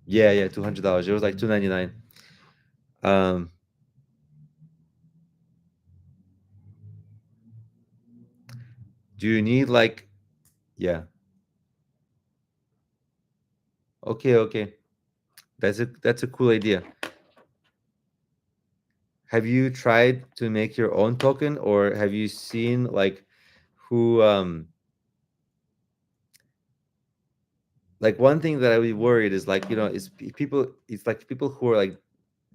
Yeah, $200. It was like $299. Um, do you need like, yeah? Okay. That's a cool idea. Have you tried to make your own token, or have you seen like who like one thing that I would be worried is like, is people, it's like people who are like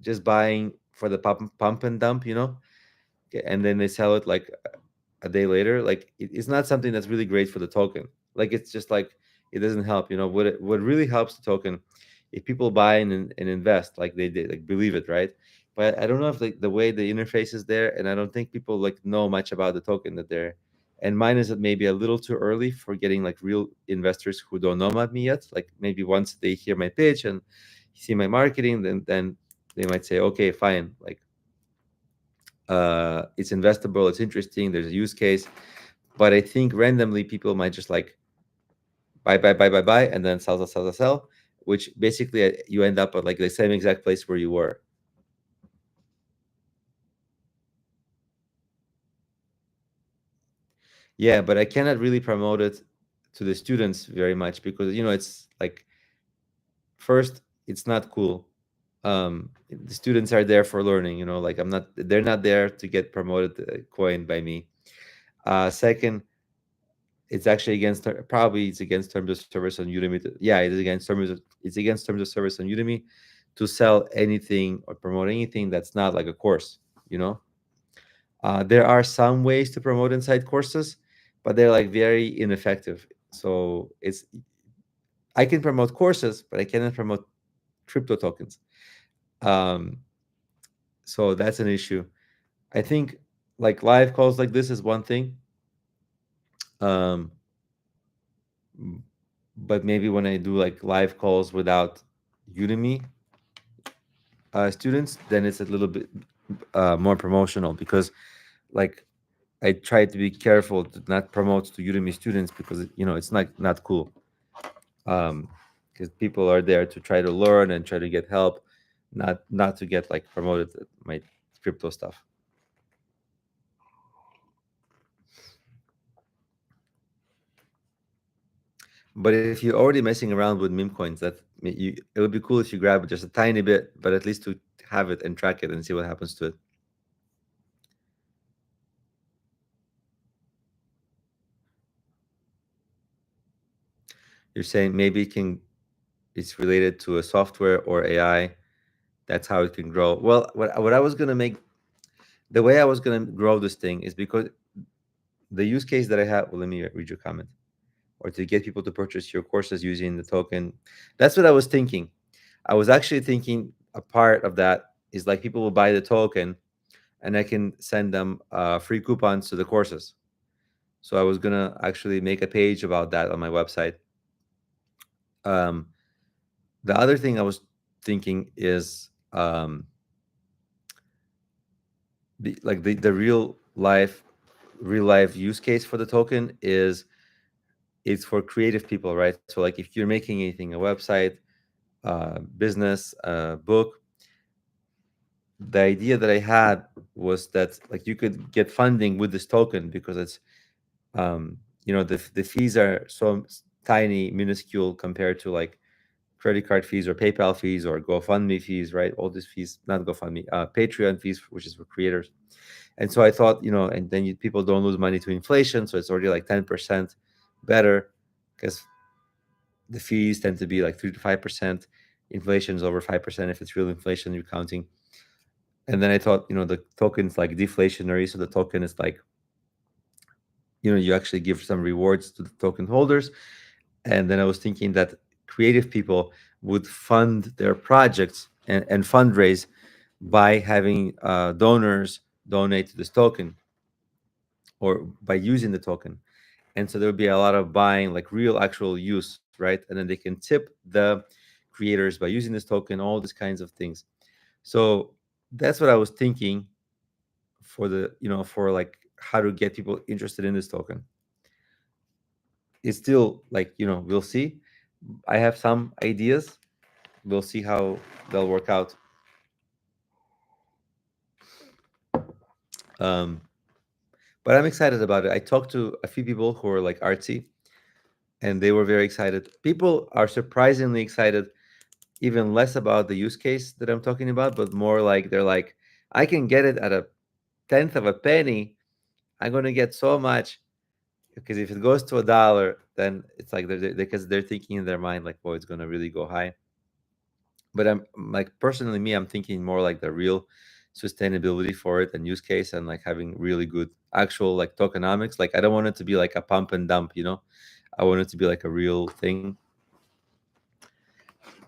just buying for the pump and dump, and then they sell it like a day later. Like it's not something that's really great for the token. Like it's just like it doesn't help. What really helps the token if people buy and invest like they did, like believe it, right? But I don't know if like the way the interface is there, and I don't think people like know much about the token that they're And mine is maybe a little too early for getting like real investors who don't know about me yet. Like maybe once they hear my pitch and see my marketing, then they might say, okay, fine, like it's investable, it's interesting, there's a use case. But I think randomly people might just like buy, and then sell, which basically you end up at like the same exact place where you were. Yeah, but I cannot really promote it to the students very much because it's like, first, it's not cool. The students are there for learning, like they're not there to get promoted coin by me. Second, it's actually probably it's against terms of service on Udemy. Yeah, it's against terms of service on Udemy to sell anything or promote anything that's not like a course. You know, there are some ways to promote inside courses, but they're like very ineffective. So I can promote courses, but I cannot promote crypto tokens. Um, so that's an issue. I think like live calls like this is one thing. Um, but maybe when I do like live calls without Udemy students, then it's a little bit more promotional because like I try to be careful to not promote to Udemy students because it's not cool. Because people are there to try to learn and try to get help, not to get like promoted to my crypto stuff. But if you're already messing around with meme coins, it would be cool if you grab just a tiny bit, but at least to have it and track it and see what happens to it. You're saying maybe it's related to a software or AI. That's how it can grow. Well, what I was gonna make the way I was gonna grow this thing is because the use case that I have. Well, let me read your comment. Or to get people to purchase your courses using the token. That's what I was thinking. I was actually thinking a part of that is like people will buy the token, and I can send them free coupons to the courses. So I was gonna actually make a page about that on my website. Um, the other thing I was thinking is the real life use case for the token is it's for creative people, right? So like if you're making anything, a website, business, book, the idea that I had was that like you could get funding with this token because it's the fees are so tiny, minuscule compared to like credit card fees or PayPal fees or GoFundMe fees, right? All these fees, not GoFundMe, Patreon fees, which is for creators. And so I thought, and then people don't lose money to inflation, so it's already like 10% better because the fees tend to be like 3 to 5%. Inflation is over 5% if it's real inflation you're counting. And then I thought, the token's like deflationary, so the token is like, you actually give some rewards to the token holders. And then I was thinking that creative people would fund their projects and fundraise by having donors donate to this token or by using the token. And so there would be a lot of buying, like real actual use, right? And then they can tip the creators by using this token, all these kinds of things. So that's what I was thinking for for like how to get people interested in this token. It's still like, we'll see. I have some ideas. We'll see how they'll work out. Um, but I'm excited about it. I talked to a few people who are like artsy, and they were very excited. People are surprisingly excited, even less about the use case that I'm talking about, but more like they're like, I can get it at a tenth of a penny. I'm gonna get so much because if it goes to $1, then it's like because they're thinking in their mind like, oh, it's gonna really go high. But I'm like personally me, I'm thinking more like the real sustainability for it and use case and like having really good actual like tokenomics. Like I don't want it to be like a pump and dump. I want it to be like a real thing.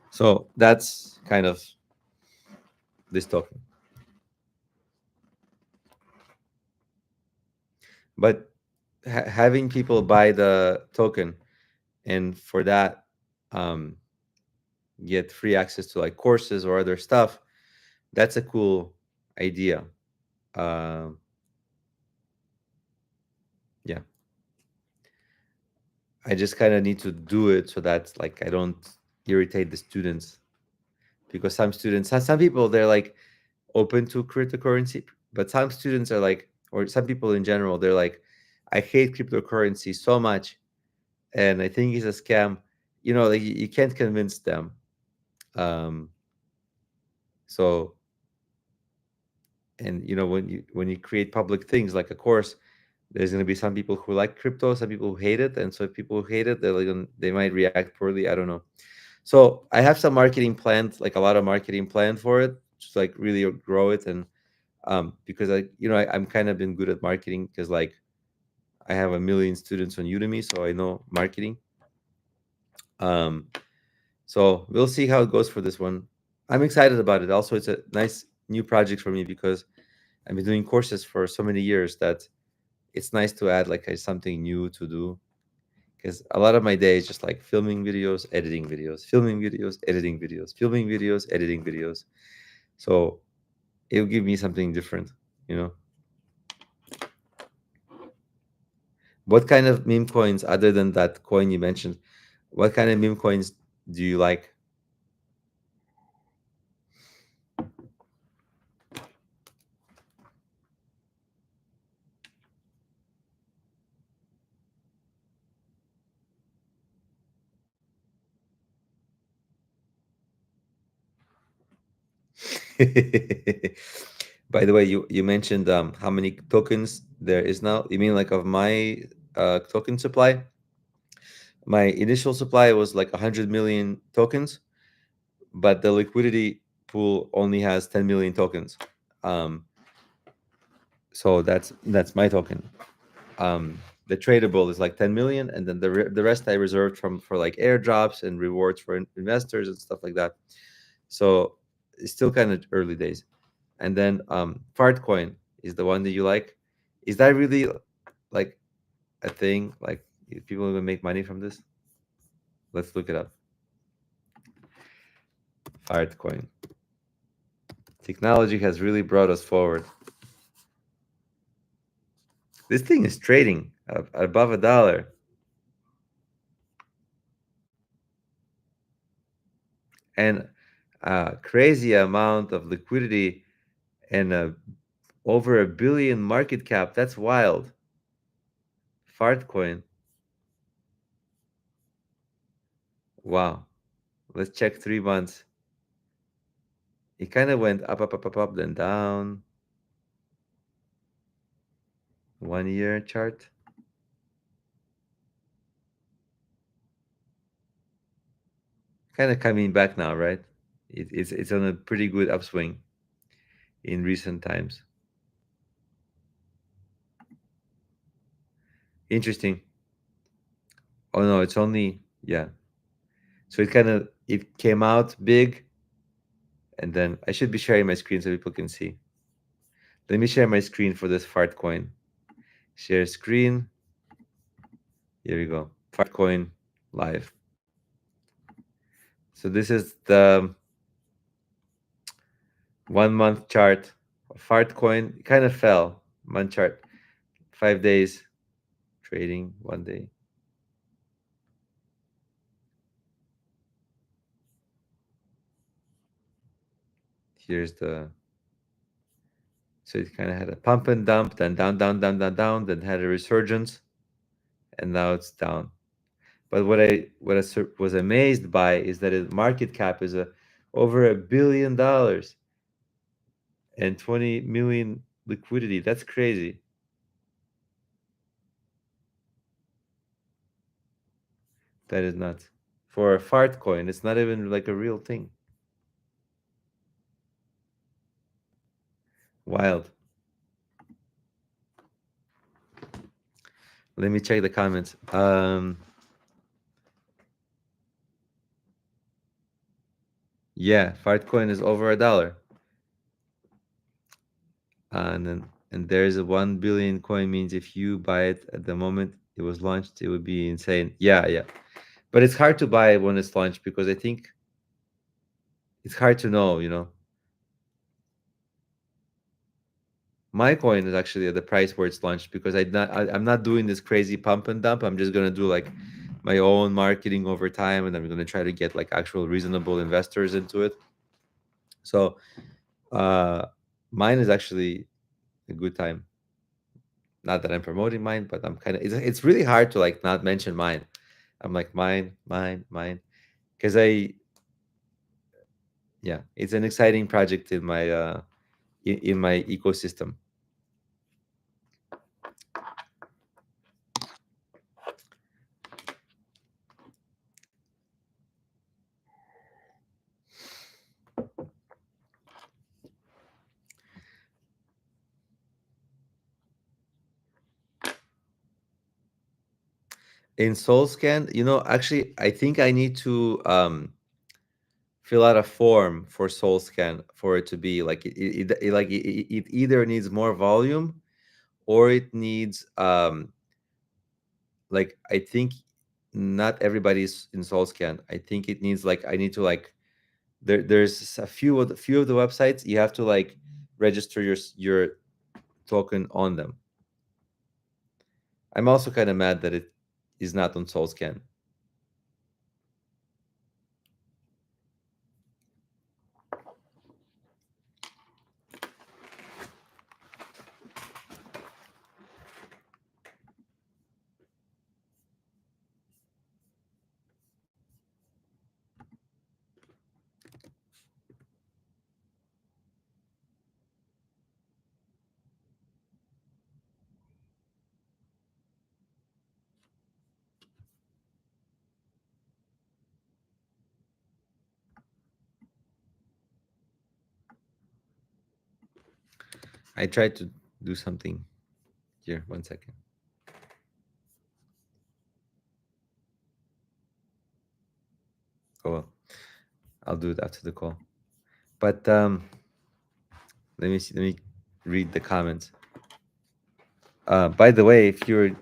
So that's kind of this token. But having people buy the token, and for that, um, get free access to like courses or other stuff. That's a cool idea. Um, yeah, I just kind of need to do it so that like I don't irritate the students, because some students, some people, they're like open to cryptocurrency, but some students are like, or some people in general, they're like, I hate cryptocurrency so much, and I think it's a scam. Like you can't convince them. Um, so, and when you create public things like a course, there's going to be some people who like crypto, some people who hate it, and so if people who hate it, they might react poorly. I don't know. So I have some marketing planned, like a lot of marketing planned for it, just like really grow it. And because I'm kind of been good at marketing, because like I have a million students on Udemy, so I know marketing. um so we'll see how it goes for this one. I'm excited about it. Also, it's a nice new project for me, because I've been doing courses for so many years that it's nice to add like something new to do, because a lot of my day is just like filming videos, editing videos, filming videos, editing videos, filming videos, editing videos. So it'll give me something different, you know. What kind of meme coins, other than that coin you mentioned, what kind of meme coins do you like? By the way, you mentioned how many tokens there is now. You mean like of my token supply? My initial supply was like 100 million tokens, but the liquidity pool only has 10 million tokens. Um, so that's my token. The tradable is like 10 million, and then the rest I reserved for like airdrops and rewards for investors and stuff like that. So it's still kind of early days. And then fart coin is the one that you like. Is that really like a thing? Like people are gonna make money from this? Let's look it up. Fart coin. Technology has really brought us forward. This thing is trading above $1, and a crazy amount of liquidity, and over 1 billion market cap. That's wild. Fart coin. Wow. Let's check 3 months. It kind of went up, up, up, up, up, then down. 1 year chart. Kind of coming back now, right? It's on a pretty good upswing in recent times. Interesting. Oh no, it's only, yeah. So it came out big, and then I should be sharing my screen so people can see. Let me share my screen for this fart coin. Share screen. Here we go. Fart coin live. So this is the 1 month chart. Fart coin. It kind of fell. Month chart. 5 days trading. 1 day. Here's the. So it kind of had a pump and dump, then down, down, down, down, down, then had a resurgence, and now it's down. But what I was amazed by is that its market cap is over $1 billion and 20 million liquidity. That's crazy. That is nuts. For a fart coin, it's not even like a real thing. Wild. Let me check the comments. Yeah, fart coin is over $1. And then And there's a 1 billion coin means if you buy it at the moment it was launched, it would be insane. Yeah, yeah. But it's hard to buy when it's launched because I think it's hard to know, you know. My coin is actually at the price where it's launched because I'm not doing this crazy pump and dump. I'm just gonna do like my own marketing over time, and I'm gonna try to get like actual reasonable investors into it. So uh mine is actually a good time. Not that I'm promoting mine, but I'm kind of it's really hard to like not mention mine. I'm like mine, because yeah, it's an exciting project in my in my ecosystem. In SoulScan, you know, actually, I think I need to fill out a form for SoulScan for it to be like it either needs more volume or it needs like I think not everybody's in SoulScan. I think it needs like I need to like there's a few of the websites you have to like register your token on them. I'm also kind of mad that it is not on SoulScan. I tried to do something here. 1 second. Oh well, I'll do it after the call. But let me see. Let me read the comments. By the way, if you're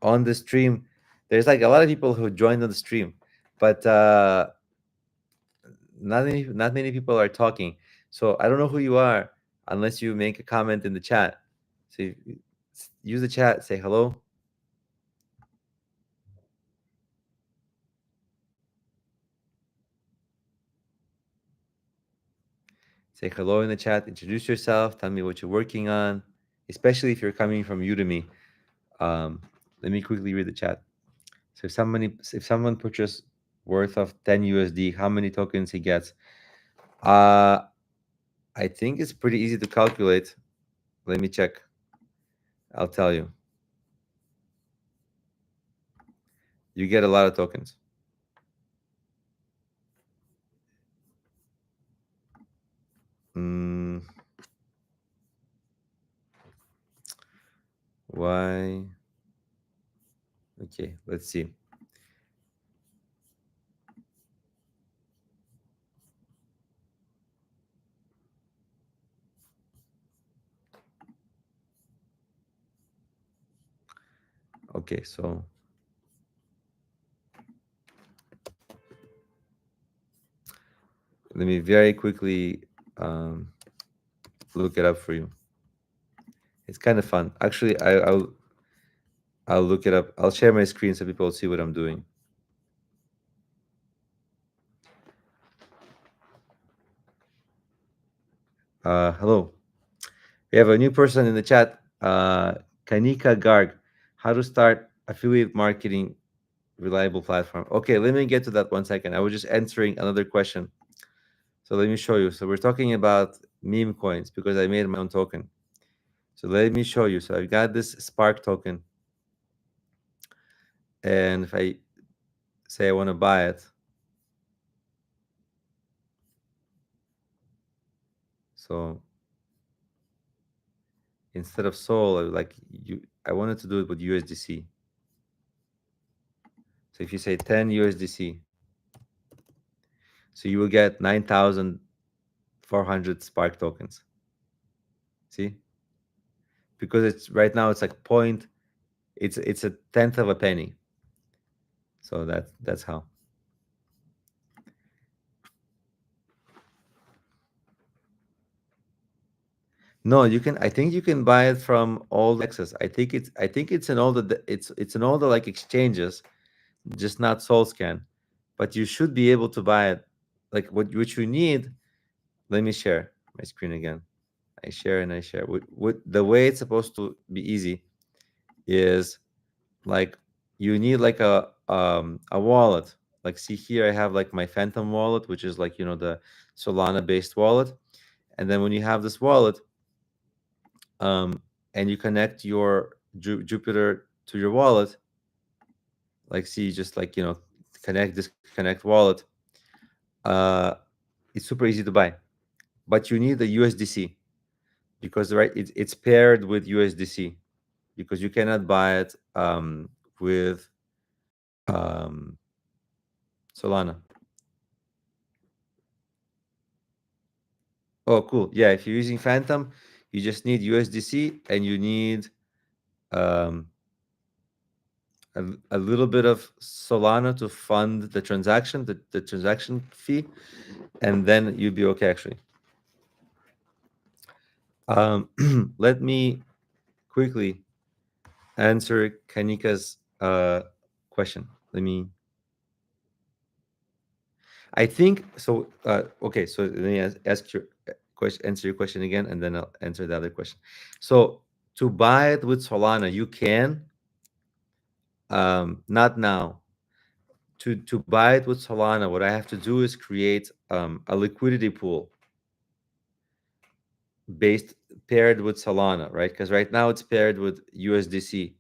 on the stream, there's like a lot of people who joined on the stream, but not many people are talking. So I don't know who you are unless you make a comment in the chat. So use the chat. Say hello. Say hello in the chat. Introduce yourself. Tell me what you're working on, especially if you're coming from Udemy. Let me quickly read the chat. So if someone purchases worth of 10 USD, how many tokens he gets? I think it's pretty easy to calculate. Let me check. I'll tell you. You get a lot of tokens. Mm, why? Okay, let's see. Okay, so let me very quickly look it up for you. It's kind of fun. Actually, I'll look it up. I'll share my screen so people see what I'm doing. Hello. We have a new person in the chat. Kanika Garg. How to start affiliate marketing reliable platform. Okay, let me get to that 1 second. I was just answering another question. So let me show you. So we're talking about meme coins because I made my own token. So let me show you. So I've got this Spark token. And if I say I want to buy it, so instead of Sol, I wanted to do it with USDC. So if you say 10 USDC, so you will get 9,400 Spark tokens. See? because it's right now it's like point, it's a tenth of a penny. So that's how. No, you can. I think you can buy it from all the excess. I think it's in all the it's in all the like exchanges, just not SoulScan. But you should be able to buy it. Like what you need. Let me share my screen again. I share and I share. What the way it's supposed to be easy is like you need like a wallet. Like see here, I have like my Phantom wallet, which is like the Solana based wallet. And then when you have this wallet, um, and you connect your Jupiter to your wallet, like see, just like connect, disconnect wallet. Uh, it's super easy to buy, but you need the USDC because right, it's paired with USDC because you cannot buy it with um, Solana. Oh, cool. Yeah, if you're using Phantom, you just need USDC and you need um, a little bit of Solana to fund the transaction, the transaction fee, and then you'll be okay, actually. Let me quickly answer Kanika's question. I think so. Okay, so let me ask your question, answer your question again, and then I'll answer the other question. So to buy it with Solana, you can, not now. To buy it with Solana, what I have to do is create a liquidity pool based paired with Solana, right? Because right now it's paired with USDC,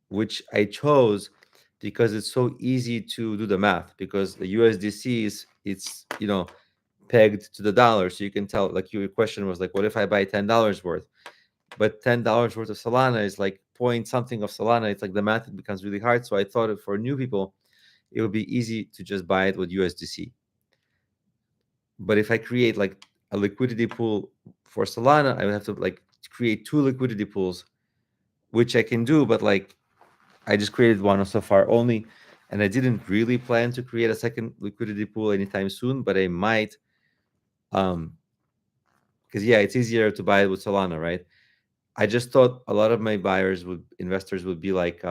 which I chose because it's so easy to do the math. Because the USDC is it's pegged to the dollar, so you can tell. Like your question was like, what if I buy $10 worth? But $10 worth of Solana is like point something of Solana. It's like the math becomes really hard. So I thought for new people, it would be easy to just buy it with USDC. But if I create like a liquidity pool for Solana, I would have to like create two liquidity pools, which I can do, but like I just created one so far only, and I didn't really plan to create a second liquidity pool anytime soon, but I might, because yeah, it's easier to buy it with Solana, right? I just thought a lot of my investors would be like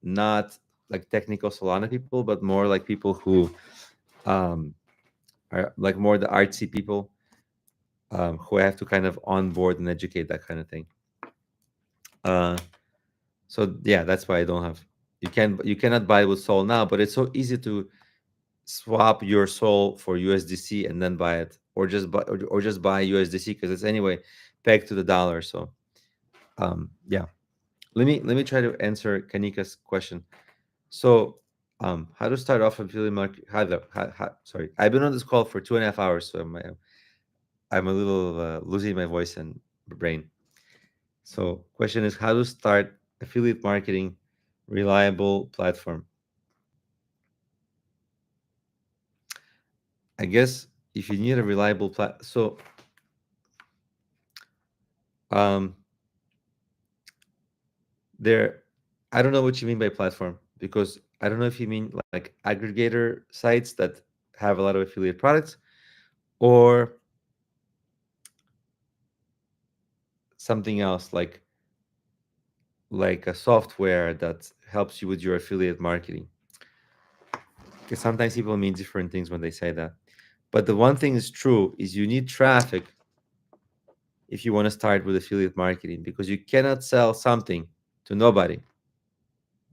not like technical Solana people, but more like people who um, are like more the artsy people who I have to kind of onboard and educate, that kind of thing. So yeah, that's why I don't have. You cannot buy with Sol now, but it's so easy to swap your Sol for USDC and then buy it, or just buy USDC because it's anyway pegged to the dollar. So yeah, let me try to answer Kanika's question. So how to start off affiliate market? Sorry, I've been on this call for 2.5 hours, so I'm a little losing my voice and brain. So question is how to start affiliate marketing, reliable platform. I guess if you need a reliable um there I don't know what you mean by platform, because I don't know if you mean like aggregator sites that have a lot of affiliate products, or something else like a software that helps you with your affiliate marketing. Because sometimes people mean different things when they say that. But the one thing is true is you need traffic if you want to start with affiliate marketing, because you cannot sell something to nobody.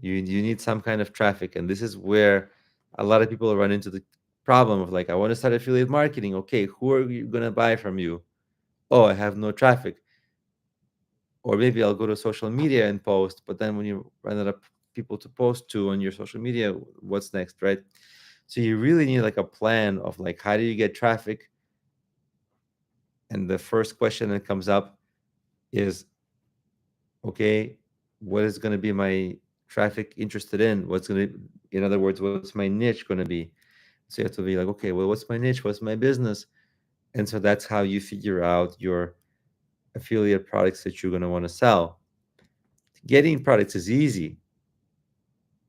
You need some kind of traffic, and this is where a lot of people run into the problem of like, I want to start affiliate marketing. Okay, who are you gonna buy from you? Oh, I have no traffic. Or maybe I'll go to social media and post, but then when you run out of people to post to on your social media, what's next, right? So you really need like a plan of like, how do you get traffic? And the first question that comes up is, okay, what is going to be my traffic interested in? In other words, what's my niche going to be? So you have to be like, okay, well, what's my niche? What's my business? And so that's how you figure out your affiliate products that you're going to want to sell. Getting products is easy,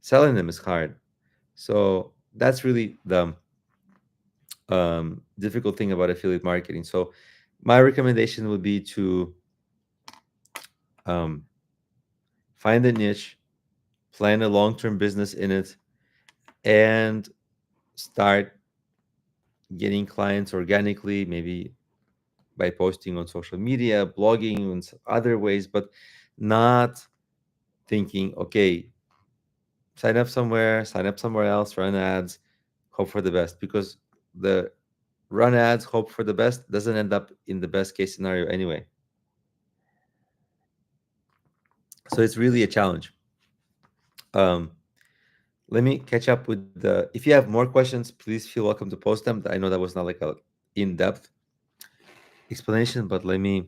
selling them is hard. So that's really the difficult thing about affiliate marketing. So my recommendation would be to um, find a niche, plan a long-term business in it, and start getting clients organically, maybe by posting on social media, blogging, and other ways, but not thinking, okay, sign up somewhere else, run ads, hope for the best. Because the run ads, hope for the best doesn't end up in the best case scenario anyway. So it's really a challenge. Um, Let me catch up with the. If you have more questions, please feel welcome to post them. I know that was not like a in-depth explanation, but let me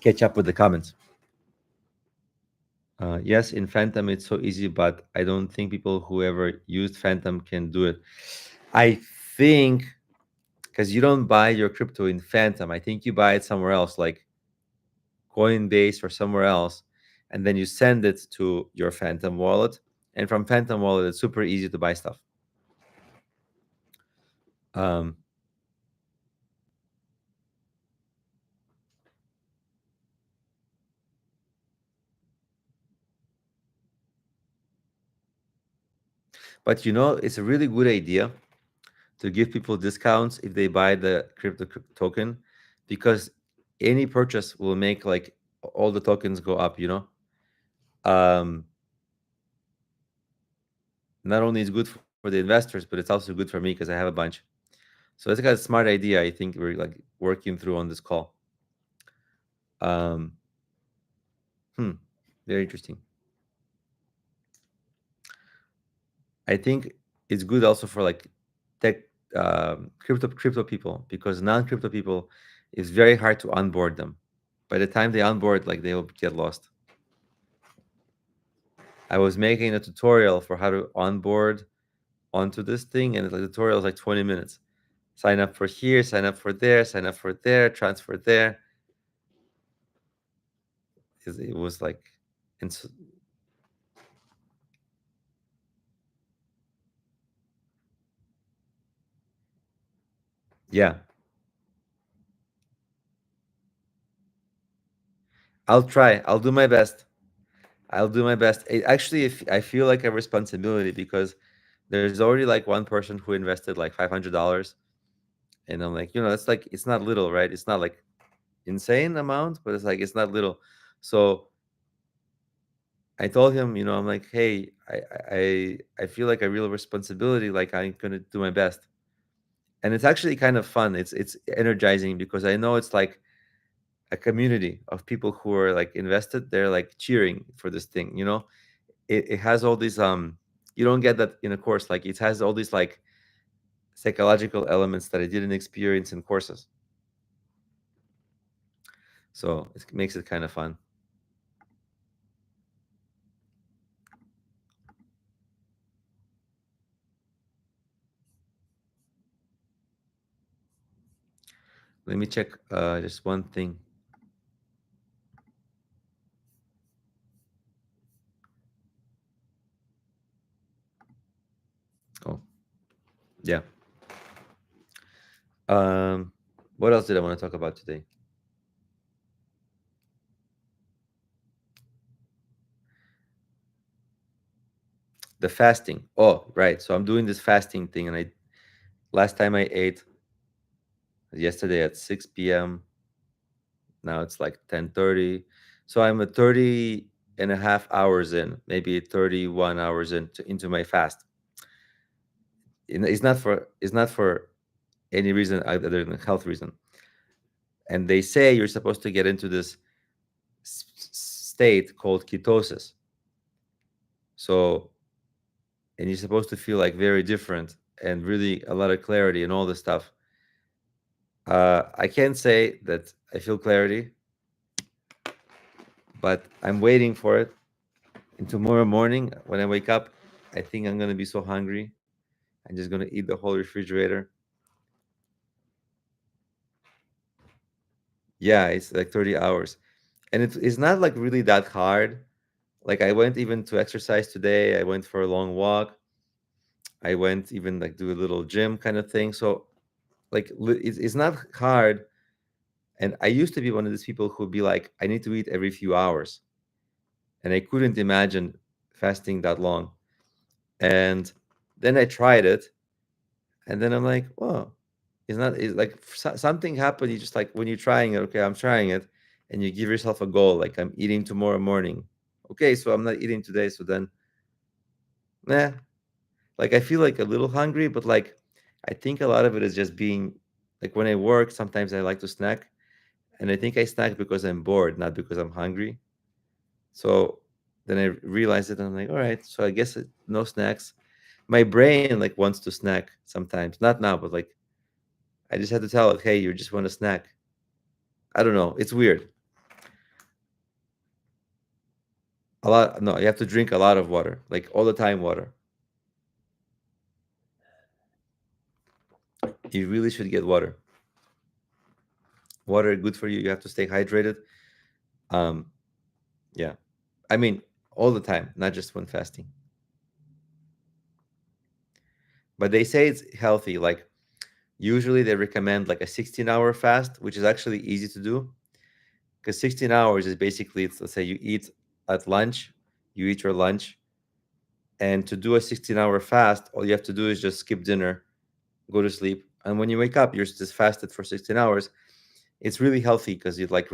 catch up with the comments. Yes, in Phantom it's so easy, but I don't think people who ever used Phantom can do it. I think because you don't buy your crypto in Phantom, I think you buy it somewhere else, like Coinbase or somewhere else, and then you send it to your Phantom wallet. And from Phantom wallet, it's super easy to buy stuff. Um, but it's a really good idea to give people discounts if they buy the crypto token, because any purchase will make like all the tokens go up. Um, not only is good for the investors, but it's also good for me because I have a bunch. So it's like a smart idea. I think we're like working through on this call. Um, hmm, very interesting. I think it's good also for like tech, crypto people, because non-crypto people, it's very hard to onboard them. By the time they onboard, like they'll get lost. I was making a tutorial for how to onboard onto this thing, and the tutorial is like 20 minutes. Sign up for here, sign up for there, sign up for there, transfer there. It was like, and so, yeah, I'll try. I'll do my best. I'll do my best. Actually, if I feel like a responsibility, because there's already like one person who invested like $500, and I'm like, it's like it's not little, right? It's not like insane amount, but it's like it's not little. So I told him, I'm like, hey, I feel like a real responsibility. Like I'm gonna do my best, and it's actually kind of fun. It's energizing because I know it's like a community of people who are like invested. They're like cheering for this thing. It has all these you don't get that in a course. Like it has all these like psychological elements that I didn't experience in courses. So it makes it kind of fun. Let me check just one thing. Oh, yeah. Um, what else did I want to talk about today? The fasting. Oh, right. So I'm doing this fasting thing, and I last time I ate yesterday at 6 p.m. Now it's like 10:30. So I'm at 30 and a half hours in, maybe 31 hours into my fast. It's not for any reason other than health reason. And they say you're supposed to get into this state called ketosis. So, and you're supposed to feel like very different and really a lot of clarity and all this stuff. I can't say that I feel clarity, but I'm waiting for it. And tomorrow morning, when I wake up, I think I'm gonna be so hungry. I'm just gonna eat the whole refrigerator. Yeah, it's like 30 hours. And it's not like really that hard. Like I went even to exercise today. I went for a long walk. I went even like do a little gym kind of thing. So like it's not hard. And I used to be one of these people who'd be like, I need to eat every few hours. And I couldn't imagine fasting that long. And then I tried it. And then I'm like, well, it's like something happened. You just like when you're trying it, okay, I'm trying it. And you give yourself a goal, like I'm eating tomorrow morning. Okay, so I'm not eating today. So then, nah, like I feel like a little hungry, but like I think a lot of it is just being like when I work, sometimes I like to snack. And I think I snack because I'm bored, not because I'm hungry. So then I realized it and I'm like, all right, so I guess no snacks. My brain like wants to snack sometimes, not now, but like I just had to tell it, hey, you just want a snack. I don't know. It's weird. A lot. No, you have to drink a lot of water, like all the time water. You really should get water. Water good for you. You have to stay hydrated. Um, yeah. I mean, all the time, not just when fasting. But they say it's healthy. Like usually they recommend like a 16-hour fast, which is actually easy to do because 16 hours is basically, let's say you eat at lunch, you eat your lunch, and to do a 16-hour fast, all you have to do is just skip dinner, go to sleep, and when you wake up, you're just fasted for 16 hours. It's really healthy because it like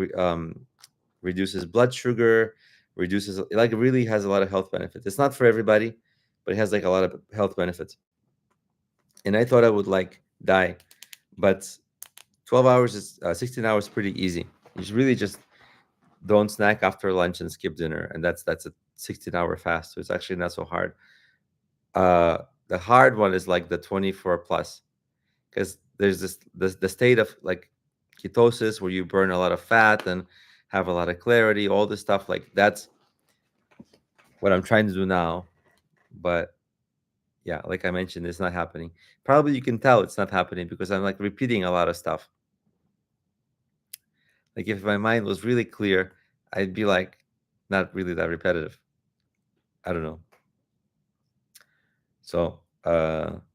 reduces blood sugar, reduces it like really has a lot of health benefits. It's not for everybody, but it has like a lot of health benefits. And I thought I would like die, but 12 hours is 16 hours pretty easy. You should really just don't snack after lunch and skip dinner, and that's a 16-hour fast. So it's actually not so hard. The hard one is like the 24 plus because there's the state of like ketosis where you burn a lot of fat and have a lot of clarity, all this stuff. Like that's what I'm trying to do now. But yeah, like I mentioned, it's not happening. Probably you can tell it's not happening because I'm like repeating a lot of stuff. Like if my mind was really clear, I'd be like not really that repetitive. I don't know. So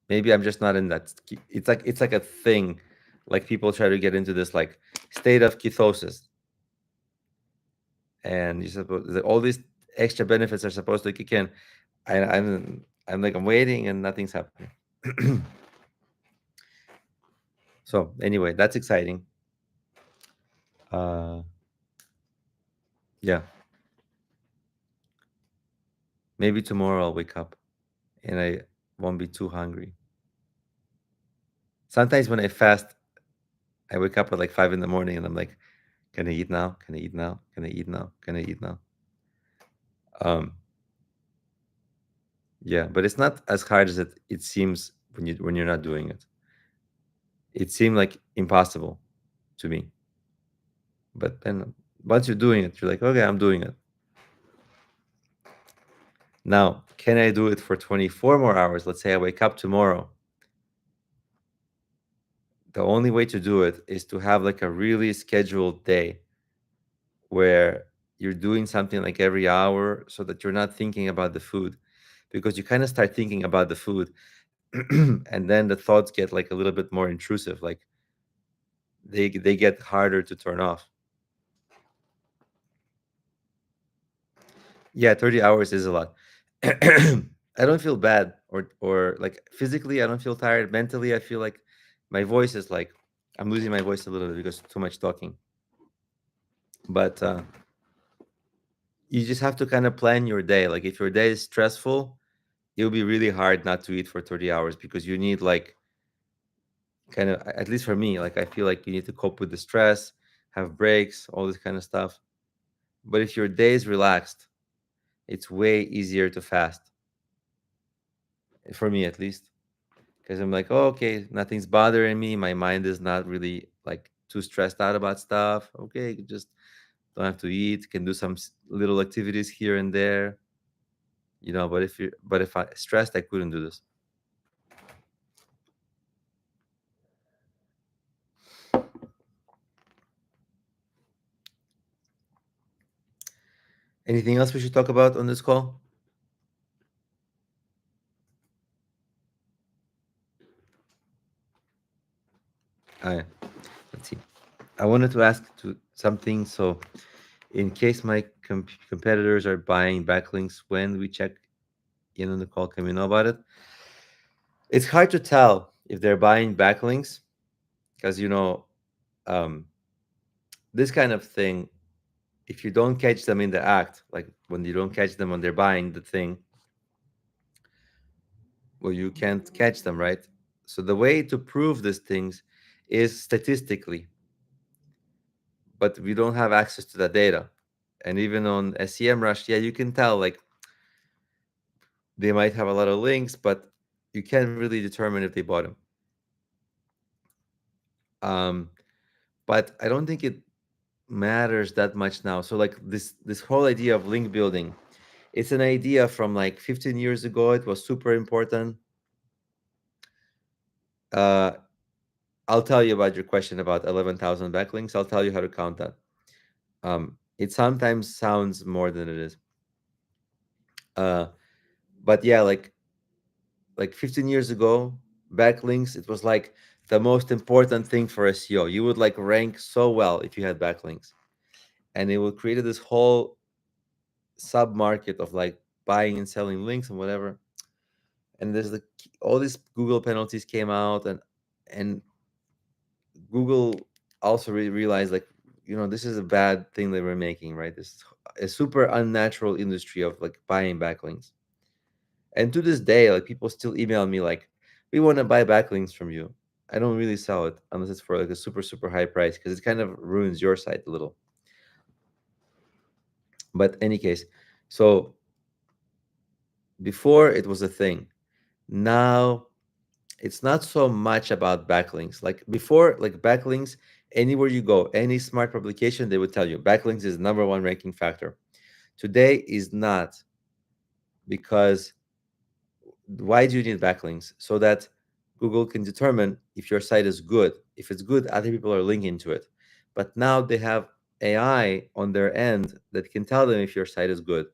maybe I'm just not in that. It's like a thing. Like people try to get into this like state of ketosis, and you suppose all these extra benefits are supposed to kick in. I'm like I'm waiting and nothing's happening. So anyway, that's exciting. Uh, yeah, maybe tomorrow I'll wake up and I won't be too hungry. Sometimes when I fast, I wake up at like 5 in the morning and I'm like, can I eat now? Can I eat now? Can I eat now? Can I eat now? Um, yeah, but it's not as hard as it seems when you're not doing it. It seemed like impossible to me. But then once you're doing it, you're like, okay, I'm doing it. Now, can I do it for 24 more hours? Let's say I wake up tomorrow. The only way to do it is to have like a really scheduled day where you're doing something like every hour so that you're not thinking about the food because you kind of start thinking about the food and then the thoughts get like a little bit more intrusive, like they get harder to turn off. Yeah, 30 hours is a lot. I don't feel bad or like physically I don't feel tired. Mentally, I feel like my voice is like I'm losing my voice a little bit because too much talking. But you just have to kind of plan your day. Like if your day is stressful, it'll be really hard not to eat for 30 hours because you need like kind of at least for me, like I feel like you need to cope with the stress, have breaks, all this kind of stuff. But if your day is relaxed, it's way easier to fast for me at least. Because I'm like, oh, okay, nothing's bothering me. My mind is not really like too stressed out about stuff. Okay, just don't have to eat. Can do some little activities here and there, but if I stressed, I couldn't do this. Anything else we should talk about on this call? Uh, let's see. I wanted to ask to something. So, in case my competitors are buying backlinks when we check in on the call, can we know about it? It's hard to tell if they're buying backlinks because um, this kind of thing. If you don't catch them in the act, like when you don't catch them when they're buying the thing, well, you can't catch them, right? So the way to prove these things is statistically, but we don't have access to that data. And even on SEMrush, yeah, you can tell like they might have a lot of links, but you can't really determine if they bought them. Um, but I don't think it matters that much now. So like this whole idea of link building, it's an idea from like 15 years ago. It was super important. Uh, I'll tell you about your question about 11,000 backlinks. I'll tell you how to count that. It sometimes sounds more than it is. Uh, but yeah, like 15 years ago, backlinks, it was like the most important thing for SEO. You would like rank so well if you had backlinks. And it would create this whole sub market of like buying and selling links and whatever. And there's like all these Google penalties came out, and Google also realized like this is a bad thing that we're making, right? This a super unnatural industry of like buying backlinks. And to this day, like people still email me like, we want to buy backlinks from you. I don't really sell it unless it's for like a super super high price because it kind of ruins your site a little. But any case, so before it was a thing. Now it's not so much about backlinks. Like before, like backlinks, anywhere you go, any smart publication, they would tell you backlinks is number one ranking factor. Today is not, because why do you need backlinks? So that Google can determine if your site is good. If it's good, other people are linking to it. But now they have AI on their end that can tell them if your site is good.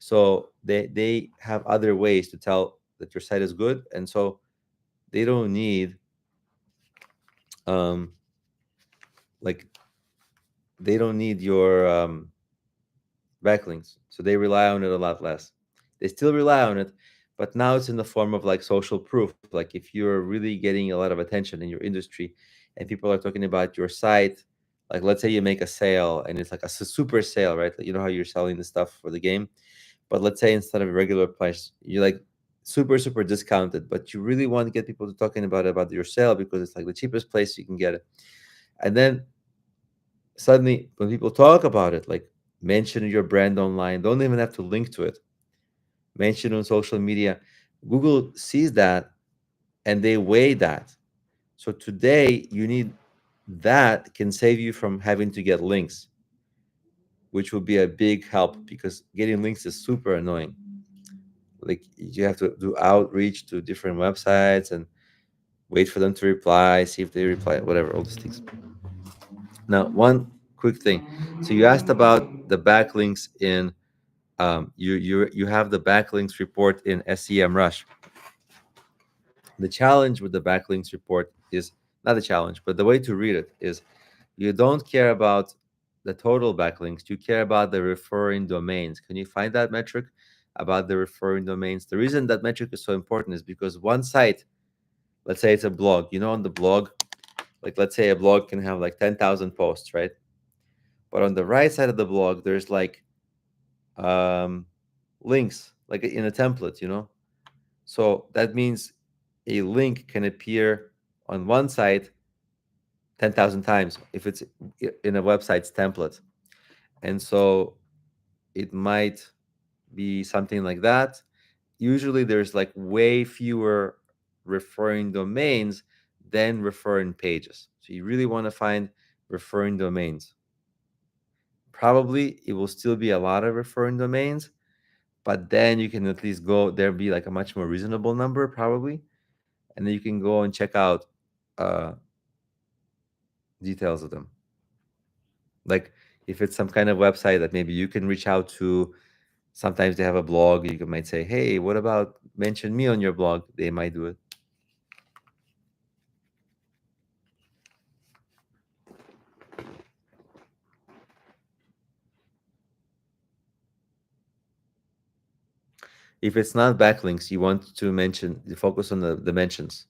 So they have other ways to tell that your site is good. And so they don't need um like they don't need your backlinks. So they rely on it a lot less. They still rely on it, but now it's in the form of like social proof. Like if you're really getting a lot of attention in your industry and people are talking about your site, like let's say you make a sale and it's like a super sale, right? Like, you know how you're selling the stuff for the game, but let's say instead of a regular price, you like super super discounted, but you really want to get people to talking about your sale because it's like the cheapest place you can get it. And then suddenly when people talk about it, like mention your brand online, don't even have to link to it, mention on social media, Google sees that and they weigh that. So today you need, that can save you from having to get links, which will be a big help because getting links is super annoying. Like you have to do outreach to different websites and wait for them to reply, see if they reply, whatever, all these things. Now one quick thing, so you asked about the backlinks in you have the backlinks report in SEMrush. The challenge with the backlinks report is not the challenge, but the way to read it is you don't care about the total backlinks, you care about the referring domains. Can you find that metric about the referring domains? The reason that metric is so important is because one site, let's say it's a blog, on the blog, like let's say a blog can have like 10,000 posts, right? But on the right side of the blog, there's like um, links, like in a template. So that means a link can appear on one site 10,000 times if it's in a website's template. And so it might be something like that. Usually there's like way fewer referring domains than referring pages. So you really want to find referring domains. Probably it will still be a lot of referring domains, but then you can at least go, there'll be like a much more reasonable number probably. And then you can go and check out uh, details of them. Like If it's some kind of website that maybe you can reach out to, sometimes they have a blog. Might say, hey, what about mention me on your blog? They might do it. If it's not backlinks, you want to focus on the mentions.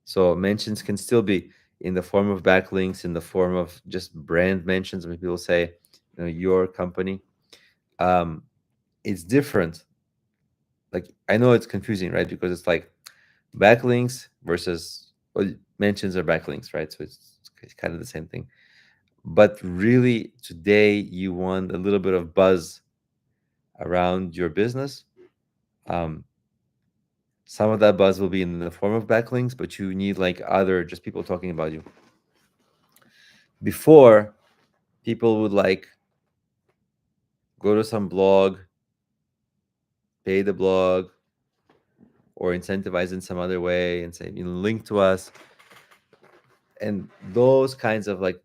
So mentions can still be in the form of backlinks, in the form of just brand mentions. When people say, your company, it's different. Like, I know it's confusing, right? Because it's like backlinks versus, well, mentions are backlinks, right? So it's kind of the same thing. But really, today you want a little bit of buzz around your business. Um, some of that buzz will be in the form of backlinks, but you need like other just people talking about you. Before, people would like go to some blog, pay the blog, or incentivize in some other way and say, link to us. And those kinds of like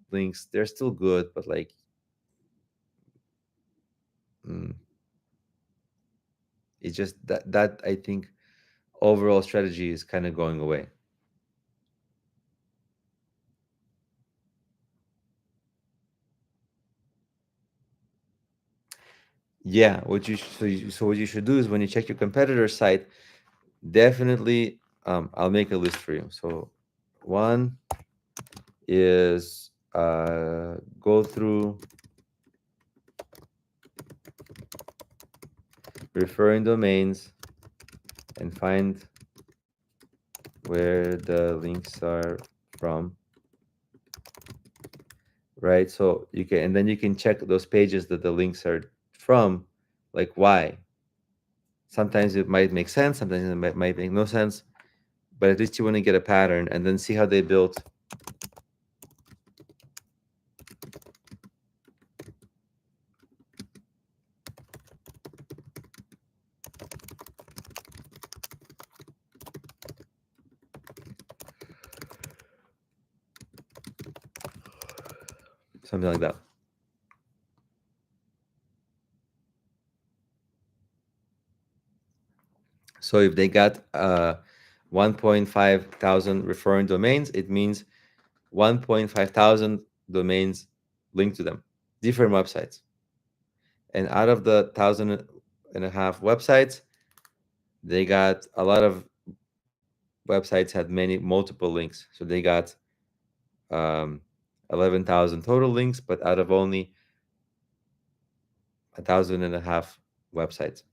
links, they're still good, but like, mm, it's just that I think overall strategy is kind of going away. Yeah, so what you should do is when you check your competitor site, definitely, I'll make a list for you. So one is go through referring domains and find where the links are from, right? So you can, and then you can check those pages that the links are from, like why. Sometimes it might make sense, sometimes it might make no sense, but at least you want to get a pattern and then see how they built. Something like that. So if they got 1.5 thousand referring domains, it means 1.5 thousand domains linked to them, different websites. And out of the 1,500 websites, they got a lot of websites had multiple links. So they got 11,000 total links, but out of only 1,500 websites.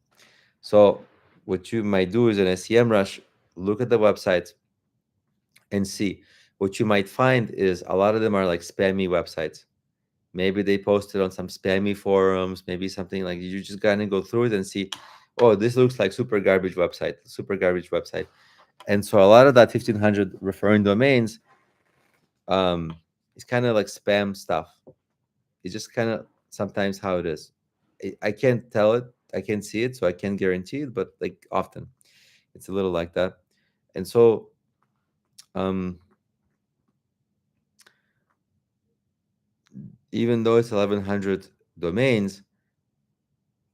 So what you might do is an SEM rush, look at the websites and see. What you might find is a lot of them are like spammy websites. Maybe they posted on some spammy forums, maybe something like you just gotta go through it and see, oh, this looks like super garbage website, super garbage website. And so a lot of that 1,500 referring domains is kind of like spam stuff. It's just kind of sometimes how it is. I can't tell it, I can't see it, so I can't guarantee it, but like often it's a little like that. And so um, even though it's 1,100 domains,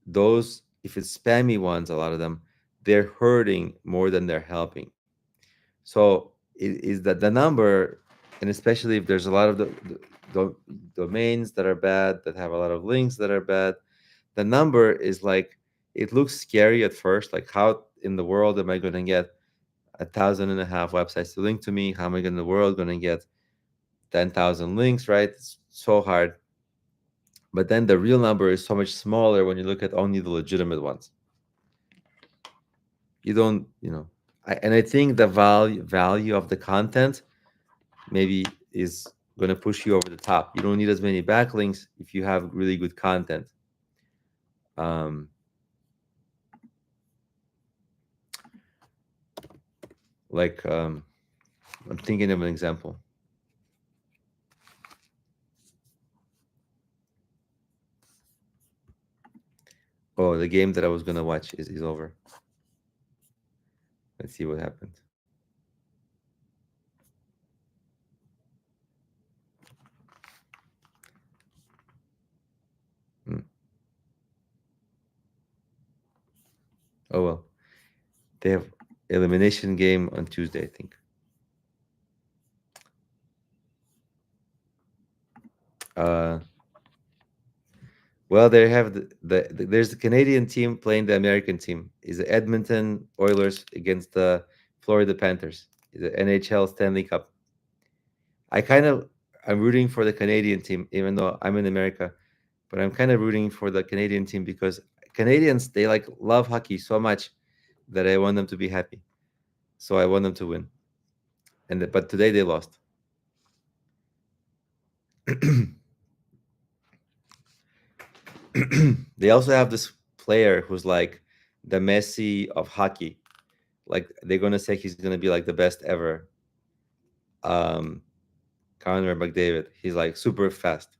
those, if it's spammy ones, a lot of them, they're hurting more than they're helping. So it is that the number, and especially if there's a lot of the domains that are bad, that have a lot of links that are bad, the number is like, it looks scary at first, like how in the world am I going to get 1,500 websites to link to me? How am I in the world going to get 10,000 links, right? It's so hard. But then the real number is so much smaller when you look at only the legitimate ones. You don't, and I think the value of the content maybe is going to push you over the top. You don't need as many backlinks if you have really good content. Um, like I'm thinking of an example. Oh, the game that I was gonna watch is over. Let's see what happened. They have elimination game on Tuesday, I think. Uh, well, they have there's the Canadian team playing the American team. Is the Edmonton Oilers against the Florida Panthers? Is the NHL Stanley Cup? I kind of I'm rooting for the Canadian team, even though I'm in America. But I'm kind of rooting for the Canadian team because Canadians they like love hockey so much that I want them to be happy. So I want them to win. But today they lost. They also have this player who's like the Messi of hockey. Like they're gonna say he's gonna be like the best ever. Um, Connor McDavid. He's like super fast,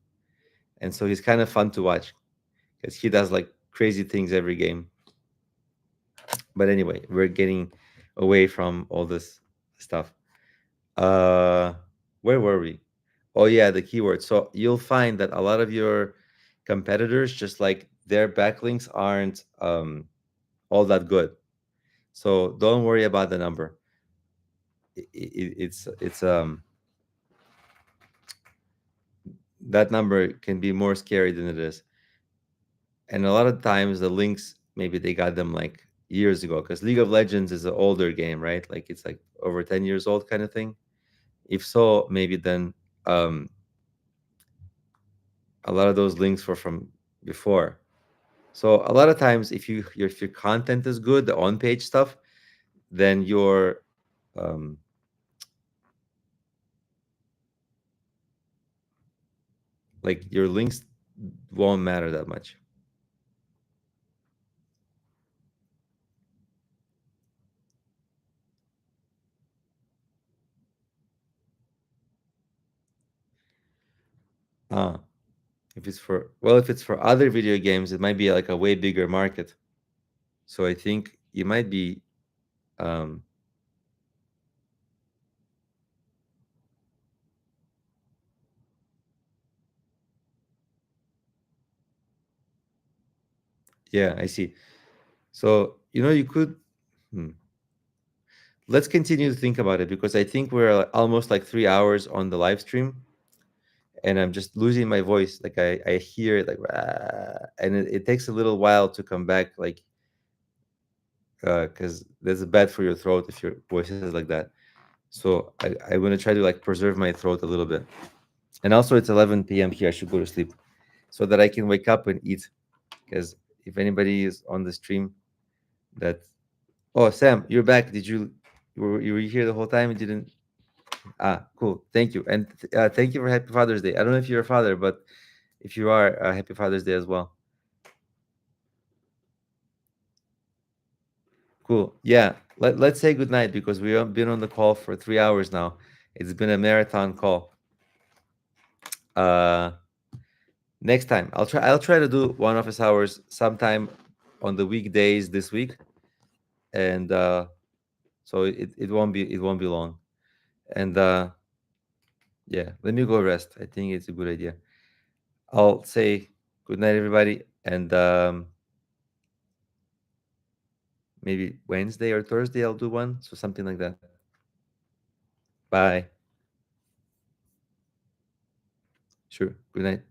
and so he's kind of fun to watch because he does like crazy things every game. But anyway, we're getting away from all this stuff. Uh, where were we? Oh yeah, the keyword. So you'll find that a lot of your competitors, just like their backlinks aren't all that good. So don't worry about the number. It's that number can be more scary than it is. And a lot of times the links maybe they got them like years ago because League of Legends is an older game, right? Like it's like over 10 years old kind of thing. If so, maybe then a lot of those links were from before. So a lot of times if your content is good, the on-page stuff, then your um like your links won't matter that much. Uh if it's for other video games, it might be like a way bigger market. So I think you might be um yeah, I see. So, you could hmm, let's continue to think about it because I think we're almost like 3 hours on the live stream and I'm just losing my voice. Like I hear it like, "Rah," and it takes a little while to come back, like, because that's bad for your throat if your voice is like that. So I'm gonna try to like preserve my throat a little bit. And also, it's 11 p.m. here. I should go to sleep so that I can wake up and eat. Because if anybody is on the stream, that oh Sam, you're back. You were here the whole time and didn't? Ah, cool. Thank you, and thank you for Happy Father's Day. I don't know if you're a father, but if you are, Happy Father's Day as well. Cool. Yeah. Let's say good night because we've been on the call for 3 hours now. It's been a marathon call. Uh, Next time I'll try to do one office hours sometime on the weekdays this week, and so it won't be long. And yeah, let me go rest. I think it's a good idea. I'll say good night, everybody, and maybe Wednesday or Thursday I'll do one, so something like that. Bye. Sure. Good night.